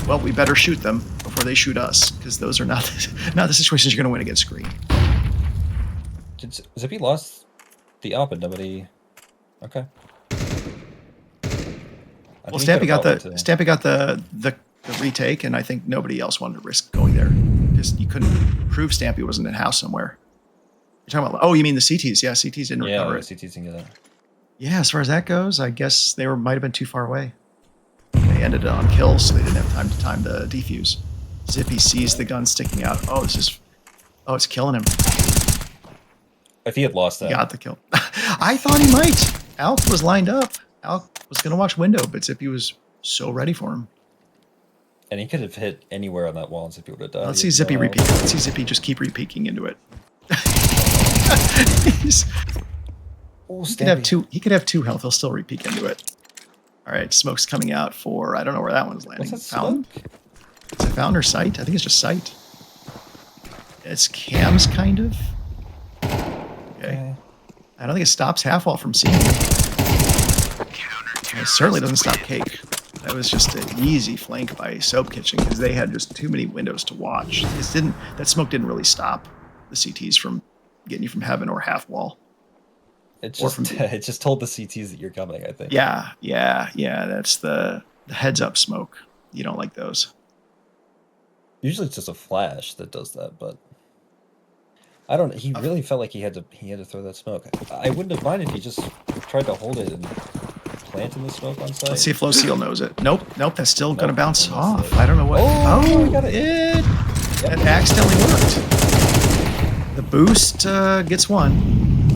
well, we better shoot them before they shoot us, because those are not the situations you're going to win against Green. Did Zippy lost the op and nobody? Okay. Well, Stampy got the retake, and I think nobody else wanted to risk going there because you couldn't prove Stampy wasn't in house somewhere. You're talking about? Oh, you mean the CTs? Yeah, CTs didn't recover it. CTs didn't get it. Yeah, as far as that goes, I guess they might have been too far away. They ended it on kills, so they didn't have time to defuse. Zippy sees the gun sticking out. Oh, it's killing him. If he had lost that, He got the kill. I thought he might. Alk was lined up. Alk was going to watch window, but Zippy was so ready for him. and he could have hit anywhere on that wall and Zippy would have died. Let's see Zippy repeat. Let's see Zippy just keep repeaking into it. He could have two health. He'll still repeat into it. All right, smoke's coming out for, I don't know where that one's landing. What's that Fountain? Is it Fountain or Sight? I think it's just Sight. It's Cam's kind of. Okay. I don't think it stops half wall from seeing it. It certainly doesn't stop Cake. That was just an easy flank by Soap Kitchen because they had just too many windows to watch. That smoke didn't really stop the CTs from getting you from heaven or half wall. It Or just from it just told the CTs that you're coming, I think. Yeah. That's the heads up smoke. You don't like those. Usually it's just a flash that does that, but I don't know. He really felt like he had to throw that smoke. I wouldn't have minded if he just tried to hold it and plant in the smoke on site. Let's see if Low Seal knows it. Nope. That's still going to Nope, bounce I missed off. it. I don't know what. Oh, he got it. It Yep. that accidentally worked. The boost gets one.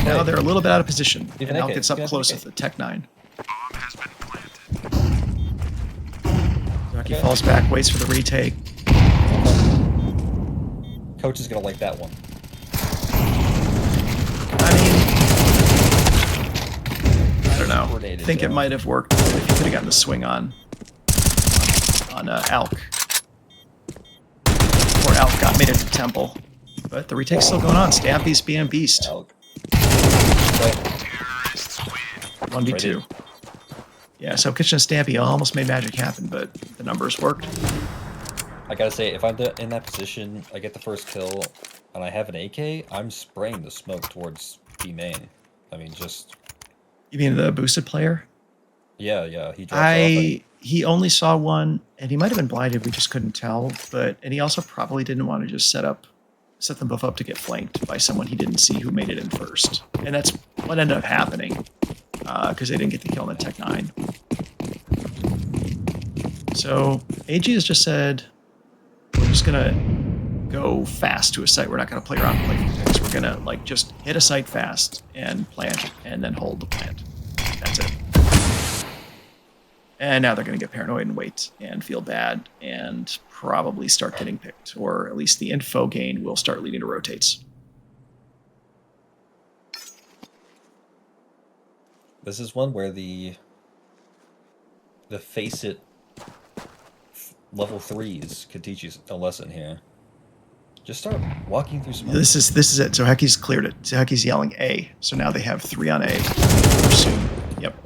Now they're a little bit out of position. Even And now AK, gets up even close AK. with the Tech 9. Bomb has been planted. Rocky Okay. falls back, waits for the retake. Coach is gonna like that one. I mean, I don't know. I Coordinated think it job. might have worked if you could have gotten the swing on Alk. Or Alk got made it to Temple. But the retake's still going on. Stampy's being beast. Elk. But Terrorists win. 1v2. Yeah, so Kitchen and Stampy almost made magic happen, but the numbers worked. I gotta say, if I'm in that position, I get the first kill, and I have an AK, I'm spraying the smoke towards B main. I mean, just You mean the boosted player? yeah. He drops off. He only saw one, and he might have been blinded. We just couldn't tell. And he also probably didn't want to just set them both up to get flanked by someone he didn't see who made it in first. And that's what ended up happening because they didn't get the kill on the Tech 9. So AG has just said, we're just gonna go fast to a site. We're not gonna play around and play for picks. We're gonna just hit a site fast and plant, and then hold the plant. That's it. And now they're gonna get paranoid and wait and feel bad and probably start getting picked, or at least the info gain will start leading to rotates. This is one where the face it level 3s could teach you a lesson here. Just start walking through smoke. This is it. So Heki's cleared it. So Heki's yelling A. So now they have 3 on A. Soon. Yep.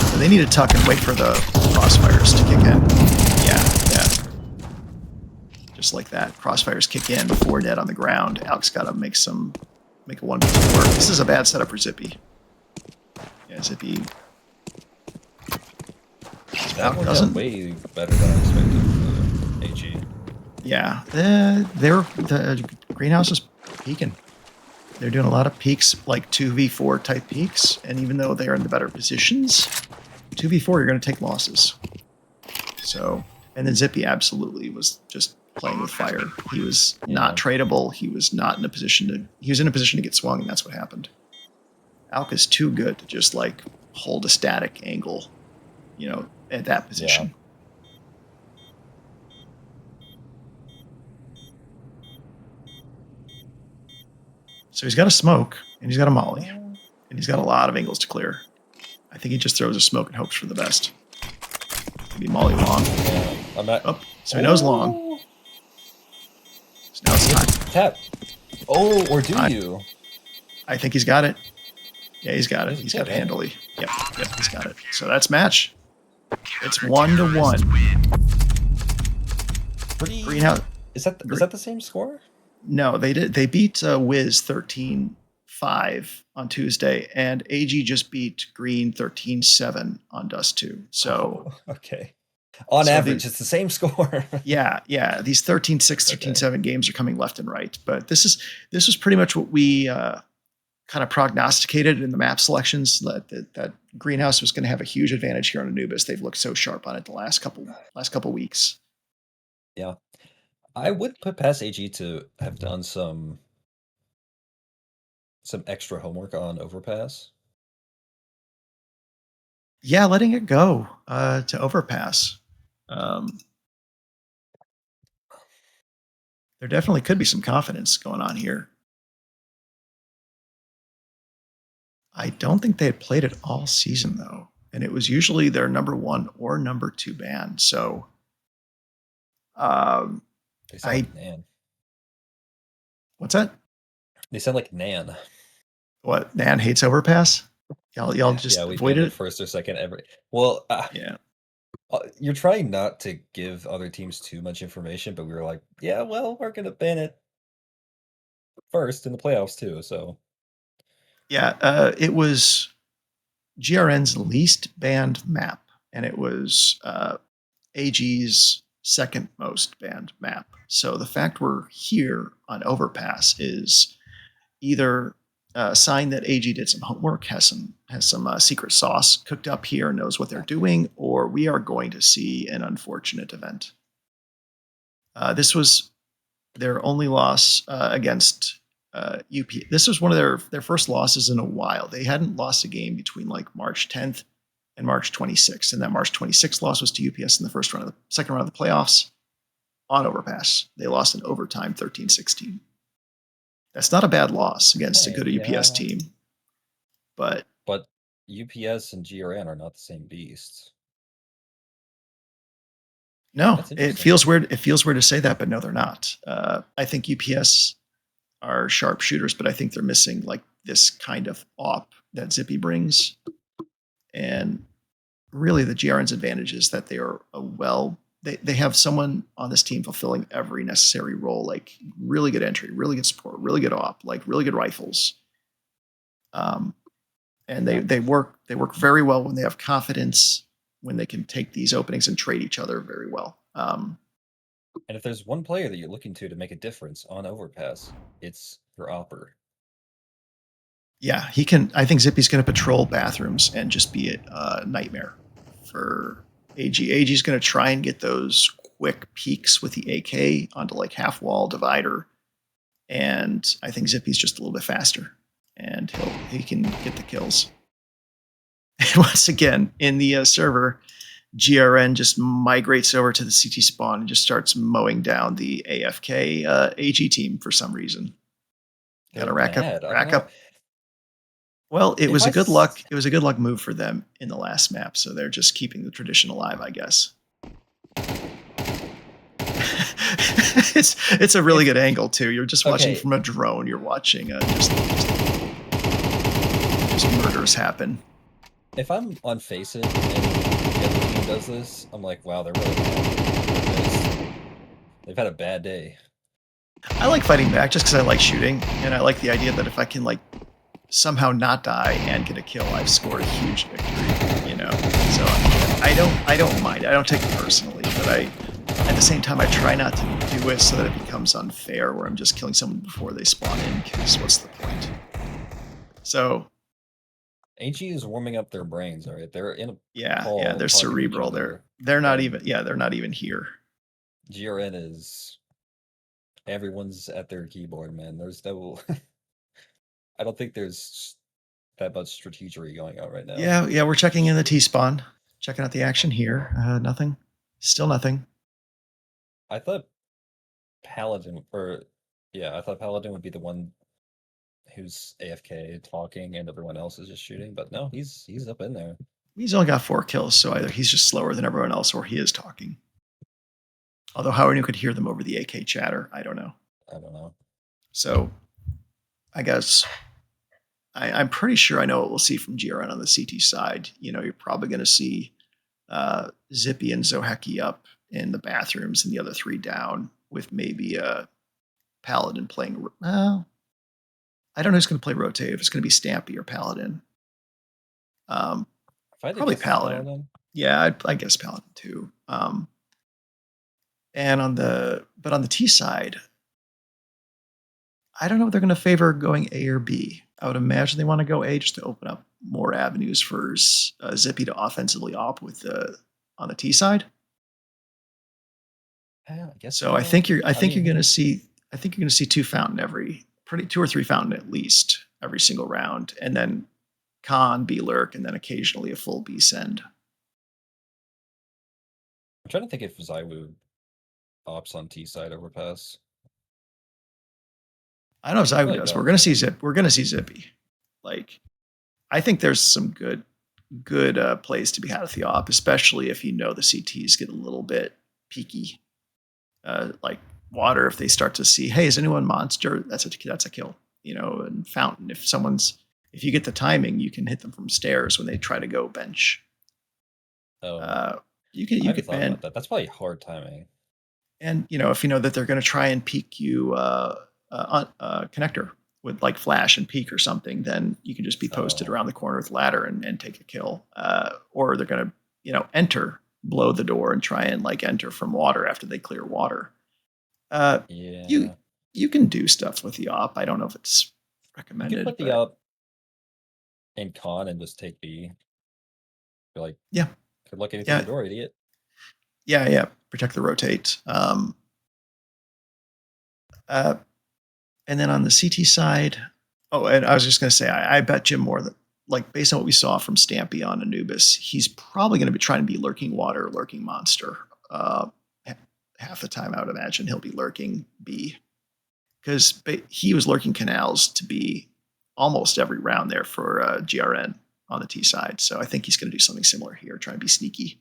So they need to tuck and wait for the crossfires to kick in. Yeah. Just like that. Crossfires kick in, 4 dead on the ground. Alex got to make a 1v2 work. This is a bad setup for Zippy. Yeah, Zippy. That one doesn't. got way better than I expected for AG. Yeah, the greenhouse is peaking. They're doing a lot of peaks, like 2v4 type peaks, and even though they're in the better positions, 2v4 you're going to take losses. So, and then Zippy absolutely was just playing with fire. He was not tradable. He was not in a position to. He was in a position to get swung, and that's what happened. Alk is too good to just hold a static angle, at that position. So he's got a smoke, and he's got a molly, and he's got a lot of angles to clear. I think he just throws a smoke and hopes for the best. Maybe molly long. So he knows long. So now it's time. Tap. Oh, or do you? I think he's got it. Yeah, he's got it. He's got it handily. Yep, he's got it. So that's match. It's 1-1. Greenhouse. Is that the same score? No, they did. They beat Wiz 13-5 on Tuesday, and AG just beat Green 13-7 on Dust 2. So okay, on average, it's the same score. yeah. These 13-6, 13-7 games are coming left and right, but this was pretty much what we kind of prognosticated in the map selections that Greenhouse was going to have a huge advantage here on Anubis. They've looked so sharp on it the last couple weeks. Yeah. I would put past AG to have done some extra homework on Overpass. Yeah, letting it go to Overpass. There definitely could be some confidence going on here. I don't think they had played it all season, though. And it was usually their number 1 or number 2 band. So They sound like Nan. What's that? They sound like Nan. What? Nan hates Overpass? Y'all just Yeah, we avoided banned it it. first or second every. Well, Yeah. you're trying not to give other teams too much information, but we were like, yeah, well, we're gonna ban it first in the playoffs too. So Yeah. It was GRN's least banned map, and it was AG's second most banned map. So the fact we're here on Overpass is either a sign that AG did some homework, has some secret sauce cooked up here, knows what they're doing, or we are going to see an unfortunate event. This was their only loss against UP. This was one of their first losses in a while. They hadn't lost a game between like March 10th and March 26th, and that March 26th loss was to UPS in the second round of the playoffs on Overpass. They lost in overtime 13-16. That's not a bad loss against a good UPS team, but UPS and GRN are not the same beasts. no, it feels weird. It feels weird to say that, but no, they're not. I think UPS are sharp shooters, but I think they're missing like this kind of op that Zippy brings. And really, the GRN's advantage is that they are they have someone on this team fulfilling every necessary role, like really good entry, really good support, really good op, like really good rifles. And they work very well when they have confidence, when they can take these openings and trade each other very well. And if there's one player that you're looking to make a difference on Overpass, it's your opper. Yeah, he can. I think Zippy's going to patrol bathrooms and just be a nightmare for AG. AG's going to try and get those quick peeks with the AK onto like half wall divider, and I think Zippy's just a little bit faster, and he can get the kills. Once again, in the server, GRN just migrates over to the CT spawn and just starts mowing down the AFK AG team for some reason. Got to rack up. Well, it was a good luck. It was a good luck move for them in the last map, so they're just keeping the tradition alive, I guess. It's a really good angle too. You're just watching from a drone. You're watching just murders happen. If I'm on Faceit and the other team does this, I'm like, wow, they're really bad. They've had a bad day. I like fighting back just because I like shooting, and I like the idea that if I can like somehow not die and get a kill, I've scored a huge victory. You know, so I don't mind. I don't take it personally, but at the same time I try not to do it so that it becomes unfair, where I'm just killing someone before they spawn in. Because what's the point? So. AG is warming up their brains, all right? They're in a yeah, they're cerebral. They're not even here. GRN is everyone's at their keyboard, man. There's no I don't think there's that much strategery going on right now. Yeah, we're checking in the T-spawn. Checking out the action here. Nothing. Still nothing. I thought Paladin would be the one who's AFK talking and everyone else is just shooting, but no, he's up in there. He's only got 4 kills, so either he's just slower than everyone else or he is talking. Although how you could hear them over the AK chatter, I don't know. So I guess I'm pretty sure I know what we'll see from GRN on the CT side. You know, you're probably going to see Zippy and Zoheki up in the bathrooms and the other 3 down, with maybe a Paladin playing. I don't know who's going to play rotate, if it's going to be Stampy or Paladin. Probably Paladin. Yeah, I guess Paladin too. And on the T side, I don't know if they're going to favor going A or B. I would imagine they want to go A just to open up more avenues for Zippy to offensively op with on the T side. I guess so. I think you're going to see 2 fountain 2 or 3 fountain at least every single round, and then Con, B lurk, and then occasionally a full B send. I'm trying to think if Zywoo ops on T side overpass. I don't know if Zywoo does. We're going to see Zippy. Like, I think there's some good plays to be had at the op, especially if you know the CTs get a little bit peaky. Like water, if they start to see, hey, is anyone monster? That's a kill. You know, and fountain, if someone's if you get the timing, you can hit them from stairs when they try to go bench. Oh, You I haven't could thought ban, about that. That's probably hard timing. and if you know that they're going to try and peek you connector with like flash and peek or something, then you can just be posted Oh. around the corner with ladder and take a kill. Or they're going to enter, blow the door, and try and like enter from water after they clear water. Yeah. You can do stuff with the op. I don't know if it's You recommended, could put the but up in con and just take B. You're like, yeah, good luck getting through yeah, the door, idiot. yeah. Protect the rotate. And then on the CT side, and I was just going to say, I bet Jim Moore that, like, based on what we saw from Stampy on Anubis, he's probably going to be trying to be lurking water, lurking monster. Half the time, I would imagine he'll be lurking B, because he was lurking canals to be almost every round there for GRN on the T side. So I think he's going to do something similar here, try and be sneaky.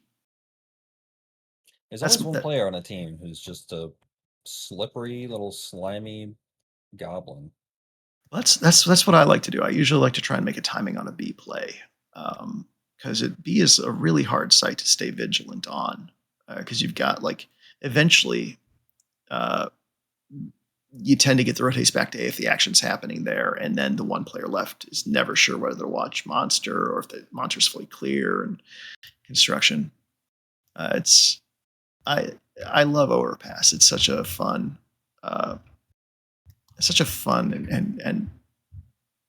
There's That's always one that, player on a team who's just a slippery little slimy goblin. that's what I like to do. I usually like to try and make a timing on a B play, because B is a really hard site to stay vigilant on, because you've got like eventually uh, you tend to get the rotates back to A if the action's happening there, and then the one player left is never sure whether to watch monster or if the monster's fully clear and construction. It's I love overpass. It's such a fun. Such a fun and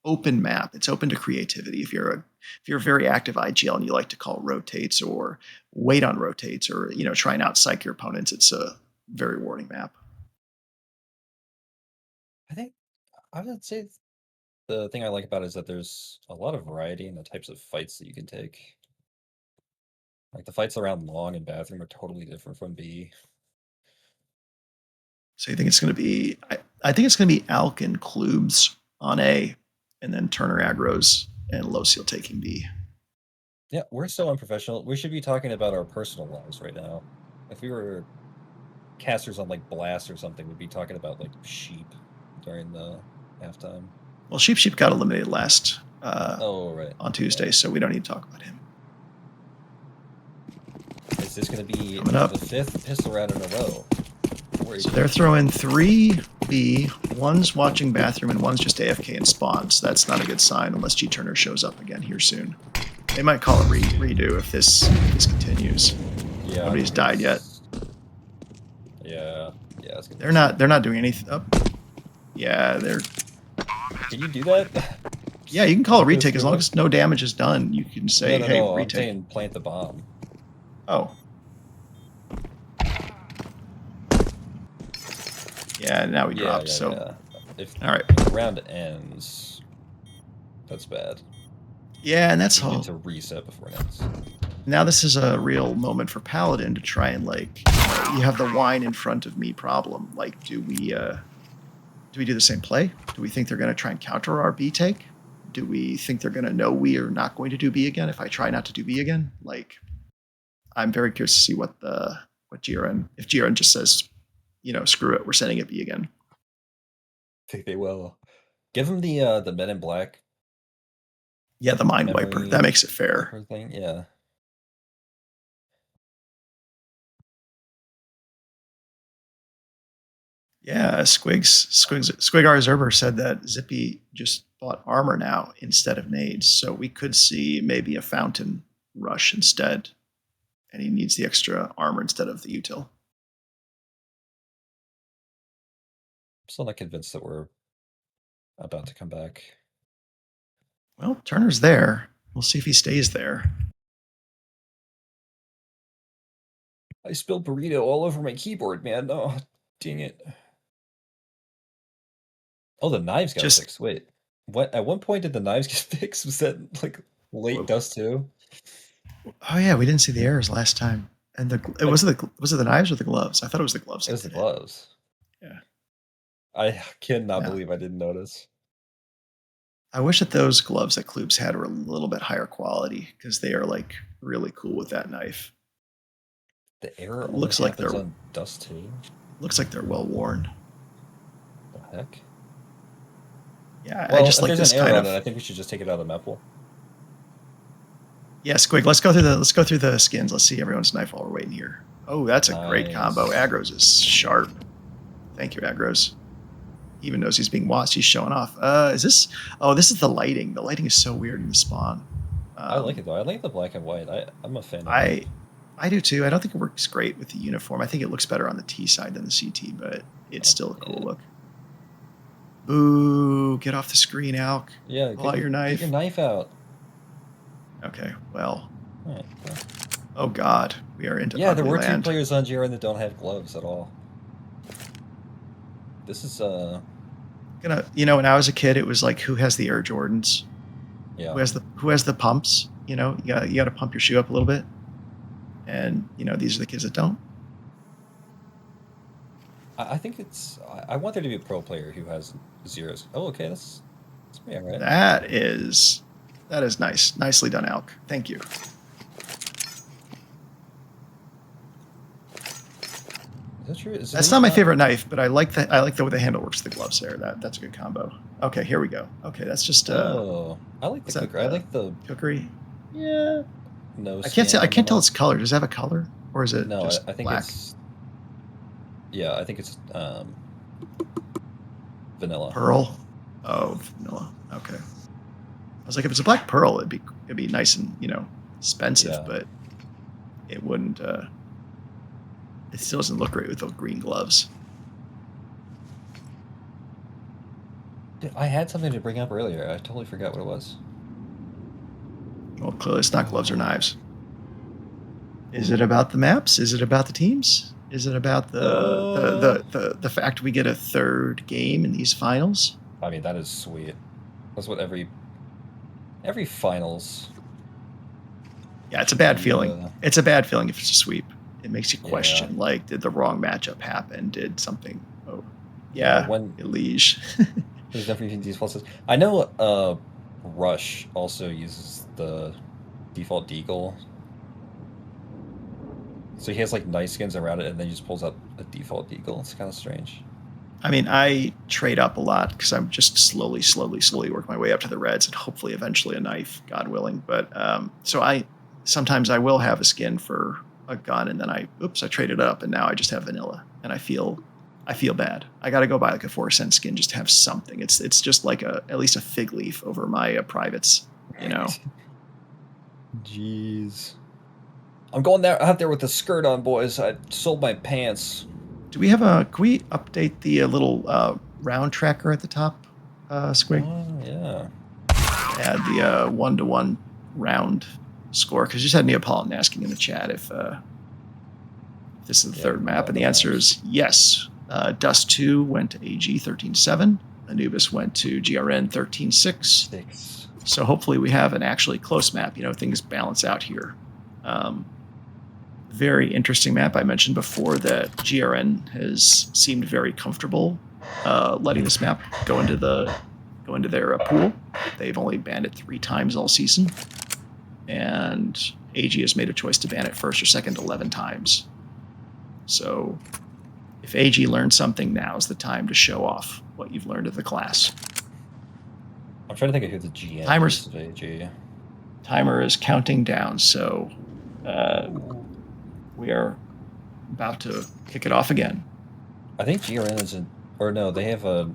open map. It's open to creativity. If you're a very active IGL and you like to call rotates or wait on rotates or try and outpsych your opponents, it's a very rewarding map. I think I would say the thing I like about it is that there's a lot of variety in the types of fights that you can take. Like the fights around long and bathroom are totally different from B. So you think it's going to be? I think it's going to be Alk and Klubes on A, and then Turner aggros and Low Seal taking B. Yeah, we're so unprofessional. We should be talking about our personal lives right now. If we were casters on like Blast or something, we'd be talking about like sheep during the halftime. Well, Sheep got eliminated last Oh, right. on Tuesday, so we don't need to talk about him. Is this going to be Coming up. the 5th pistol round in a row? So they're throwing 3 B, one's watching bathroom, and one's just AFK and spawn. So that's not a good sign unless G Turner shows up again here soon. They might call it redo if this continues. Yeah, Nobody's died yet. Yeah. They're not doing anything. Oh. Yeah, they're. Can you do that? Yeah, you can call a retake as long as no damage is done. You can say, "Hey, no, retake." I'm saying plant the bomb. Oh. Yeah, now we dropped. So, if all right, the round ends, that's bad. Yeah, and that's you all. Need to reset before it ends. Now this is a real moment for Paladin to try and you have the wine in front of me problem. Like, do we do the same play? Do we think they're going to try and counter our B take? Do we think they're going to know we are not going to do B again if I try not to do B again? Like, I'm very curious to see what GRN, if GRN just says, screw it, we're sending it B again. I think they will. Give them the Men in Black. Yeah, the Mind Wiper. That makes it fair. Thing. Yeah. Yeah, Squig Zerber said that Zippy just bought armor now instead of nades, so we could see maybe a fountain rush instead, and he needs the extra armor instead of the util. I'm still not convinced that we're about to come back. Well, Turner's there. We'll see if he stays there. I spilled burrito all over my keyboard, man. Oh, dang it. Oh, the knives got fixed. Wait, what? At one point did the knives get fixed? Was that like late dust too? Oh yeah, we didn't see the errors last time. And was it the knives or the gloves? I thought it was the gloves. It was the gloves. Yeah. I cannot believe I didn't notice. I wish that those gloves that Klubes had were a little bit higher quality because they are like really cool with that knife. The error looks like they're on dust too. Looks like they're well worn. What the heck? Yeah, Well, I just if like there's this an arrow kind on of. it, I think we should just take it out of the map pool. Yeah, Squig. Let's go through the skins. Let's see everyone's knife while we're waiting here. Oh, that's a great combo. Nice. Agros is sharp. Thank you, Agros. He even knows he's being watched. He's showing off. Is this? Oh, this is the lighting. The lighting is so weird in the spawn. I like it though. I like the black and white. I'm a fan of it. I do too. I don't think it works great with the uniform. I think it looks better on the T side than the CT, but it's still a cool look. Boo! Get off the screen, Alk. Yeah, Pull out your knife. Get your knife out. Okay, well. All right, cool. Oh God, we are into Yeah, there ugly were land. 2 players on GRN that don't have gloves at all. This is When I was a kid, it was like, who has the Air Jordans? yeah. Who has the pumps? You got to pump your shoe up a little bit. And these are the kids that don't. I think it's. I want there to be a pro player who has zeros. Oh, okay, that's me, all right. That is nice. Nicely done, Alk. Thank you. Is that true? That's not my favorite knife, but I like the way the handle works. The gloves there. That's a good combo. Okay, here we go. Okay, that's just. Oh, I like the that, cooker. I like the cookery. Yeah. no. I can't tell its color. Does it have a color, or is it No, just I think black? it's. Yeah, I think it's vanilla. Pearl. Oh, vanilla. Okay. I was like, if it's a black pearl, it'd be nice and expensive, Yeah. but it wouldn't. It still doesn't look great with the green gloves. Dude, I had something to bring up earlier. I totally forgot what it was. Well, clearly it's not gloves or knives. Is it about the maps? Is it about the teams? Is it about the fact we get a third game in these finals? I mean, that is sweet. That's what every finals. Yeah, it's a bad feeling. Yeah. It's a bad feeling if it's a sweep. It makes you Yeah. question, like, did the wrong matchup happen? Did something? Oh, yeah, When Elige. there's definitely these pluses. I know Rush also uses the default deagle. So he has like nice skins around it, and then he just pulls out a default deagle. It's kind of strange. I mean, I trade up a lot because I'm just slowly work my way up to the reds and hopefully eventually a knife, God willing. But so sometimes I will have a skin for a gun and then I traded up and now I just have vanilla and I feel bad. I got to go buy like a 4-cent skin just to have something. It's just like at least a fig leaf over my privates, Jeez. I'm going out there with the skirt on, boys. I sold my pants. Do we have can we update the little round tracker at the top, Squig? Oh, yeah. Add the 1-to-1 round score because you just had Neapolitan asking in the chat if this is the third map, and the answer is yes. Dust 2 went to AG 13-7. Anubis went to GRN 13-6. 6. So hopefully we have an actually close map. Things balance out here. Very interesting map. I mentioned before that GRN has seemed very comfortable letting this map go into their pool. They've only banned it 3 times all season, and AG has made a choice to ban it first or second 11 times. So if AG learned something, now's the time to show off what you've learned of the class. I'm trying to think of who the GM Timers. is of AG. Timer is counting down, so we are about to kick it off again. I think GRN is in, or no, they have a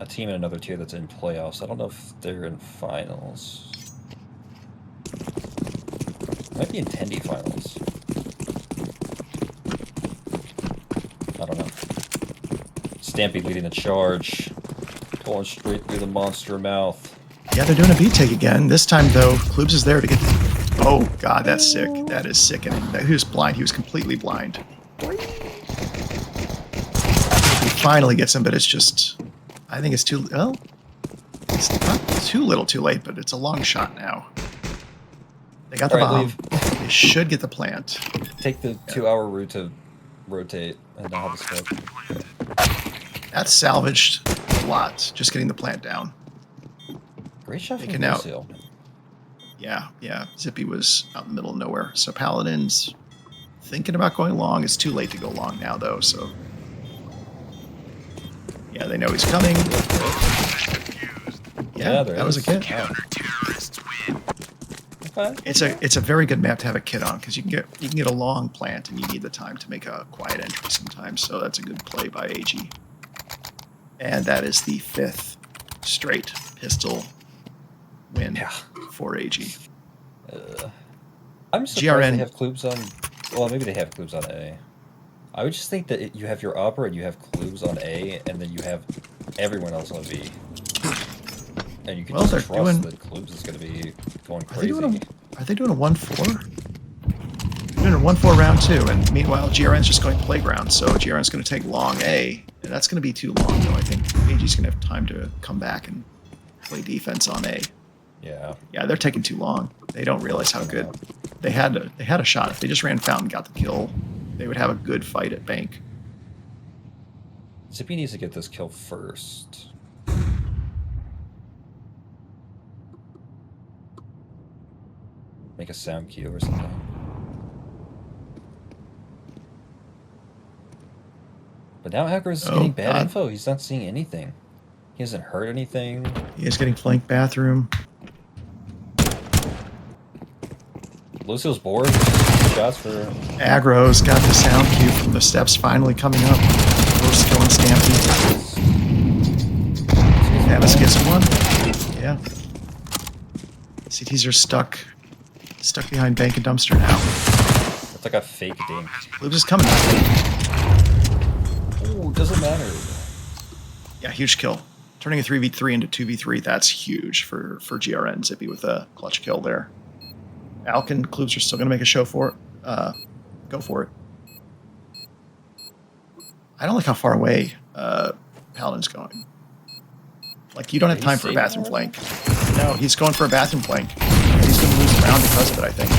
team in another tier that's in playoffs. I don't know if they're in finals. Might be in Tendy finals. I don't know. Stampy leading the charge, going straight through the monster mouth. Yeah, they're doing a beat take again. This time, though, Klubes is there to get... Oh, God, that's sick. That is sickening. He was blind. He was completely blind. He finally gets him, but it's just... I think it's too... Well, it's not too little too late, but it's a long shot now. They got the bomb. Leave. They should get the plant. Take the 2-hour route to rotate and not have a smoke. That's salvaged a lot, just getting the plant down. Great shot from Taken out. Lucille. Yeah. Zippy was out in the middle of nowhere. So Paladin's thinking about going long. It's too late to go long now, though, so... Yeah, they know he's coming. Yeah, there that was a is. kit. Oh, Terrorists win. okay. It's a very good map to have a kit on because you can get a long plant and you need the time to make a quiet entry sometimes. So that's a good play by AG. And that is the 5th straight pistol win Yeah. for AG. I'm surprised GRN. they have Klubes on. Well, maybe they have Klubes on A. I would just think that you have your Opera and you have Klubes on A, and then you have everyone else on B. And you can Well, they're just trust doing- that Klubes is going to be going Are they crazy. doing a 1-4? They're doing a 1-4 round 2, and meanwhile GRN's just going playground, so GRN's going to take long A, and that's going to be too long, though. I think AG's going to have time to come back and play defense on A. Yeah. Yeah, they're taking too long. They don't realize how good they had a shot. If they just ran Fountain, got the kill, they would have a good fight at Bank. Zippy needs to get this kill first. Make a sound cue or something. But now Aggro's Oh, getting bad God. info. He's not seeing anything. He hasn't heard anything. He is getting flanked bathroom. Lucio's bored. Shots for. Aggro's got the sound cue from the steps finally coming up. First kill and Stampede. Davis gets one. Yeah. CTs are stuck behind Bank and Dumpster now. It's like a fake dink. Lubes is coming. Ooh, doesn't matter. Yeah, huge kill. Turning a 3v3 into 2v3, that's huge for GRN. Zippy with a clutch kill there. Alk and Klubes are still going to make a show for it. Go for it. I don't like how far away Paladin's going. Like, you don't have time for a bathroom flank. No, he's going for a bathroom flank. He's going to lose the round because of it, I think.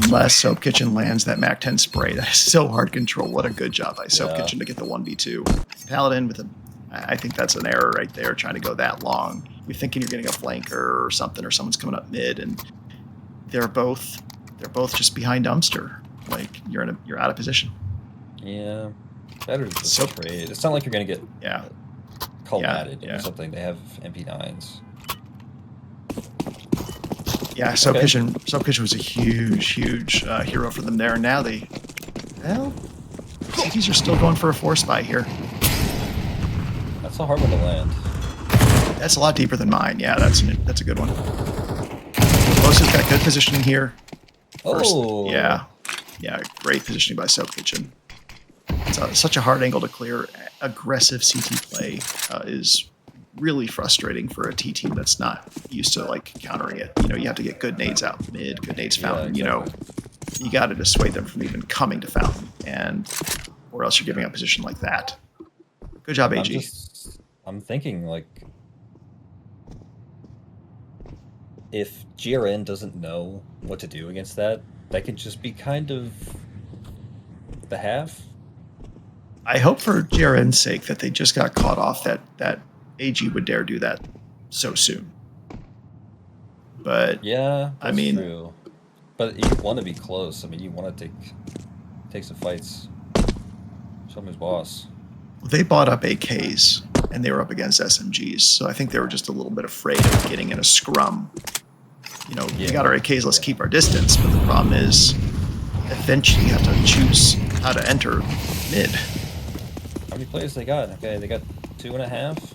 Unless Soap Kitchen lands that Mac 10 spray. That is so hard to control. What a good job by Soap Kitchen to get the 1v2. Paladin with a... I think that's an error right there, trying to go that long. You're thinking you're getting a flanker or something, or someone's coming up mid, and they're both just behind Dumpster. Like, you're out of position. Yeah. Better to just So- trade. It's not like you're going to get Yeah. collatted Yeah. or something. They have MP9s. Yeah, Soap Okay. Kitchen was a huge hero for them there. Now CTs are still going for a 4 spy here. That's a hard one to land. That's a lot deeper than mine. Yeah, that's a good one. Losa's got good positioning here. First, Oh. yeah, great positioning by Soap Kitchen. It's such a hard angle to clear. Aggressive CT play is really frustrating for a T team that's not used to like countering it. You know, you have to get good nades out mid, good nades Fountain. Yeah, You know, you got to dissuade them from even coming to Fountain, or else you're giving up position like that. Good job, AG. I'm thinking, like, if GRN doesn't know what to do against that, that could just be kind of the half. I hope for GRN's sake that they just got caught off that AG would dare do that so soon. But Yeah, that's I mean- true. But you want to be close. I mean, you want to take some fights. Show him his boss. they bought up AKs and they were up against SMGs, so I think they were just a little bit afraid of getting in a scrum. You know, we got our AKs, let's keep our distance, but the problem is eventually you have to choose how to enter mid. How many players they got? Okay, they got 2.5.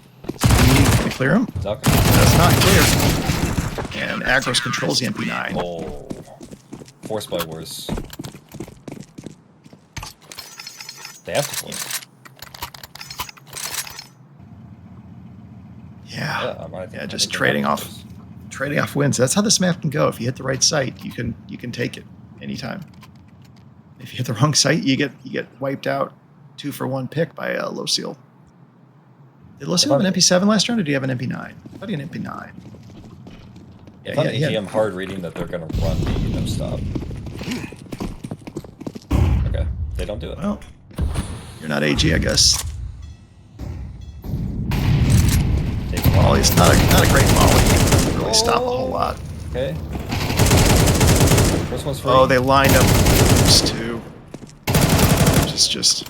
Can we clear them? Zuck. That's not clear. And Agros controls the MP9. Oh. Force by worse. They have to force. Yeah, I think just they trading have to off. force. Trading off wins. That's how this map can go. If you hit the right site, you can take it anytime. If you hit the wrong site, you get wiped out 2-for-1 pick by Low Seal. Did Low Seal have an MP7 last round, or do you have an MP9? I thought he had an MP9. If I'm AG, I'm hard reading that they're going to run me, no stop. Okay, they don't do it. Well, you're not AG, I guess. Take a Molly, it's not a great Molly. It doesn't really stop a whole lot. Okay. First one's free. Oh, they lined up those two. Which is just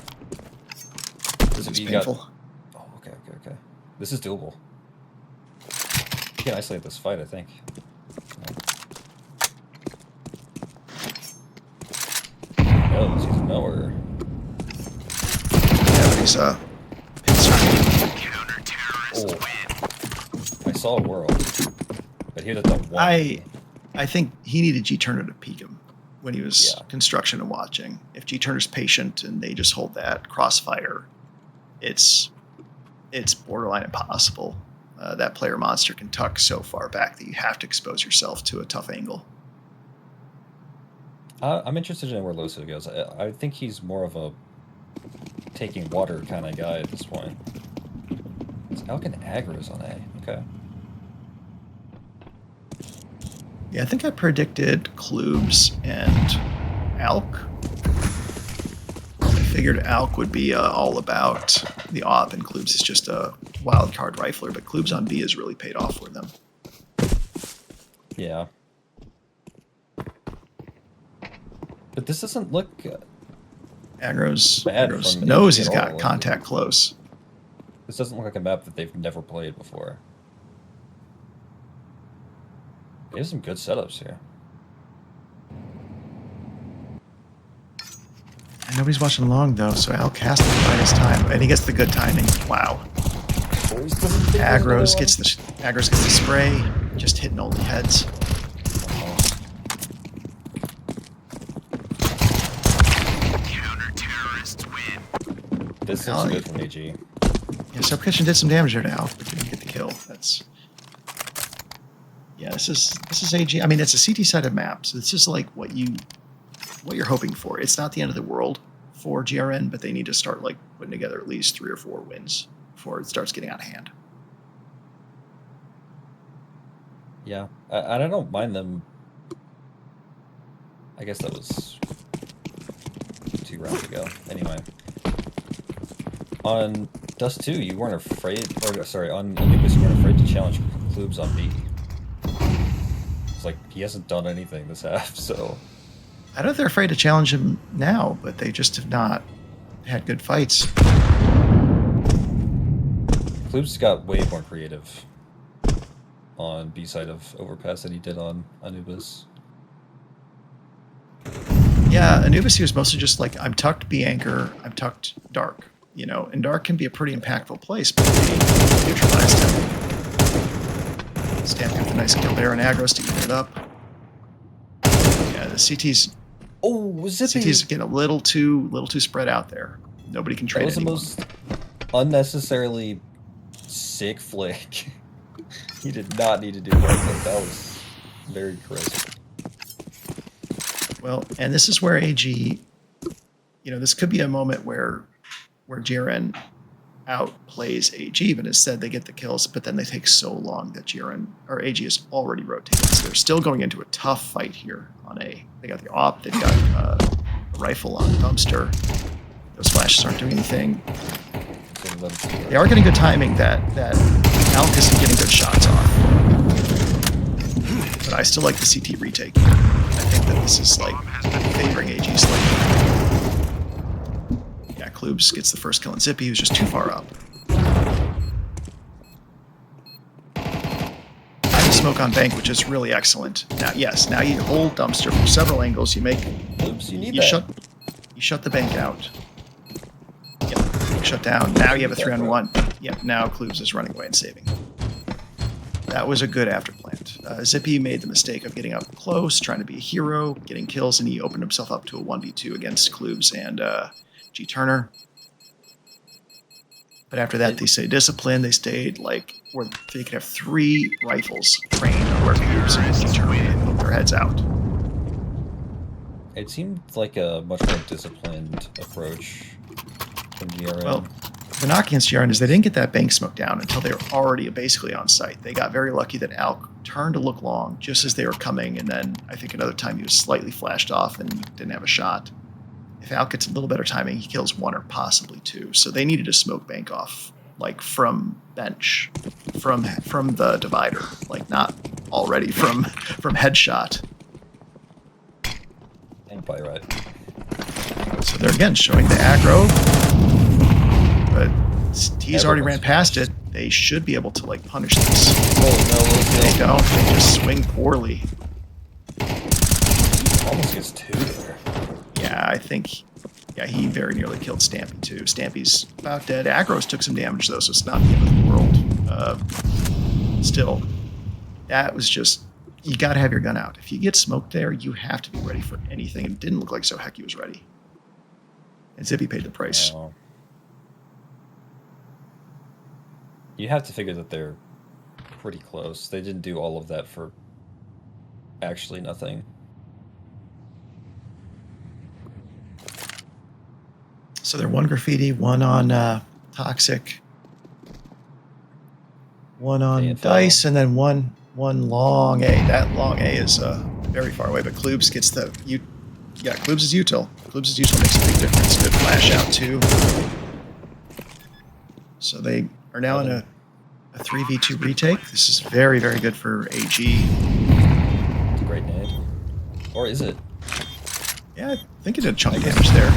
You got- painful. Oh, okay. This is doable. You can isolate this fight, I think. Oh, he's nowhere. Yeah, but he's Counter-terrorists win. I saw a world, but he doesn't want. I think he needed G Turner to peek him when he was Yeah. construction and watching. If G Turner's patient and they just hold that crossfire, it's borderline impossible. That player monster can tuck so far back that you have to expose yourself to a tough angle. I'm interested in where Loso goes. I think he's more of a taking water kind of guy at this point. It's Alkin aggro's on A. Okay. Yeah, I think I predicted Klubes and Alk. I figured Alk would be all about the op, and Klubes is just a wild card rifler, but Klubes on B has really paid off for them. Yeah. But this doesn't look... Aggro's Bad knows from he's at got all. contact close. This doesn't look like a map that they've never played before. They have some good setups here. And nobody's watching long, though, so Alk has to find his time. And he gets the good timing. Wow. Aggro's gets the spray, just hitting only heads. Counter-terrorists win. This looks good from AG. Yeah, Sub Kitchen did some damage there to Alk, but didn't get the kill. That's... Yeah, this is AG. I mean, it's a CT-sided map, so it's just like what you're hoping for. It's not the end of the world for GRN, but they need to start like putting together at least 3 or 4 wins before it starts getting out of hand. Yeah, I don't mind them. I guess that was 2 rounds ago. Anyway, on Dust 2, you weren't afraid, or sorry, on Anubis, you weren't afraid to challenge Klubes on B. It's like he hasn't done anything this half, so. I don't know if they're afraid to challenge him now, but they just have not had good fights. Klubes got way more creative on B side of Overpass than he did on Anubis. Yeah, Anubis he was mostly just like, I'm tucked B anchor, I'm tucked dark. You know, and dark can be a pretty impactful place, but they neutralized him. Stamped with a nice kill there, and Aggro's to even it up. Yeah, the CT's CT's getting a little too spread out there. Nobody can That trade was the anyone. most unnecessarily sick flick. He did not need to do that, but that was very crisp. Well, and this is where AG, you know, this could be a moment where GRN outplays AG, but instead they get the kills, but then they take so long that GRN or AG is already rotated. So they're still going into a tough fight here on A. They got the op, they've got a rifle on dumpster. Those flashes aren't doing anything. They are getting good timing that Alk isn't getting good shots off. But I still like the CT retake. I think that this is like favoring AG slightly. Yeah, Klubes gets the first kill on Zippy, who's just too far up. I have smoke on bank, which is really excellent. Now, yes, now you hold dumpster from several angles. You make Oops, you need that. shut the bank out. Yep, shut down. Now you have a 3-on-1. Yep, now Klubes is running away and saving. That was a good afterplant. Zippy made the mistake of getting up close, trying to be a hero, getting kills, and he opened himself up to a 1v2 against Klubes and G Turner. But after that, they stayed disciplined. They stayed like where they could have 3 rifles trained on where Klubes and G Turner put their heads out. It seemed like a much more disciplined approach from GRN. Well, the knock against GRN is they didn't get that bank smoke down until they were already basically on site. They got very lucky that Alk turned to look long just as they were coming, and then I think another time he was slightly flashed off and didn't have a shot. If Alk gets a little better timing, he kills 1 or possibly 2. So they needed to smoke bank off, like from bench, from the divider, like not already from headshot. Ain't probably right. So they're again showing the aggro, but T's already ran Everyone's past it. finished. They should be able to like punish this. Oh They don't. They just swing poorly. no, almost gets 2 there. Yeah, I think. Yeah, he very nearly killed Stampy too. Stampy's about dead. Agros took some damage though, so it's not the end of the world. Still, that was just. You got to have your gun out. If you get smoked there, you have to be ready for anything. It didn't look like Zoheki was ready. And Zippy paid the price. Well, you have to figure that they're pretty close. They didn't do all of that for actually nothing. So they're one graffiti, one on toxic, one on AFL. dice, and then one long A. That long A is very far away, but Klubes gets the yeah, Klubes is util. Klubes is util makes a big difference. Good flash out too. So they are now in a 3v2 retake. This is very, very good for AG. It's a great nade. Or is it? Yeah, I think it did chunk damage there.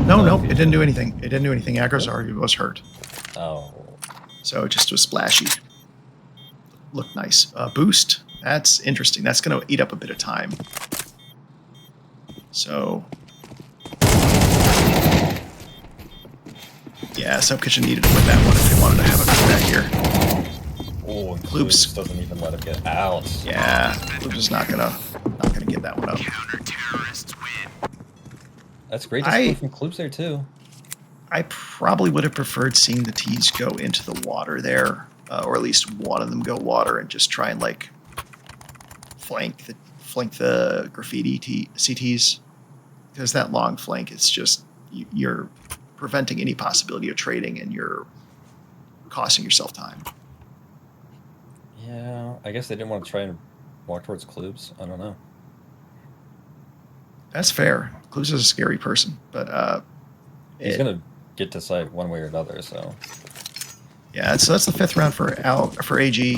No, it didn't do anything. It didn't do anything. Agros already was hurt. Oh. So it just was splashy. Looked nice. Boost. That's interesting. That's going to eat up a bit of time. So, yeah, Sub Kitchen needed to win that one if they wanted to have a comeback here. Oh, and Kloops. Kloops doesn't even let him get out. Yeah, Klubes is not gonna give that one up. Counter-terrorists win. That's great to see from Kloops there, too. I probably would have preferred seeing the T's go into the water there, or at least one of them go water and just try and like flank the graffiti CTs, because that long flank, it's just you're preventing any possibility of trading and you're costing yourself time. Yeah, I guess they didn't want to try and walk towards Kloops. I don't know. That's fair. Klubes is a scary person, but He's going to get to sight one way or another, so. yeah. So that's the 5th round for AG.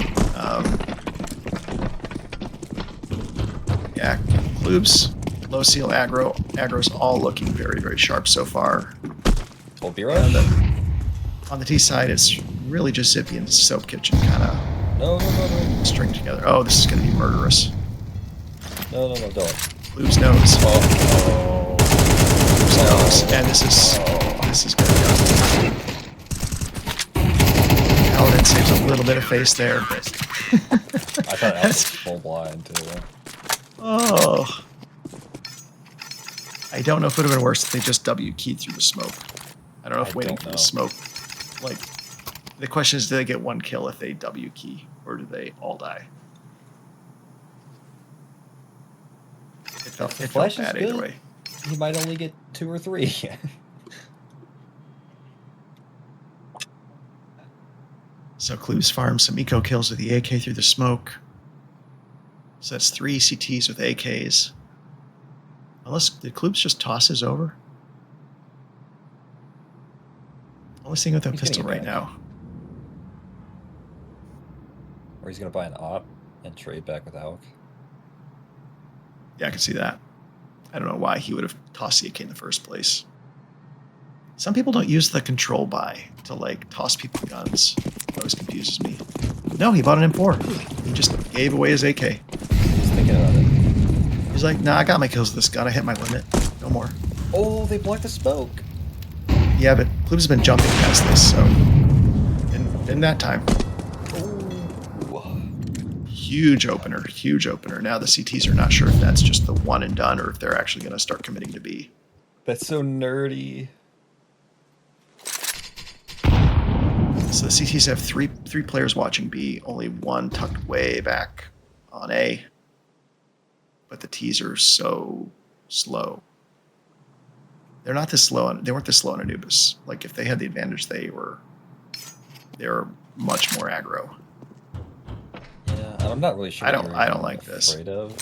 Yeah, Klubes, low seal aggro. Aggro's all looking very, very sharp so far. Well, B-Rush? On the T side, it's really just Zippy and Soap Kitchen kind of No. string together. Oh, this is going to be murderous. No, don't. Klubes knows. Oh. Klubes knows. And this is going to go. Paladin saves a little bit of face there, but I thought that was full blind, too. oh. I don't know if it would have been worse if they just W keyed through the smoke. I don't know if waiting for the smoke. Like, the question is, do they get one kill if they W key, or do they all die? It felt bad either way. He might only get 2 or 3. So Klubes farms some eco kills with the AK through the smoke. So that's 3 CTs with AKs. Unless, did Klubes just toss his over? Only seeing with a He's pistol gonna right get now. Or he's going to buy an op and trade back with Alec. Yeah, I can see that. I don't know why he would have tossed the AK in the first place. Some people don't use the control buy to like toss people guns. It always confuses me. No, he bought an M4. He just gave away his AK. He's thinking about it. He's like, nah, I got my kills with this gun. I hit my limit. No more. Oh, they blocked the smoke. Yeah, but Klubes has been jumping past this, so in that time. Huge opener. Now the CTs are not sure if that's just the one and done or if they're actually going to start committing to B. That's so nerdy. So the CTs have three players watching B, only one tucked way back on A. But the T's are so slow. They're not this slow. They weren't this slow on Anubis. Like if they had the advantage, they were much more aggro. Yeah, I'm not really sure. I don't like this. Afraid of.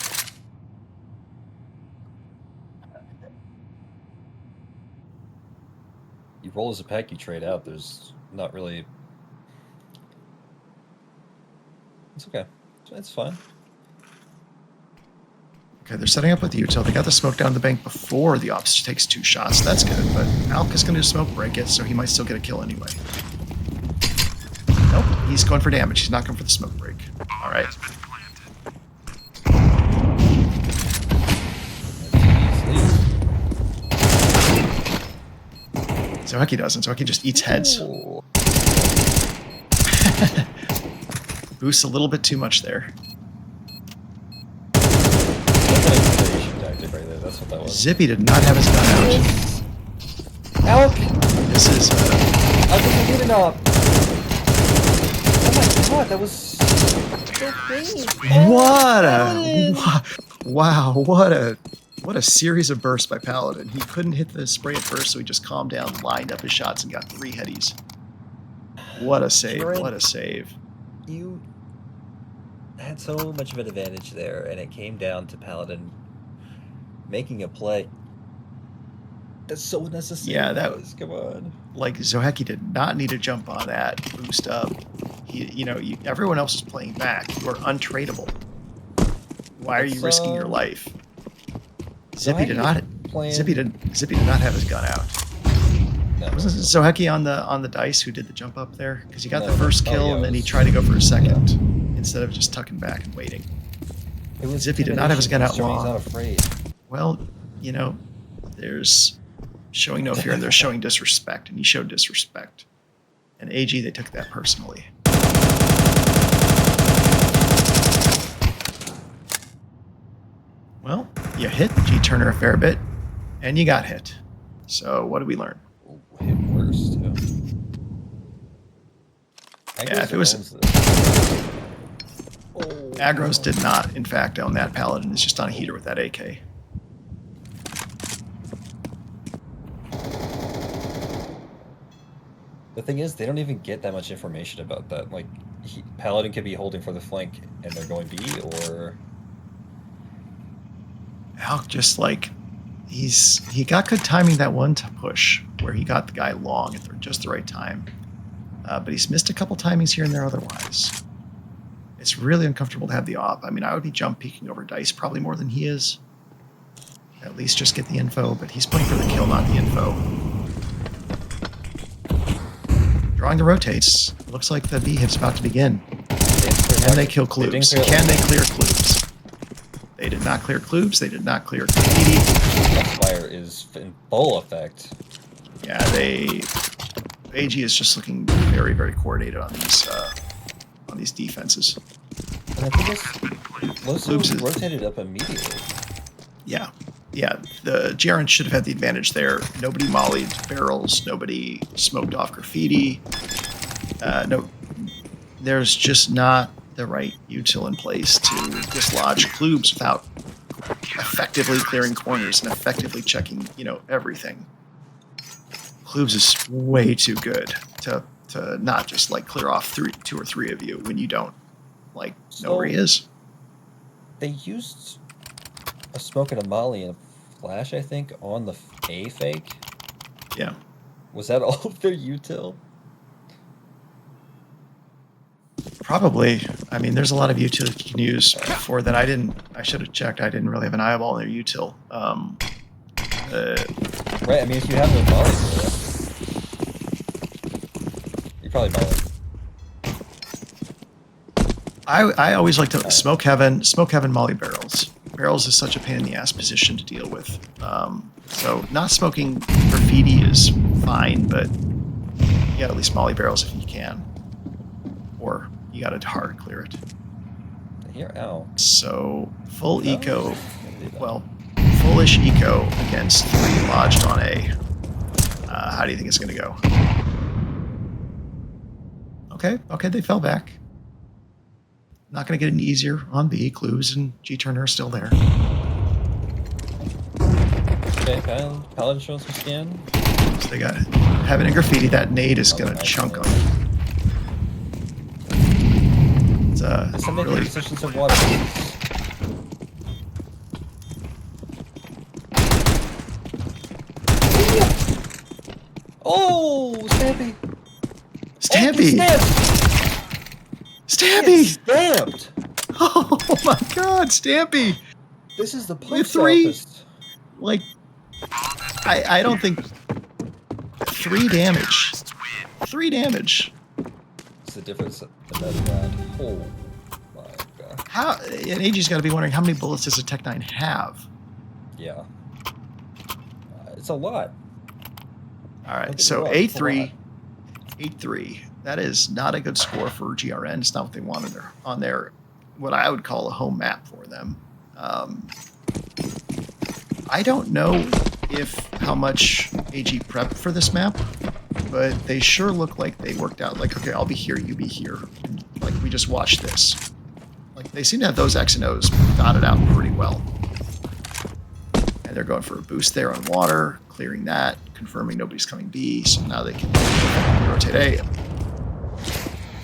You roll as a pack, you trade out. There's not really. It's okay. It's fine. Okay, they're setting up with the util. They got the smoke down the bank before the ops takes 2 shots. That's good, but Alk is going to smoke break it, so he might still get a kill anyway. He's going for damage. He's not going for the smoke break. All right. Zoheki doesn't. Zoheki just eats heads. Boosts a little bit too much there. That's what that was. Zippy did not have his gun out. Alec! This is. I didn't get it up. Oh my god, that was so crazy. What a wow! What a series of bursts by Paladin. He couldn't hit the spray at first, so he just calmed down, lined up his shots, and got 3 headies. What a save! What a save! You had so much of an advantage there, and it came down to Paladin making a play. That's so necessary. Yeah, that was. Come on. Like Zoheki did not need to jump on that boost up. Everyone else is playing back. You are untradeable. Why are you risking your life? Zippy did not. Zippy did not have his gun out. No. Wasn't Zoheki on the dice who did the jump up there? Because he got the first kill and then he tried to go for a second instead of just tucking back and waiting. Zippy did not have his gun out long. He's not afraid. Well, there's showing no fear and there's showing disrespect, and he showed disrespect. And AG, they took that personally. Well, you hit G-Turner a fair bit, and you got hit. So what did we learn? Hit worse, too. Yeah, if it was... Agros did not, in fact, own that Paladin. It's just on a heater with that AK. The thing is, they don't even get that much information about that. Like, Paladin could be holding for the flank, and they're going B, or... Alc just like... He got good timing that one push, where he got the guy long at just the right time. But he's missed a couple timings here and there otherwise. It's really uncomfortable to have the op. I mean, I would be jump peeking over dice probably more than he is. At least just get the info, but he's playing for the kill, not the info. Drawing the rotates. Looks like the B hit's about to begin. Can they kill Klubes? Can they clear Klubes? They did not clear Klubes. They did not clear Graffiti. Fire is in full effect. Yeah, AG is just looking very, very coordinated on these defenses. And I think Loso rotated up immediately. Yeah. Yeah, the GRN should have had the advantage there. Nobody mollied barrels. Nobody smoked off Graffiti. No, there's just not the right util in place to dislodge Klubes without effectively clearing corners and effectively checking, everything. Klubes is way too good to not just like clear off 2 or 3 of you when you don't know where he is. They used a smoke and a molly and a flash, I think, on the A fake. Yeah. Was that all of their util? Probably. I mean, there's a lot of util you can use for that. I should have checked. I didn't really have an eyeball on their util. Right, I mean, if you have the molly, you probably molly. I always like to smoke heaven, molly barrels. Barrels is such a pain in the ass position to deal with. So not smoking Graffiti is fine, but you gotta at least molly barrels if you can. Or you gotta hard clear it. Here, ow. So full eco, well, fullish eco against 3 lodged on A. How do you think it's gonna go? Okay, they fell back. Not going to get any easier on B. Clues and G-Turner are still there. Okay, Paladin showing some scan. So they got Heaven and Graffiti. That nade is going to chunk them. It's really... Positions of water. Oh, Stampy! Stampy! Stamped! Oh my god, Stampy! This is the post With 3, office. like, I don't think 3 damage. 3 damage. It's the difference in that round. Oh my god. And AG's got to be wondering how many bullets does a Tech 9 have? Yeah. It's a lot. All right, Look at so the rock, it's a 8-3. lot. 8-3. That is not a good score for GRN. It's not what they wanted on their, what I would call a home map for them. I don't know how much AG prepped for this map, but they sure look like they worked out. Like, okay, I'll be here, you be here. And, like, we just watched this. Like, they seem to have those X and O's dotted out pretty well. And they're going for a boost there on water, clearing that, confirming nobody's coming B, so now they can rotate A.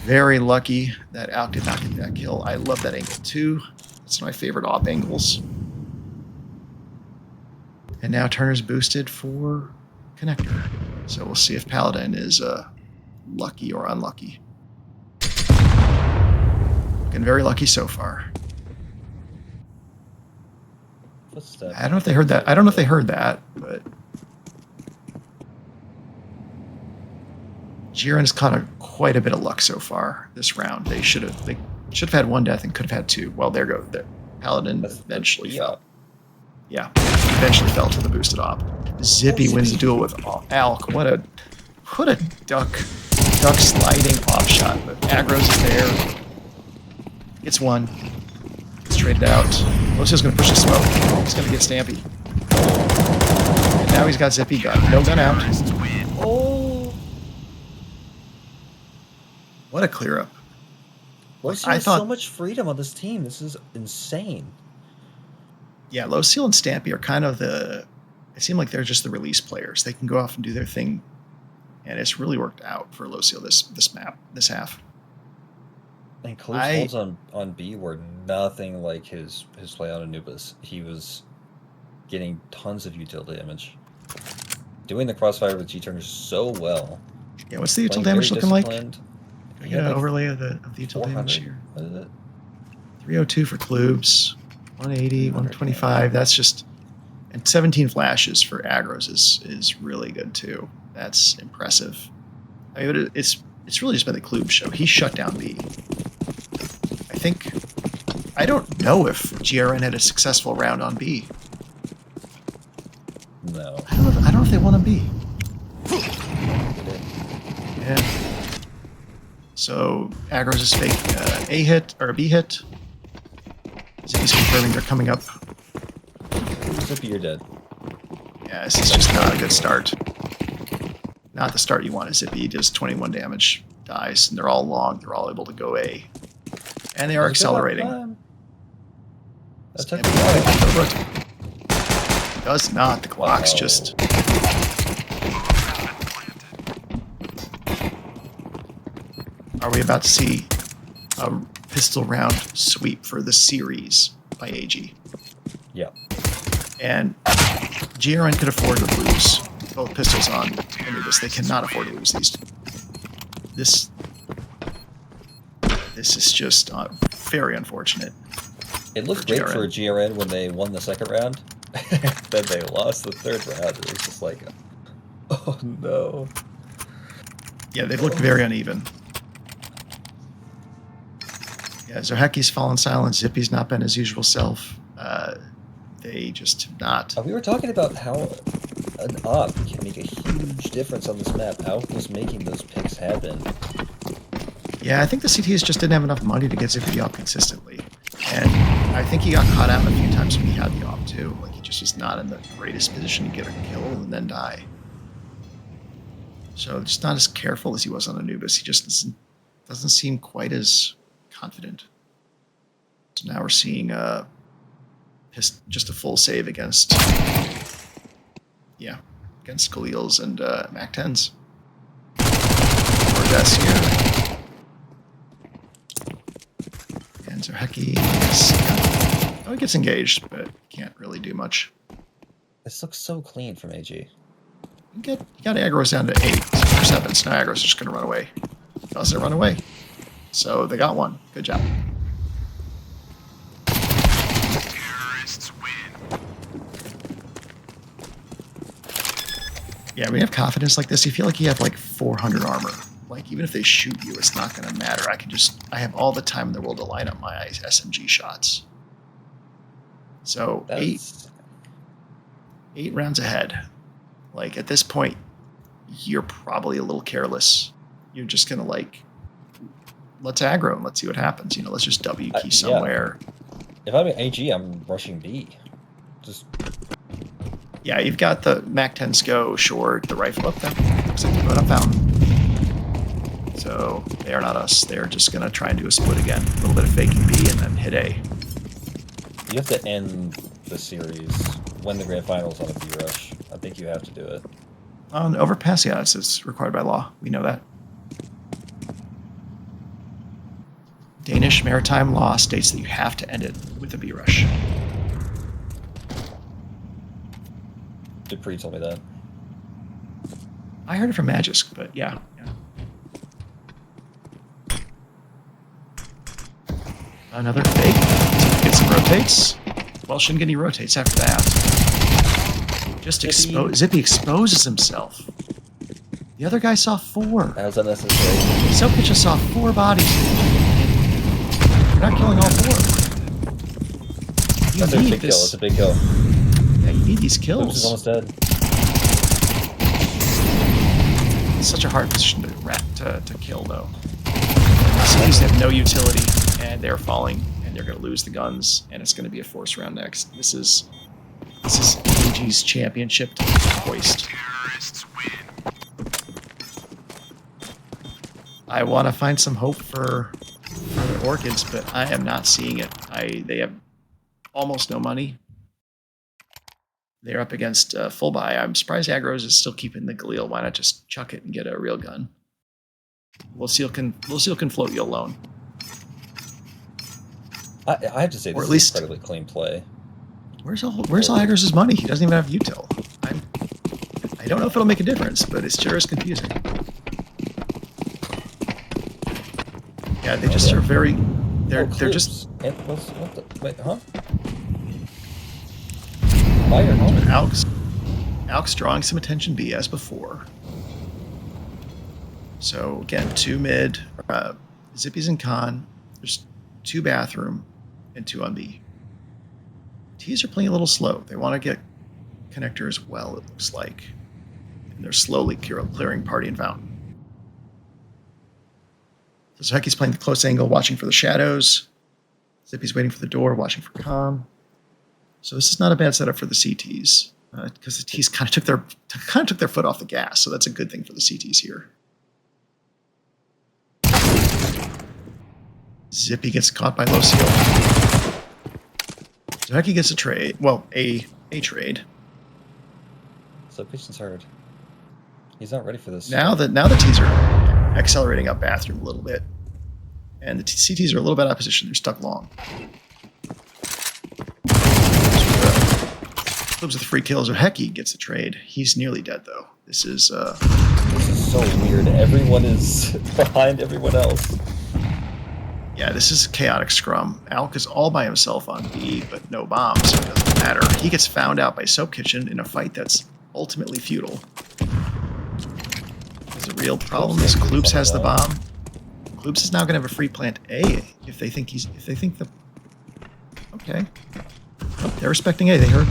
Very lucky that Alk did not get that kill. I love that angle too. It's my favorite op angles. And now Turner's boosted for connector. So we'll see if Paladin is lucky or unlucky. Looking very lucky so far. Footstep. I don't know if they heard that. I don't know if they heard that, but GRN has caught quite a bit of luck so far this round. They should have had one death and could have had two. Well, there go. There. Paladin eventually fell. Yeah, eventually fell to the boosted op. Zippy wins the duel with Alk. What a duck sliding off shot. But Aggro's is there. Gets one. Gets traded out. Lucio's going to push the smoke. He's going to get Stampy. And now he's got Zippy gun. No gun out. Oh! What a clear up. Lucio I has thought so much freedom on this team. This is insane. Yeah, Low-Seal and Stampy are kind of it seem like they're just the release players. They can go off and do their thing, and it's really worked out for Low-Seal this half. And close holds on B were nothing like his play on Anubis. He was getting tons of util damage. Doing the crossfire with G-Turner so well. Yeah, what's the util Playing damage very looking like? disciplined. Can we get an like overlay of the util damage 400. here? What is it? 302 for Klubes, 180, 125. That's just, and 17 flashes for Aggros is really good too. That's impressive. I mean, it's really just been the Klubes show. He shut down B. I don't know if GRN had a successful round on B. No. I don't know if they won on B. Yeah. So Aggros is fake A hit or a B hit. Zippy's confirming they're coming up. Zippy, you're dead. Yeah, this is just not a good start. Not the start you want. Is Zippy does 21 damage, dies, and they're all long. They're all able to go A. And they are accelerating. That took a while. Does not. The clock's just... Are we about to see a pistol round sweep for the series by AG? Yeah. And GRN could afford to lose both pistols on Anubis. They cannot afford to lose these. This is just very unfortunate. It looked great for GRN when they won the second round. Then they lost the third round. It was just like, oh no. Yeah, they've looked very uneven. Yeah, Zoheki's fallen silent. Zippy's not been his usual self. They just have not. We were talking about how an op can make a huge difference on this map. Alk was making those picks happen. Yeah, I think the CTs just didn't have enough money to get Zippy op consistently. And I think he got caught out a few times when he had the op too. Like, he just was not in the greatest position to get a kill and then die. So just not as careful as he was on Anubis. He just doesn't seem quite as confident. So now we're seeing just a full save against Galils and Mac 10s. Or that's here. And Zoheki he gets engaged, but can't really do much. This looks so clean from AG. You got Aggros down to 8 or 7, so now Aggros is just going to run away. Doesn't run away. So they got one. Good job. Terrorists win. Yeah, when you have confidence like this, you feel like you have like 400 armor. Like even if they shoot you, it's not going to matter. I have all the time in the world to line up my SMG shots. So That's... 8 rounds ahead. Like, at this point, you're probably a little careless. You're just going to, like, let's aggro and let's see what happens. You know, let's just W key somewhere. Yeah. If I'm an AG, I'm rushing B. Just... Yeah, you've got the MAC-10 SCO short, the rifle up there. Looks like you put up fountain. So they are not us. They're just going to try and do a split again. A little bit of faking B and then hit A. You have to end the series when the grand finals on a B rush. I think you have to do it. On overpass, yeah, it's required by law. We know that. Danish maritime law states that you have to end it with a B rush. Dupree told me that. I heard it from Magisk, but yeah. Another fake. Gets some rotates. Well, shouldn't get any rotates after that. Just Zippy exposes himself. The other guy saw 4. That was unnecessary. Sokic just saw 4 bodies. You're not killing all 4. That's a big kill. That's a big kill. Yeah, you need these kills. Oops, he's almost dead. It's such a hard position to kill, though. Cities have no utility, and they're falling, and they're going to lose the guns, and it's going to be a force round next. This is AG's championship to hoist. I want to find some hope for the Orchids, but I am not seeing it. They have almost no money. They're up against full buy. I'm surprised Agros is still keeping the Galil. Why not just chuck it and get a real gun? Lucille can float you alone. I have to say, this is incredibly clean play. Where's all Agros' money? He doesn't even have util. I don't know if it'll make a difference, but it sure is confusing. Yeah, they just are very. They're just. Wait, huh? Fire, huh? Alex drawing some attention B as before. So again, 2 mid, Zippies and Con. There's 2 bathroom and 2 on B. T's are playing a little slow. They want to get connector as well, it looks like. And they're slowly clearing party and fountain. So Heki's playing the close angle, watching for the shadows. Zippy's waiting for the door, watching for Con. So this is not a bad setup for the CTs, because the T's kind of took their foot off the gas. So that's a good thing for the CTs here. Zippy gets caught by Lucille. So Heki gets a trade. Well, a trade. So patience hard. He's not ready for this. Now the T's are accelerating up bathroom a little bit, and the CTs are a little bit out of position. They're stuck long. Clubs with 3 kills. Or Heki gets a trade. He's nearly dead though. This is so weird. Everyone is behind everyone else. Yeah, this is a chaotic scrum. Alk is all by himself on B, but no bombs, so it doesn't matter. He gets found out by Soap Kitchen in a fight that's ultimately futile. The real problem is Kloops has the bomb. Kloops is now going to have a free plant A if they think the. Okay, oh, they're respecting A. They heard.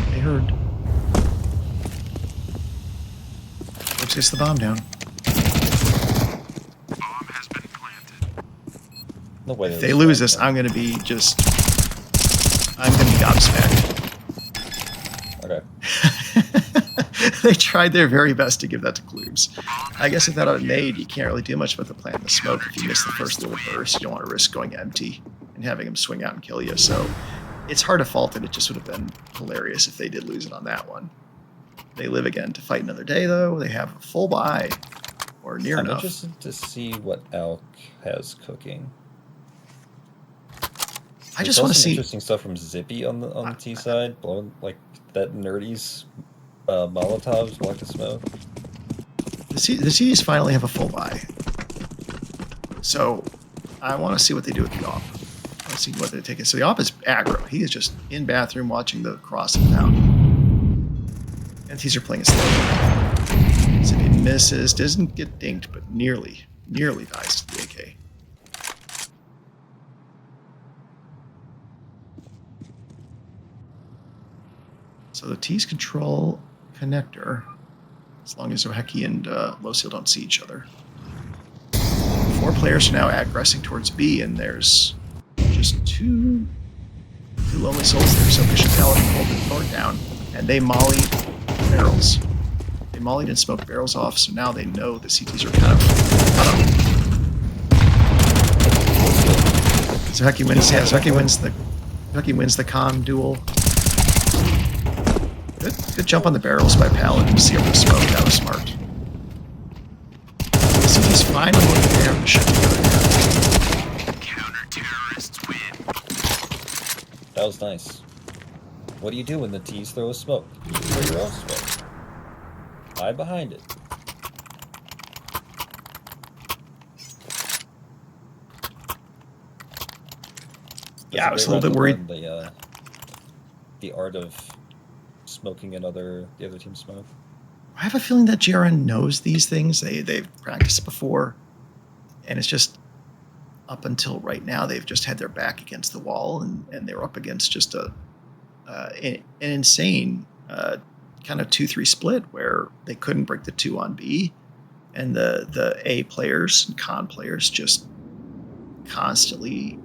Kloops gets the bomb down. No way. If they lose this, I'm going to be gobsmacked. Okay. They tried their very best to give that to Kloops. I guess if that had made, you can't really do much about the plant in the smoke. If you miss the first little burst, you don't want to risk going empty and having him swing out and kill you. So it's hard to fault it. It just would have been hilarious if they did lose it on that one. They live again to fight another day, though. They have a full buy, or near enough. I'm interested to see what Alk has cooking. I just want to see interesting stuff from Zippy on the T side, blowing like that nerdy's Molotovs block the smoke. The CDs finally have a full buy, so I want to see what they do with the op. I want to see what they take it. So the op is aggro. He is just in bathroom watching the cross and fountain. And teaser playing it slow. Zippy misses, doesn't get dinked, but nearly. nearly dies to the AK. So the T's control connector, as long as Oheki and Losil don't see each other. 4 players are now aggressing towards B, and there's just two lonely souls there. So Bishop Paladin pulled the door down, and they mollied barrels. They mollied and smoked barrels off, so now they know the CTs are kind of So Oheki wins. Yeah, so Oheki wins the con duel. Good jump on the barrels by Paladin to see over the smoke. That was smart. The CT's finally looking to have the shit together. Counter-terrorists win. That was nice. What do you do when the T's throw a smoke? You throw your own smoke. Hide behind it. Yeah, I was a little bit worried. The art of smoking the other team's smoke. I have a feeling that GRN knows these things. They've practiced before, and it's just up until right now they've just had their back against the wall, and they're up against just an insane kind of 2-3 split where they couldn't break the 2 on B, and the A players and con players just constantly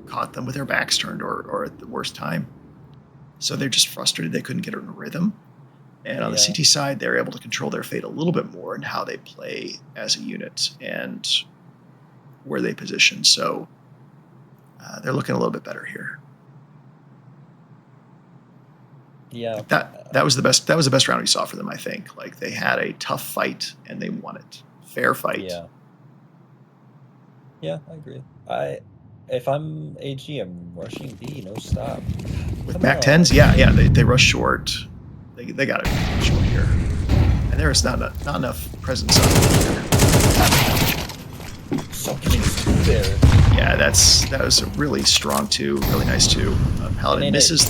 caught them with their backs turned or at the worst time. So they're just frustrated they couldn't get in a rhythm. And on the CT side, they're able to control their fate a little bit more in how they play as a unit and where they position. So they're looking a little bit better here. Yeah, that was the best. That was the best round we saw for them. I think. Like they had a tough fight and they won it. Fair fight. Yeah, I agree. If I'm AG, I'm rushing B. No stop. With back 10s, yeah, they rush short. They got it short here, and there is not enough presence on here. Something there. Yeah, that was a really strong 2, really nice 2. Paladin misses.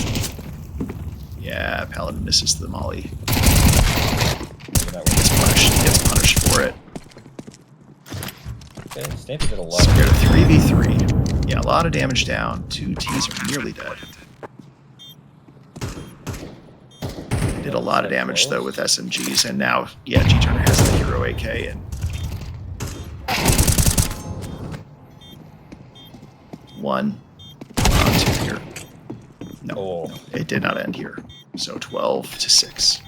Yeah, Paladin misses the molly. Gets punished for it. Okay, Stampy did a lot. So we're at a 3v3. Yeah, a lot of damage down. 2 T's are nearly dead. Did a lot of damage though with SMGs, and now G-Turner has the hero AK and one on 2 here. No, it did not end here. So 12-6.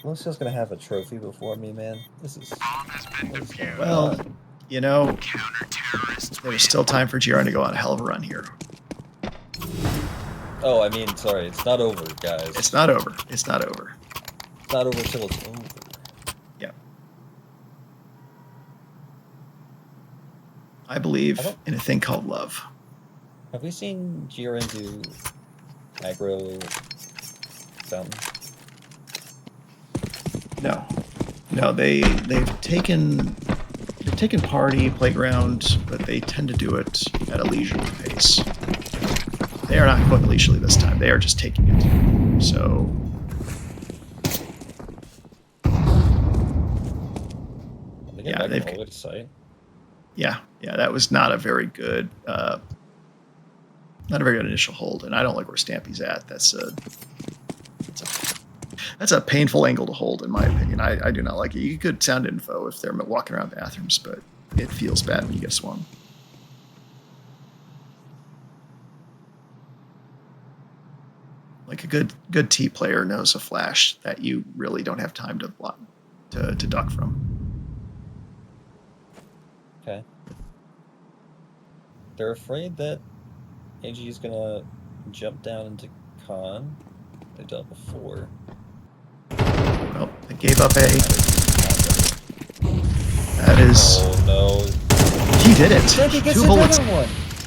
Melissa's gonna have a trophy before me, man. This is well, you know, there's still time for GRN to go on a hell of a run here. Oh, I mean, sorry, it's not over, guys. It's not over. It's not over. It's not over till it's over. Yeah. I believe in a thing called love. Have we seen GRN do aggro fountain? No, they've taken party, playground, but they tend to do it at a leisurely pace. They are not going leisurely this time. They are just taking it. So yeah, they've that was not a very good initial hold, and I don't like where Stampy's at. That's a painful angle to hold, in my opinion. I do not like it. You get good sound info if they're walking around bathrooms, but it feels bad when you get swung. Like a good T player knows a flash that you really don't have time to duck from. Okay. They're afraid that AG is gonna jump down into con. They've done it before. Well, they gave up A. That is. Oh no! He did it. He gets 2 bullets.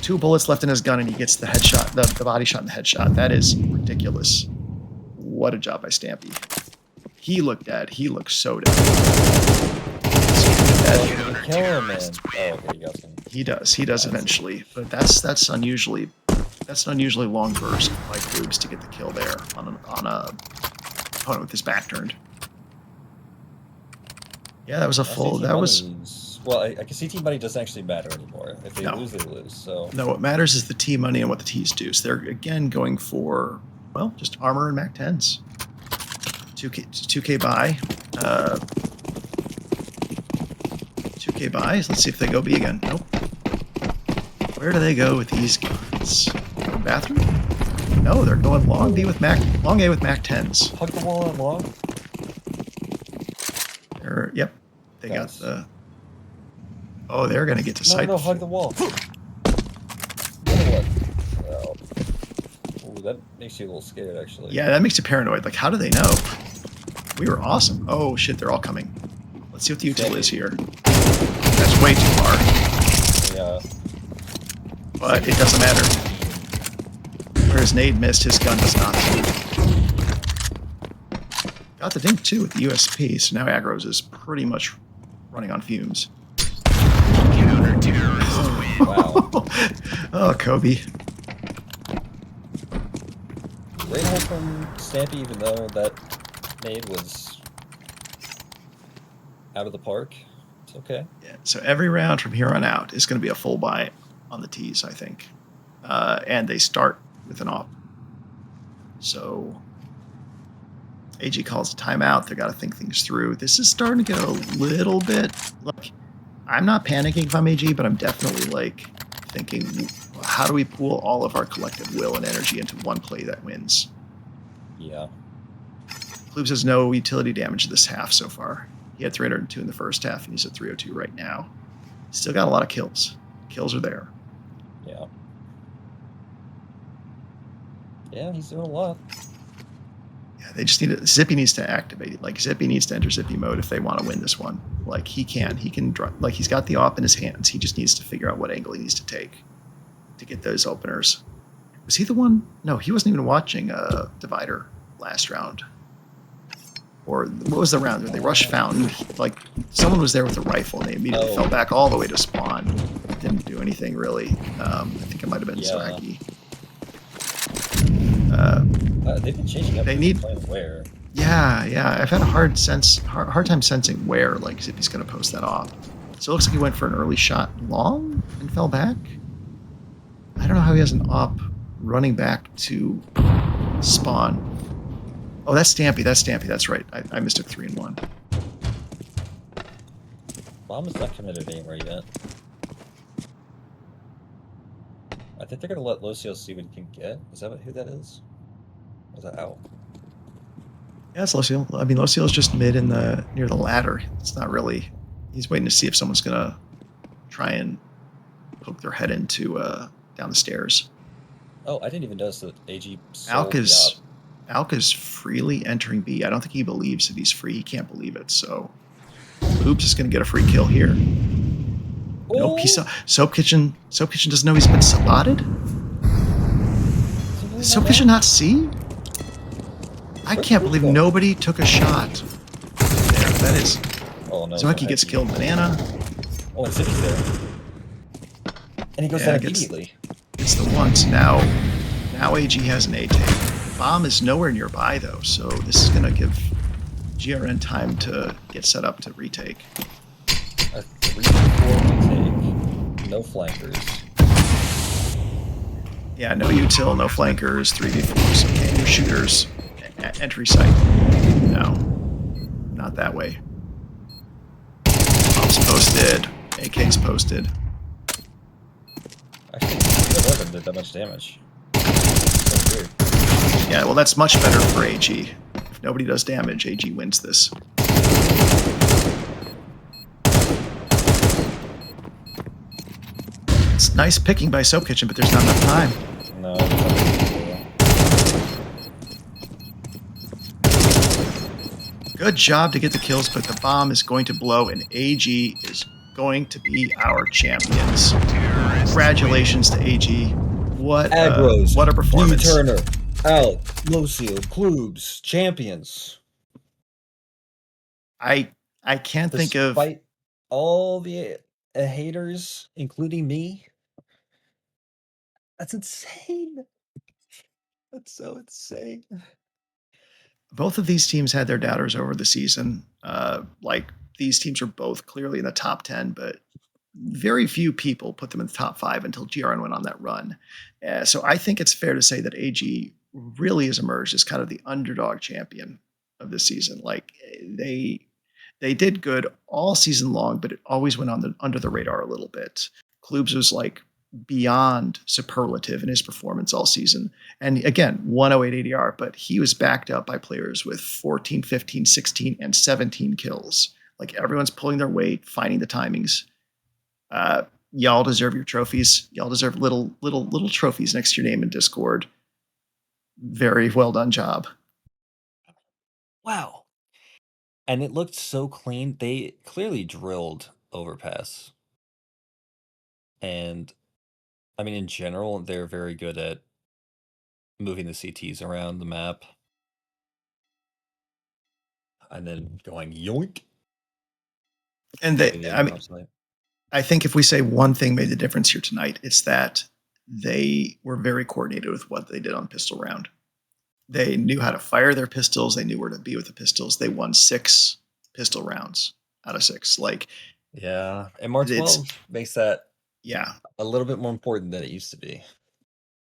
2 bullets left in his gun, and he gets the headshot, the body shot, and the headshot. That is ridiculous. What a job by Stampy. He looked dead. He looked so dead. Kill him, man. Oh, okay, you got him. He does eventually, but that's an unusually long burst by Klubes to get the kill there on a opponent with his back turned. Yeah, that was a Now full. CT That was Money's... Well, I can see team money doesn't actually matter anymore. If they No. lose, they lose. So no. What matters is the T money and what the T's do. So they're again going for just armor and Mac 10s. 2K buy. 2K buys. Let's see if they go B again. Nope. Where do they go with these guns? Bathroom? No, they're going long B with long A with Mac 10s. hug the wall on long. Yep. They got Guys. the. Oh, they're gonna get to site. No, hug the wall. What? Oh. Ooh, that makes you a little scared, actually. Yeah, that makes you paranoid. Like, how do they know? We were awesome. Oh shit, they're all coming. Let's see what the util is here. That's way too far. Yeah. But it doesn't matter. Where his nade missed, his gun does not. Got the dink too with the USP, so now Agros is pretty much running on fumes. Counter-terrorists win. Wow. Oh, Kobe. Great hold from Stampy, even though that nade was out of the park. It's okay. Yeah, so every round from here on out is going to be a full buy on the tees, I think. And they start with an op. So AG calls a timeout. They got to think things through. This is starting to get a little bit. Look, I'm not panicking if I'm AG, but I'm definitely like thinking, how do we pool all of our collective will and energy into one play that wins? Yeah. Klubs has no utility damage this half so far. He had 302 in the first half, and he's at 302 right now. Still got a lot of kills. Kills are there. Yeah. Yeah, he's doing a lot. Yeah, they just need Zippy needs to activate. Like Zippy needs to enter Zippy mode if they want to win this one. Like he can like he's got the op in his hands. He just needs to figure out what angle he needs to take to get those openers. Was he the one? No, he wasn't even watching Divider last round. Or what was the round where they rushed Fountain? Like someone was there with a rifle and they immediately fell back all the way to spawn. Didn't do anything really. I think it might have been Zaraki. They've been changing up. They need playing where. Yeah. I've had a hard time sensing where like Zippy's going to post that off. So it looks like he went for an early shot long and fell back. I don't know how he has an op running back to spawn. Oh, that's Stampy. That's right. I mistook 3 and 1. Bomb is not committed anywhere yet. I think they're gonna let Lucio see what he can get. Is that who that is? Or is that out? Yeah, it's Lucio. I mean, Lucio's just mid near the ladder. It's not really. He's waiting to see if someone's gonna try and poke their head into down the stairs. Oh, I didn't even notice that AG. Alk is freely entering B. I don't think he believes that he's free. He can't believe it. So, Oops is going to get a free kill here. Nope, he saw Soap Kitchen. Soap Kitchen doesn't know he's been spotted. Did Soap Kitchen not see? I can't believe nobody took a shot. There, that is. Oh no. Zoeki gets killed. Banana. Oh, and Zippy's there. And he goes down immediately. It's the ones. Now AG has an A take. Bomb is nowhere nearby though, so this is going to give GRN time to get set up to retake. A 3-4 retake. No flankers. Yeah, no util, no flankers, 3v4s, okay, no shooters. Entry site. No. Not that way. Bomb's posted. AK's posted. Actually, it wasn't did that much damage. That's weird. Yeah, well, that's much better for AG. If nobody does damage, AG wins this. It's nice picking by Soap Kitchen, but there's not enough time. No. Good job to get the kills, but the bomb is going to blow, and AG is going to be our champions. Congratulations to AG. What a performance. Blue Turner, Al, Lucio, Klubs, champions. I can't think of... Despite all the haters, including me. That's insane. That's so insane. Both of these teams had their doubters over the season. Like these teams are both clearly in the top 10, but very few people put them in the top 5 until GRN went on that run. So I think it's fair to say that AG really has emerged as kind of the underdog champion of this season. Like they did good all season long, but it always went on under the radar a little bit. Klubs was like beyond superlative in his performance all season. And again, 108 ADR, but he was backed up by players with 14, 15, 16, and 17 kills. Like everyone's pulling their weight, finding the timings. Y'all deserve your trophies. Y'all deserve little trophies next to your name in Discord. Very well done job. Wow. And it looked so clean. They clearly drilled overpass. And I mean, in general, they're very good at moving the CTs around the map. And then going yoink. And I think if we say one thing made the difference here tonight, it's that they were very coordinated with what they did on pistol round. They knew how to fire their pistols. They knew where to be with the pistols. They won 6 pistol rounds out of 6. Like, yeah, and Mark 12 makes that a little bit more important than it used to be.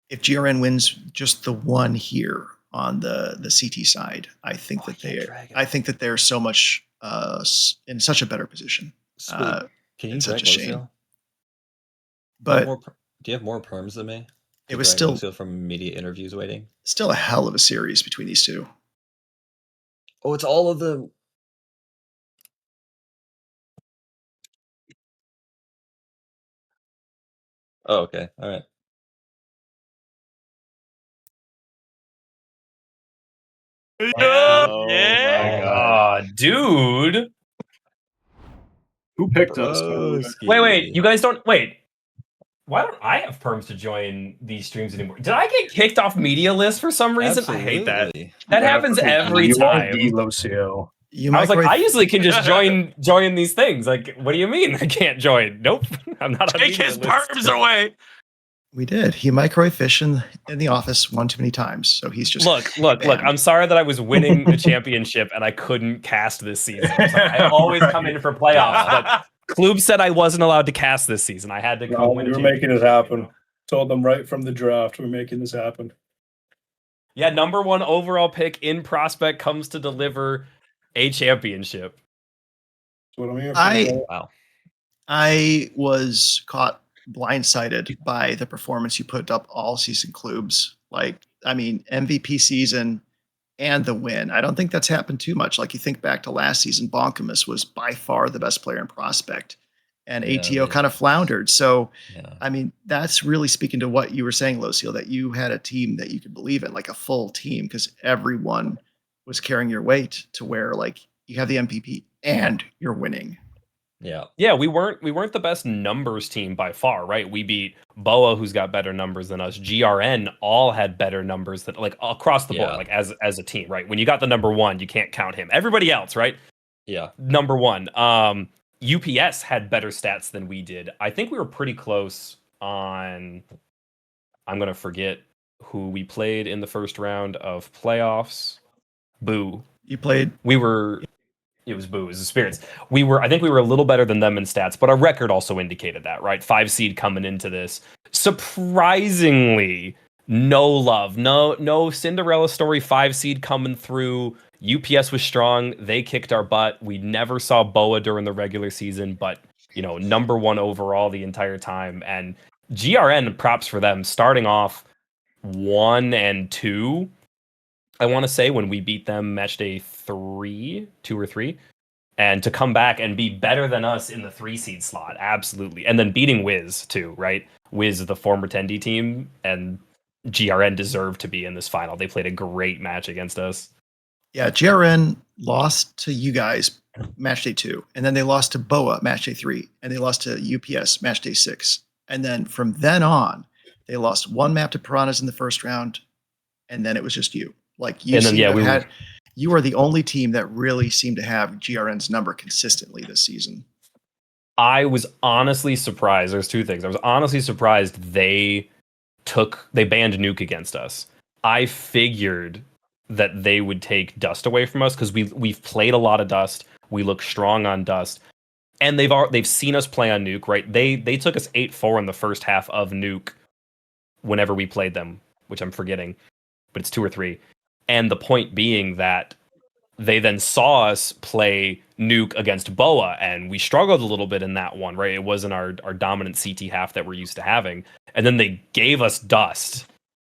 If GRN wins just the one here on the CT side, I think that they're so much in such a better position. Can you such a shame. But do you have more perms than me? It was still from media interviews waiting. Still a hell of a series between these two. Oh, it's all of them. Oh, okay. All right. Oh my god, dude! Who picked us? Wait, you guys don't wait. Why don't I have perms to join these streams anymore? Did I get kicked off media list for some reason? Absolutely. I hate that. That happens every time. I was like, I usually can just join these things. Like, what do you mean I can't join? Nope, I'm not. Take his perms away. We did. He microwave fish in the office one too many times, so he's just look. I'm sorry that I was winning the championship and I couldn't cast this season. I always come in for playoffs, but Klub said I wasn't allowed to cast this season. I had to come win. We were making it happen. Told them right from the draft we're making this happen. Yeah, number 1 overall pick in prospect comes to deliver a championship. That's what I'm here for. Wow. I was caught blindsided by the performance you put up all season, Klubs. Like, I mean, MVP season and the win. I don't think that's happened too much. Like, you think back to last season, Bonkamus was by far the best player in prospect, and ATO kind of floundered. So, I mean, that's really speaking to what you were saying, Loseal, that you had a team that you could believe in, like a full team, because everyone was carrying your weight to where, like, you have the MVP and you're winning. Yeah, we weren't the best numbers team by far, right? We beat Boa, who's got better numbers than us. GRN all had better numbers than, like, across the board, like as a team, right? When you got the number 1, you can't count him. Everybody else, right? Yeah. Number 1. UPS had better stats than we did. I think we were pretty close on. I'm gonna forget who we played in the first round of playoffs. Boo. You played. It was Boo. It was the Spirits. I think we were a little better than them in stats, but our record also indicated that, right? 5 seed coming into this. Surprisingly, no love. No Cinderella story 5 seed coming through. UPS was strong. They kicked our butt. We never saw Boa during the regular season, but, number 1 overall the entire time. And GRN, props for them, starting off 1 and 2. I want to say when we beat them match day 2 or 3, and to come back and be better than us in the 3 seed slot, absolutely. And then beating Wiz too, right? Wiz is the former Tendi team, and GRN deserved to be in this final. They played a great match against us. Yeah, GRN lost to you guys match day 2, and then they lost to Boa match day 3, and they lost to UPS match day 6. And then from then on, they lost 1 map to Piranhas in the first round, and then it was just you. Like, you are the only team that really seemed to have GRN's number consistently this season. I was honestly surprised. There's 2 things. I was honestly surprised they banned Nuke against us. I figured that they would take Dust away from us because we've played a lot of Dust. We look strong on Dust. And they've seen us play on Nuke, right? They took us 8-4 in the first half of Nuke whenever we played them, which I'm forgetting, but it's 2 or 3. And the point being that they then saw us play Nuke against Boa, and we struggled a little bit in that one, right? It wasn't our dominant CT half that we're used to having. And then they gave us Dust,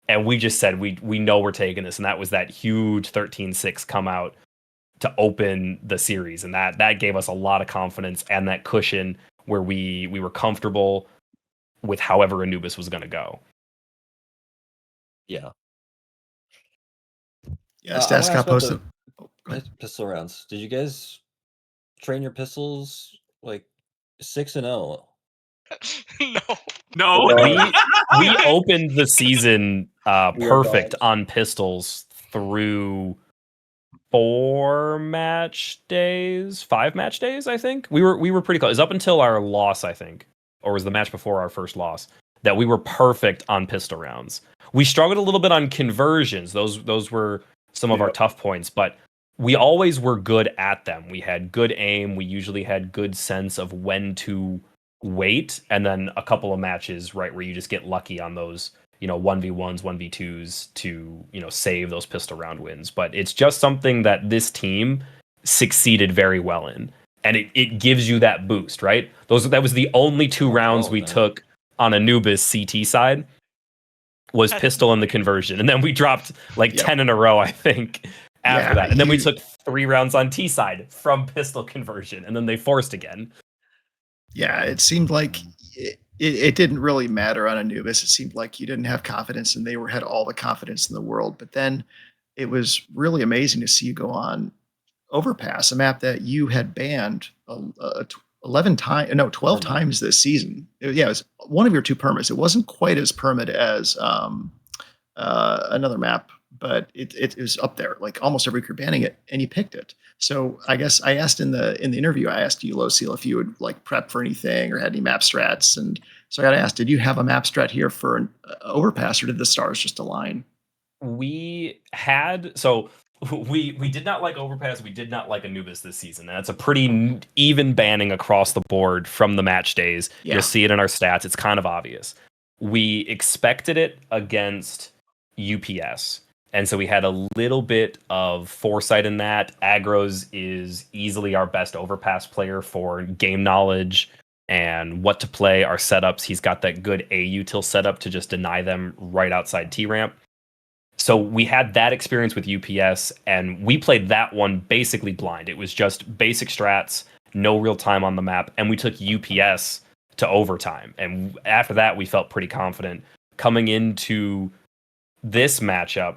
and we just said, we know we're taking this. And that was that huge 13-6 come out to open the series. And that gave us a lot of confidence and that cushion where we were comfortable with however Anubis was going to go. Yeah. Yeah, Stats got posted. Pistol rounds. Did you guys train your pistols like 6-0? No. We opened the season perfect on pistols through 5 match days, I think. We were pretty close. It was up until our loss, I think, or was the match before our first loss, that we were perfect on pistol rounds. We struggled a little bit on conversions. Those were some of our tough points, but we always were good at them. We had good aim. We usually had good sense of when to wait, and then a couple of matches, right, where you just get lucky on those, 1v1s, 1v2s to, save those pistol round wins. But it's just something that this team succeeded very well in. And it gives you that boost, right? That was the only 2 rounds we took on Anubis CT side was pistol and the conversion. And then we dropped 10 in a row, I think, after that. And then we took 3 rounds on T side from pistol conversion. And then they forced again. Yeah, it seemed like it didn't really matter on Anubis. It seemed like you didn't have confidence, and they had all the confidence in the world. But then it was really amazing to see you go on Overpass, a map that you had banned 12 times this season. It was one of your 2 permits. It wasn't quite as permit as another map, but it was up there. Like almost every week you're banning it, and you picked it. So I guess I asked in the interview, I asked you, Low Seal, if you would prep for anything or had any map strats. And so I got to ask, did you have a map strat here for an Overpass, or did the stars just align? We did not like Overpass. We did not like Anubis this season. That's a pretty even banning across the board from the match days. Yeah. You'll see it in our stats. It's kind of obvious. We expected it against UPS. And so we had a little bit of foresight in that. Agros is easily our best Overpass player for game knowledge and what to play, our setups. He's got that good A util setup to just deny them right outside T-ramp. So we had that experience with UPS, and we played that one basically blind. It was just basic strats, no real time on the map, and we took UPS to overtime. And after that, we felt pretty confident. Coming into this matchup,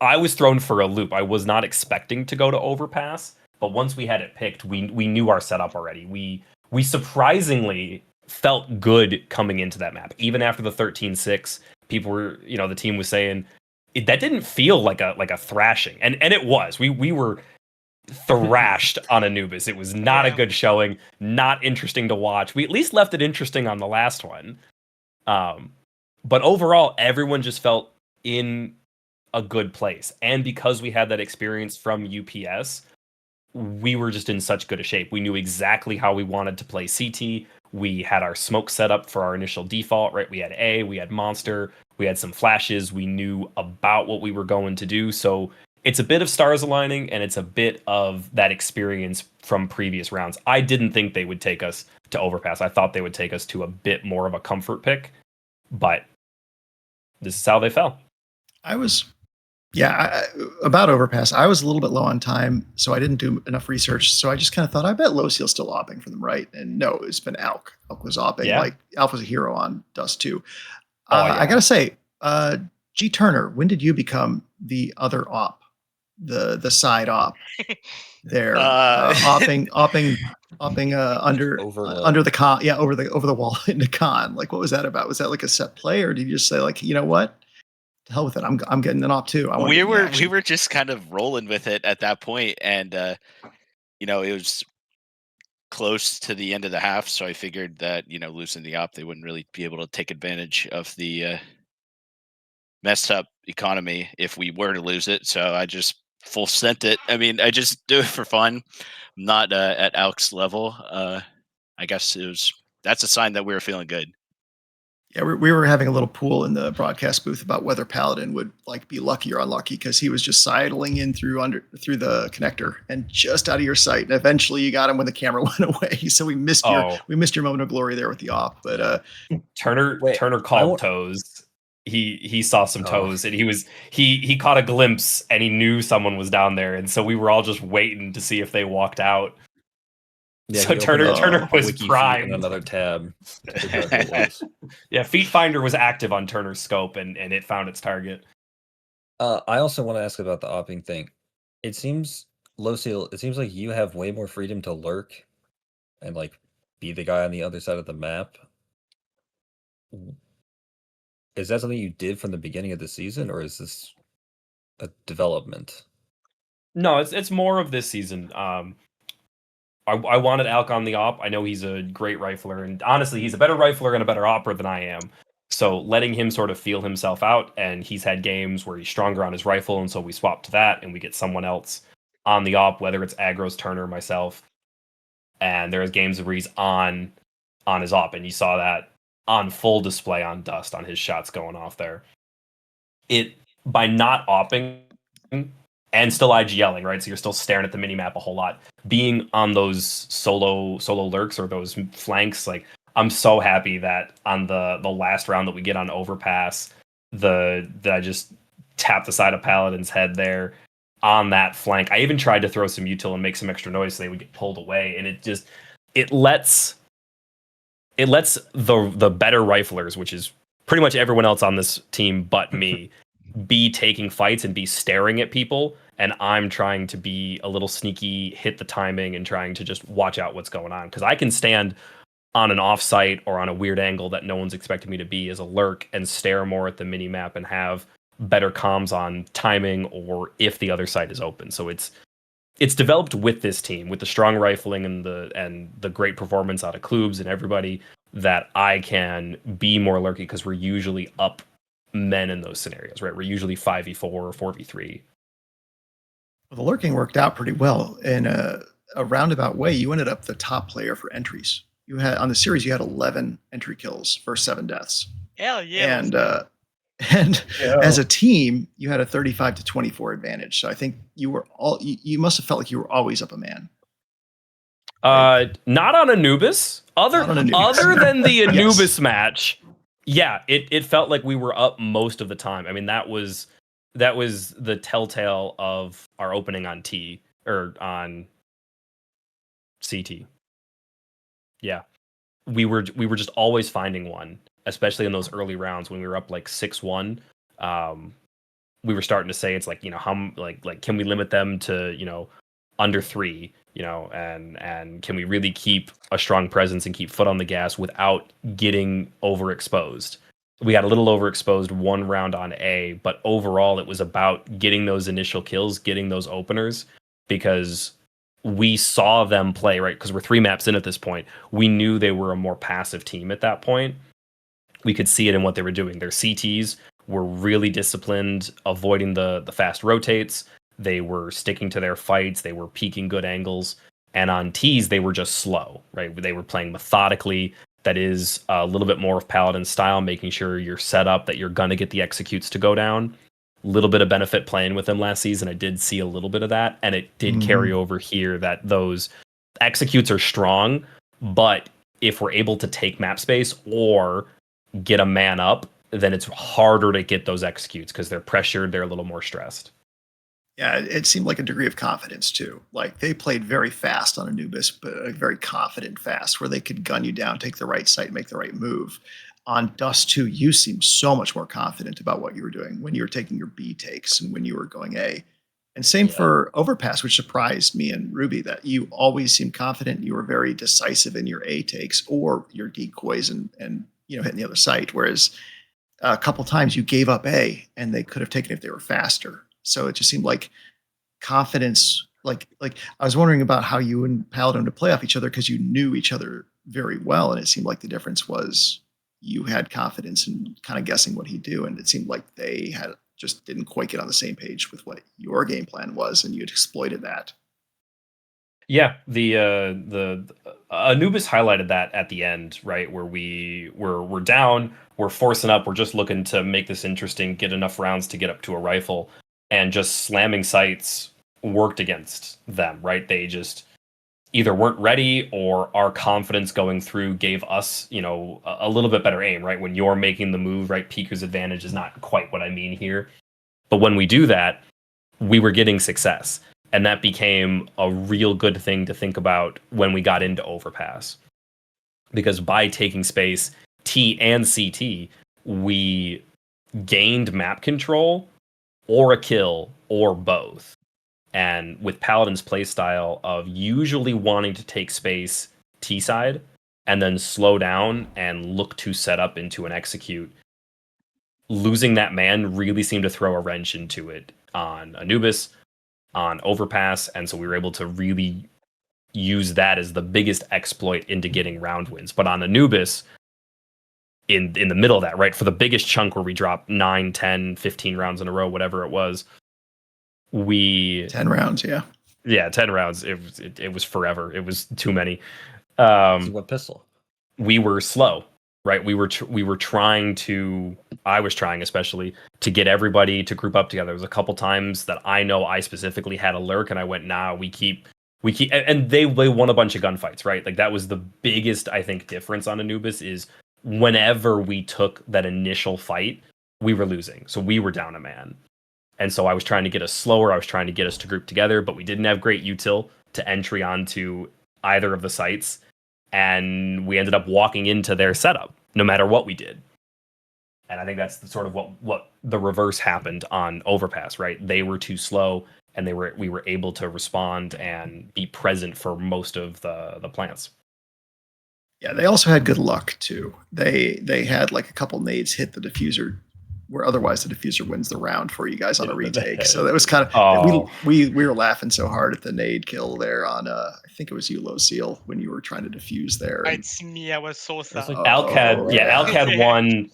I was thrown for a loop. I was not expecting to go to Overpass, but once we had it picked, we knew our setup already. We surprisingly felt good coming into that map. Even after the 13-6, people were, the team was saying that didn't feel like a thrashing, and it was. We were thrashed on Anubis. It was not a good showing, not interesting to watch. We at least left it interesting on the last one. But overall, everyone just felt in a good place. And because we had that experience from UPS, we were just in such good a shape. We knew exactly how we wanted to play CT. We had our smoke set up for our initial default, right? We had A, we had Monster, we had some flashes. We knew about what we were going to do. So it's a bit of stars aligning, and it's a bit of that experience from previous rounds. I didn't think they would take us to Overpass. I thought they would take us to a bit more of a comfort pick, but this is how they fell. About Overpass, I was a little bit low on time, so I didn't do enough research. So I just kind of thought, I bet Low Seal's still opping for them, right? And no, it's been Alk. Alk was opping. Yeah. Alk was a hero on Dust too. I gotta say, G Turner, when did you become the other op, the side op? There, opping under the con, over the wall into con. What was that about? Was that a set play, or did you just say you know what? To hell with it. I'm getting an op too. We were just kind of rolling with it at that point, and it was close to the end of the half, so I figured that losing the op, they wouldn't really be able to take advantage of the messed up economy if we were to lose it. So I just full sent it. I mean, I just do it for fun. I'm not at Alex's level. I guess that's a sign that we were feeling good. Yeah, we were having a little pool in the broadcast booth about whether Paladin would like be lucky or unlucky because he was just sidling in through the connector and just out of your sight. And eventually, you got him when the camera went away. So we missed your moment of glory there with the op. But Turner Wait, called toes. He saw some toes, and he caught a glimpse, and he knew someone was down there, and so we were all just waiting to see if they walked out. Yeah, So he Turner opened was Wiki Feet primed. in another tab. to figure out who it was. Yeah, Feet Finder was active on Turner's scope, and it found its target. I also want to ask about the opping thing. It seems, Loseal, it seems like you have way more freedom to lurk and like be the guy on the other side of the map. Is that something you did from the beginning of the season, or is this a development? No, it's more of this season. I wanted Alk on the op. I know he's a great rifler, and honestly, he's a better rifler and a better opper than I am. So letting him sort of feel himself out, and he's had games where he's stronger on his rifle, and so we swap to that, and we get someone else on the op, whether it's Agros, Turner, myself. And there's games where he's on his op, and you saw that on full display on Dust on his shots going off there. It by not opping and still IGLing, right? So you're still staring at the minimap a whole lot. Being on those solo lurks or those flanks, like I'm so happy that on the last round that we get on overpass, that I just tap the side of Paladin's head there on that flank. I even tried to throw some util and make some extra noise so they would get pulled away, and it lets the better riflers, which is pretty much everyone else on this team but me, be taking fights and be staring at people, and I'm trying to be a little sneaky, hit the timing, and trying to just watch out what's going on. Because I can stand on an offsite or on a weird angle that no one's expecting me to be as a lurk and stare more at the mini map and have better comms on timing or if the other side is open. So it's developed with this team, with the strong rifling and the great performance out of Klubs and everybody, that I can be more lurky because we're usually up men in those scenarios, right? We're usually 5v4 or 4v3. Well, the lurking worked out pretty well. In a roundabout way, you ended up the top player for entries. You had on the series, you had 11 entry kills for 7 deaths. Hell yeah. And as a team, you had a 35 to 24 advantage. So I think you must have felt like you were always up a man. Not on Anubis. Other than the Anubis match, yeah, it felt like we were up most of the time. I mean, that was the telltale of our opening on T or on CT. Yeah, we were just always finding one, especially in those early rounds when we were up like 6-1. We were starting to say it's like, how like can we limit them to under 3, and can we really keep a strong presence and keep foot on the gas without getting overexposed? We got a little overexposed one round on A, but overall it was about getting those initial kills, getting those openers, because we saw them play, right? Because we're 3 maps in at this point. We knew they were a more passive team at that point. We could see it in what they were doing. Their CTs were really disciplined, avoiding the fast rotates. They were sticking to their fights. They were peeking good angles. And on Ts, they were just slow, right? They were playing methodically. That is a little bit more of Paladin style, making sure you're set up, that you're going to get the executes to go down. A little bit of benefit playing with them last season. I did see a little bit of that. And it did carry over here, that those executes are strong. But if we're able to take map space or get a man up, then it's harder to get those executes because they're pressured. They're a little more stressed. Yeah, it seemed like a degree of confidence too. Like they played very fast on Anubis, but a very confident fast where they could gun you down, take the right site, make the right move. On Dust 2, you seemed so much more confident about what you were doing when you were taking your B takes and when you were going A. And same for Overpass, which surprised me and Ruby, that you always seemed confident. You were very decisive in your A takes or your decoys and hitting the other site. Whereas a couple times you gave up A and they could have taken it if they were faster. So it just seemed like confidence, like I was wondering about how you and Paladin would play off each other because you knew each other very well. And it seemed like the difference was you had confidence in kind of guessing what he'd do. And it seemed like they had just didn't quite get on the same page with what your game plan was, and you'd exploited that. Yeah, the Anubis highlighted that at the end, right, where we're down, we're forcing up, we're just looking to make this interesting, get enough rounds to get up to a rifle, and just slamming sights worked against them, right? They just either weren't ready, or our confidence going through gave us, a little bit better aim, right? When you're making the move, right, Peeker's advantage is not quite what I mean here, but when we do that, we were getting success. And that became a real good thing to think about when we got into Overpass. Because by taking space, T and CT, we gained map control or a kill or both. And with Paladin's playstyle of usually wanting to take space T side and then slow down and look to set up into an execute, losing that man really seemed to throw a wrench into it on Anubis, on Overpass, and so we were able to really use that as the biggest exploit into getting round wins. But on Anubis, in the middle of that, right, for the biggest chunk where we dropped 9, 10, 15 rounds in a row, whatever it was, 10 rounds, yeah. Yeah, 10 rounds. It was forever. It was too many. What pistol? We were slow, right? We were trying to. I was trying especially to get everybody to group up together. There was a couple times that I know I specifically had a lurk, and I went, "Nah, we keep," and they won a bunch of gunfights, right? Like that was the biggest, I think, difference on Anubis is whenever we took that initial fight, we were losing, so we were down a man, and so I was trying to get us slower. I was trying to get us to group together, but we didn't have great util to entry onto either of the sites, and we ended up walking into their setup no matter what we did. And I think that's sort of what the reverse happened on Overpass, right? They were too slow, and we were able to respond and be present for most of the plants. Yeah, they also had good luck too. They had like a couple nades hit the diffuser, where otherwise the diffuser wins the round for you guys on a retake. So that was kind of we were laughing so hard at the nade kill there on I think it was you, Low Seal, when you were trying to diffuse there. It's me. I was so sad. Alcad won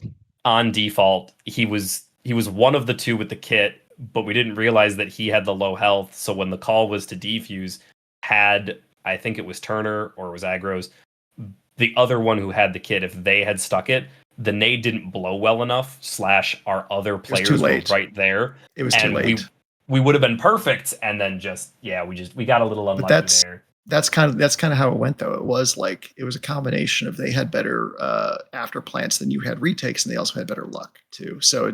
on default. He was one of the two with the kit, but we didn't realize that he had the low health. So when the call was to defuse, I think it was Turner or it was Agros, the other one who had the kit, if they had stuck it, the nade didn't blow well enough. / our other players were right there. It was too late. We would have been perfect, and then we got a little unlucky there. That's kind of how it went though. It was a combination of they had better after plants than you had retakes, and they also had better luck too. So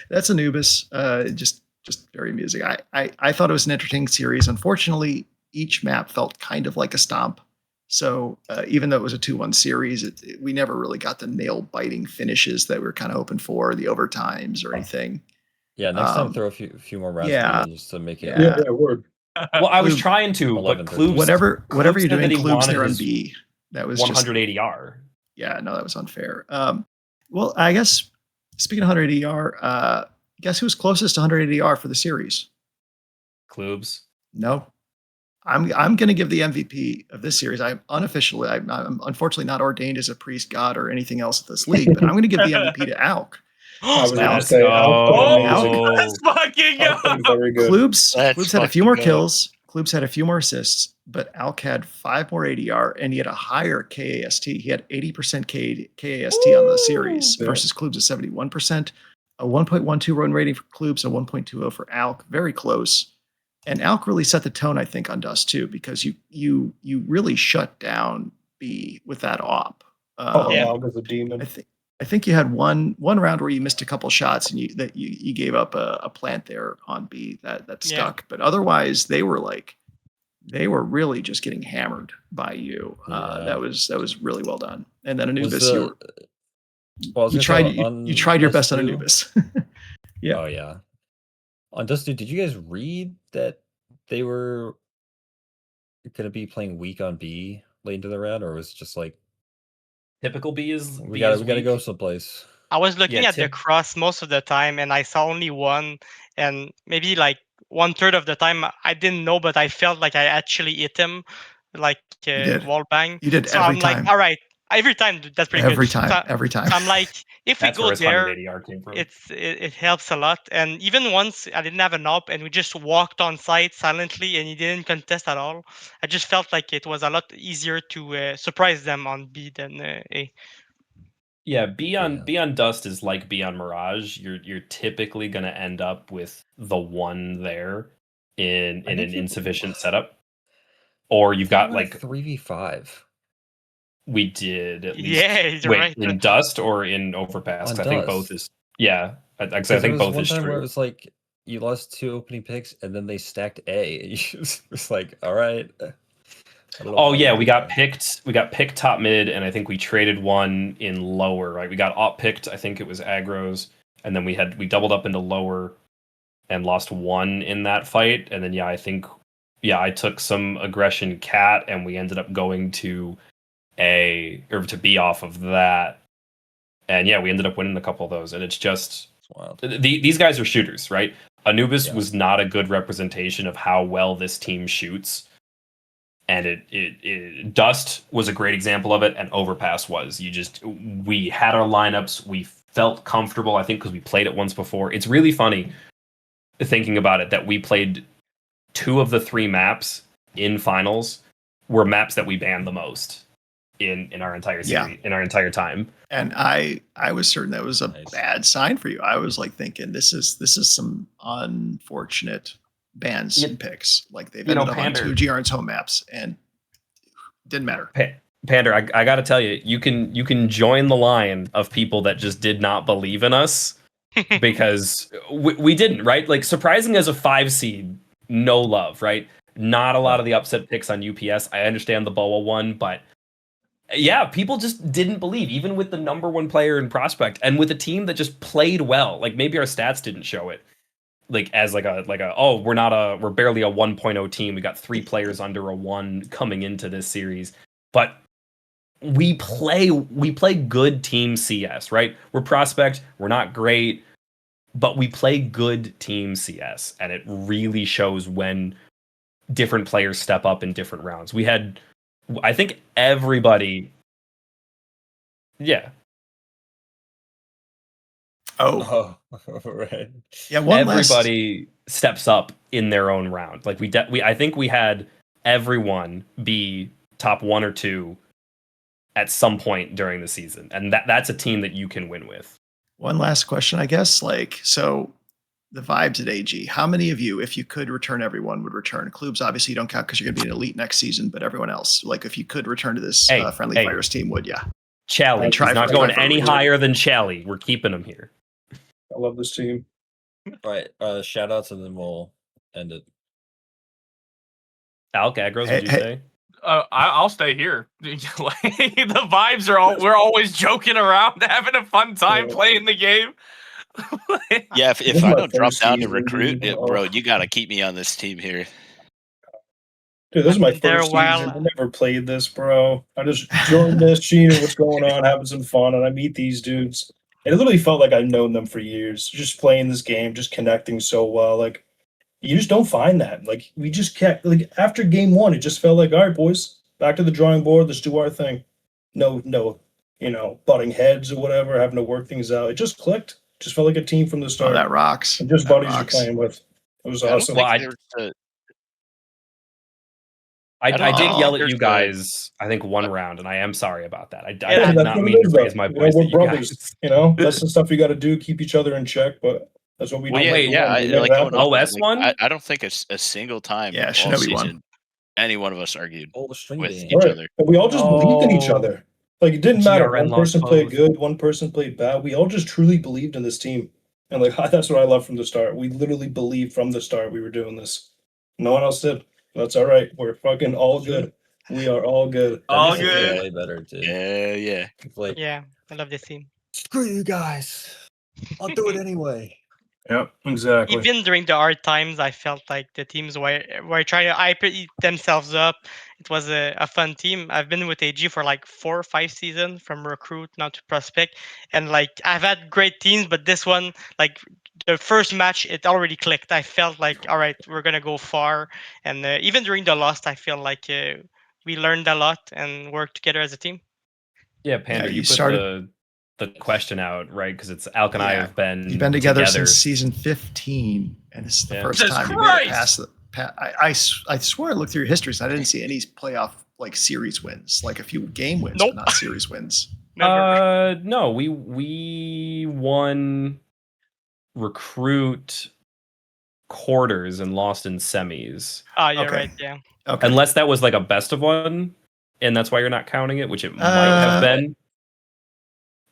that's Anubis. Just very amusing. I thought it was an entertaining series. Unfortunately, each map felt kind of like a stomp. So even though it was a 2-1 series, we never really got the nail-biting finishes that we were kind of hoping for, the overtimes or anything. Yeah, next time throw a few more rounds just to make it. Yeah, word. Well, I was trying to, but Klubes, whatever you're doing, Klubes there on B. That was 180 ER. Yeah, no, that was unfair. Well, I guess speaking of 180 ER, guess who's closest to 180 ER for the series? Klubes. No. I'm going to give the MVP of this series. I'm unfortunately not ordained as a priest god or anything else at this league, but I'm going to give the MVP to Alk. I was going to say Alk. Let's fucking go. Very good. Klubes had a few more kills. Klubes had a few more assists, but Alk had 5 more ADR, and he had a higher KAST. He had 80% KAST on the series versus Klubes at 71%. A 1.12 run rating for Klubes, a 1.20 for Alk. Very close. And Alk really set the tone, I think, on Dust too, because you really shut down B with that op. Alk is a demon. I think you had one round where you missed a couple shots and you gave up a plant there on B that stuck. But otherwise, they were really just getting hammered by you. That was really well done. And then Anubis, you tried your best on Anubis. Yeah. Oh yeah. On Dust 2, did you guys read that they were going to be playing weak on B late into the round, or was it just like typical B is we got to go someplace? I was looking at the cross most of the time, and I saw only one, and maybe like 1/3 of the time I didn't know, but I felt like I actually hit him, like wall bang. You did so every I'm time. like, all right, Every time, that's pretty Every good. time, So, every time. so I'm like, if we That's go where his there, 180 R came from. it helps a lot. And even once I didn't have an op and we just walked on site silently and he didn't contest at all, I just felt like it was a lot easier to surprise them on B than A. Yeah, B on Yeah. B on Dust is like B on Mirage. You're typically gonna end up with the one there in I an think you- insufficient setup, or you've got like 3v5 we did at least. Yeah, you're Wait, right. in Dust or in Overpass? on 'Cause I think both Dust. is yeah. I Because think there was both one is time where it true. was like you lost 2 opening picks and then they stacked A. And you was like, all right. I don't know Oh how yeah, you we do got that. picked. We got picked top mid, and I think we traded one in lower. Right, we got op picked. I think it was aggro's, and then we doubled up into lower, and lost one in that fight. And then yeah, I took some aggression cat, and we ended up going to A or to B off of that. And yeah, we ended up winning a couple of those. And it's just It's wild. these guys are shooters, right? Anubis Yeah. was not a good representation of how well this team shoots. And it Dust was a great example of it, and Overpass was. We had our lineups, we felt comfortable, I think, because we played it once before. It's really funny thinking about it that we played 2 of the 3 maps in finals were maps that we banned the most in our entire series, in our entire time. And I was certain that was a Nice. bad sign for you. I was like thinking this is some unfortunate bans and picks. Like they've ended up on 2 GRN's home maps and didn't matter. Pander, I got to tell you, you can join the line of people that just did not believe in us because we didn't, right? Like surprising as a 5 seed, no love, right? Not a lot of the upset picks on UPS. I understand the Boa one, but yeah, people just didn't believe, even with the number 1 player in prospect and with a team that just played well. Like maybe our stats didn't show it. Like as like a we're barely a 1.0 team. We got 3 players under a 1 coming into this series. But we play good team CS, right? We're prospect, we're not great, but we play good team CS, and it really shows when different players step up in different rounds. We had, I think everybody, yeah. Oh, right. yeah. Everybody steps up in their own round. Like I think we had everyone be top 1 or 2 at some point during the season, and that's a team that you can win with. One last question, I guess. Like, so the vibes at AG, how many of you, if you could return everyone, would return? Klubes, obviously you don't count because you're going to be an elite next season, but everyone else, like if you could return to this friendly fighters team, would ya? Chally, he's not going any higher than Chally. We're keeping him here. I love this team. All right. Shout outs and then we'll end it. Alc, Agros, would you say? I'll stay here. The vibes are we're always joking around, having a fun time playing the game. Yeah, if I don't drop down to recruit, bro, you got to keep me on this team here. Dude, this is my first season. I never played this, bro. I just joined this, seeing what's going on, having some fun, and I meet these dudes. And it literally felt like I've known them for years, just playing this game, just connecting so well. Like, you just don't find that. Like, we just kept, like, after game 1, it just felt like, all right, boys, back to the drawing board. Let's do our thing. No, butting heads or whatever, having to work things out. It just clicked. Just felt like a team from the start. Oh, that rocks. And just buddies you're playing with. It was awesome. I did yell at you guys, I think 1 round, and I am sorry about that. I did not mean to raise my voice. We're brothers, that's the stuff you got to do, keep each other in check, but that's what we do. OS one? I don't think it's a single time all season won. any one of us argued with each right. other. And we all just believed in each other. Like, it didn't matter. GRN One person played close. good, one person played bad. We all just truly believed in this team. And like that's what I love from the start. We literally believed from the start we were doing this. No one else did. That's all right. We're fucking all good. We are all good. All good. Way better, dude. Yeah. Like, Yeah, I love this team. screw you guys. I'll do it anyway. Yep, exactly. Even during the hard times, I felt like the teams were trying to hype themselves up. It was a fun team. I've been with AG for like 4 or 5 seasons, from recruit now to prospect, and like I've had great teams, but this one, like the first match, it already clicked. I felt like, all right, we're gonna go far, and even during the loss, I feel like we learned a lot and worked together as a team. Yeah, Panda, you you put started- the question out, right? Because it's Alk and I Yeah, have been You've been together since season 15, and this is the Yeah. first Jesus time you made it Christ! past the. I swear I looked through your histories. And I didn't see any playoff like series wins, like a few game wins, Nope. but not series wins. Never. No, we won recruit quarters and lost in semis. Ah, you're Okay. right. Yeah. Okay. Unless that was like a best of one, and that's why you're not counting it, which it might have been.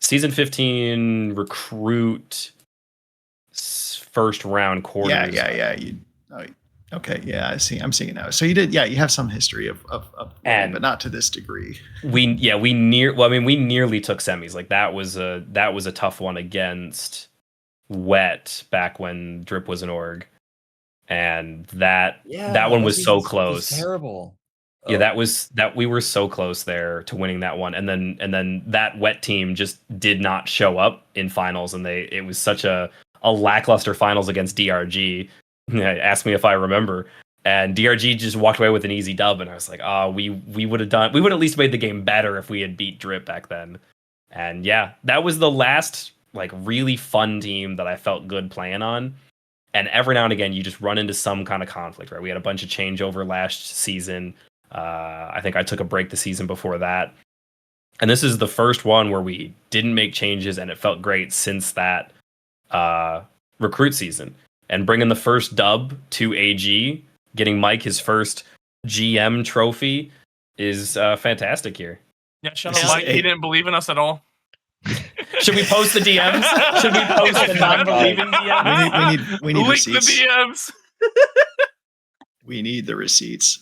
Season 15 recruit first round quarters. Yeah. Okay. Yeah, I see. I'm seeing it now. So you did. Yeah, you have some history of winning, but not to this degree. We nearly took semis. Like that was a tough one against Wet back when Drip was an org, and that one was so close. Terrible. Yeah, that we were so close there to winning that one, and then that Wet team just did not show up in finals, and it was such a lackluster finals against DRG. Ask me if I remember, and DRG just walked away with an easy dub, and I was like, we would at least made the game better if we had beat Drip back then. And yeah, that was the last like really fun team that I felt good playing on. And every now and again, you just run into some kind of conflict, right? We had a bunch of changeover last season. I think I took a break the season before that. And this is the first one where we didn't make changes, and it felt great since that recruit season. And bringing the first dub to AG, getting Mike his first GM trophy is fantastic here. Yeah, shut up, Mike. He didn't believe in us at all. Should we post the DMs? Should we post the non-believing DMs? We need Link receipts. the DMs. We need the receipts.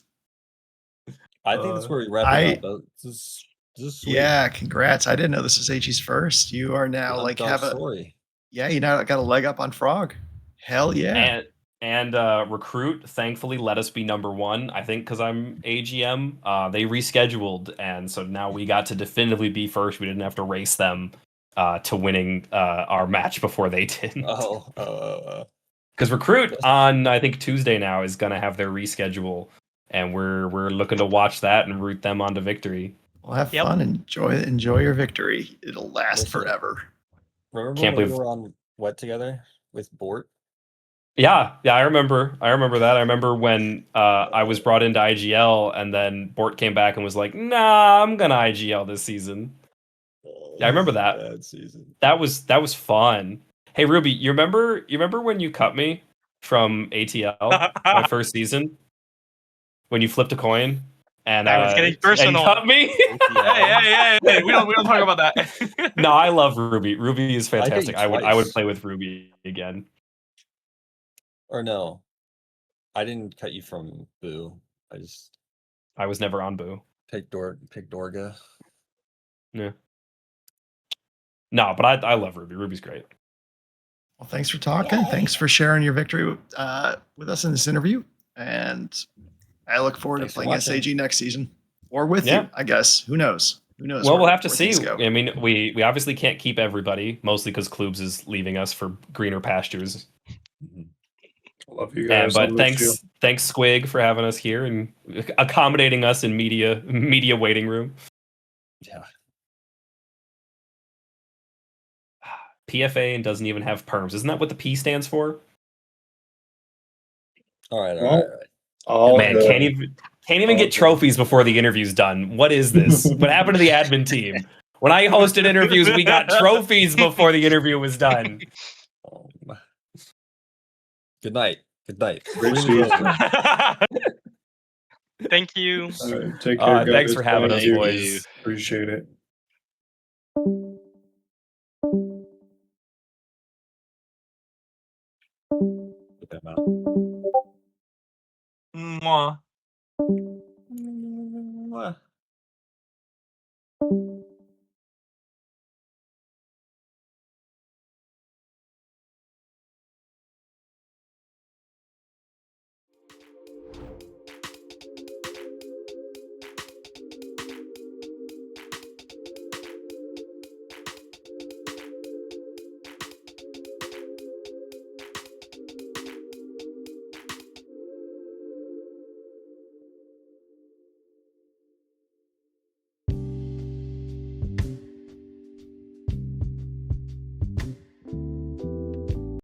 I think that's where we wrap it up. This is sweet. Yeah, congrats. I didn't know this was AG's first. You are now like have a story. Yeah, you now got a leg up on Frog. Hell yeah. And recruit thankfully let us be number one. I think because I'm AGM. They rescheduled, and so now we got to definitively be first. We didn't have to race them to winning our match before they did. Because recruit on I think Tuesday now is gonna have their reschedule, and we're looking to watch that and root them on to victory. Well, have fun. Enjoy your victory. It'll last forever. Remember Can't when believe- we were on Wet together with Bort? Yeah, I remember that. I remember when I was brought into IGL, and then Bort came back and was like, "Nah, I'm gonna IGL this season." Yeah, I remember that. Bad season. That was fun. Hey Ruby, you remember when you cut me from ATL my first season? When you flipped a coin and I was getting personal. and cut me? Hey, we don't talk about that. No, I love Ruby. Ruby is fantastic. I would twice. play with Ruby again. Or no, I didn't cut you from Boo. I was never on Boo. Picked Dorga. Yeah. No, but I love Ruby. Ruby's great. Well, thanks for talking. Thanks for sharing your victory with us in this interview. And I look forward to playing SAG next season. Or with you, I guess. Who knows? Well, we'll have to see. I mean, we obviously can't keep everybody, mostly because Kloobs is leaving us for greener pastures. Love you guys. But thanks Squig for having us here and accommodating us in media waiting room. Yeah. PFA and doesn't even have perms. Isn't that what the P stands for? All right. Man, can't even get trophies before the interview's done. What is this? What happened to the admin team? When I hosted interviews, we got trophies before the interview was done. Good night. Great season. Thank you. Right, take care, guys. Thanks for having Thank us, you. boys. Appreciate it. Put them out. Mwah. Mwah.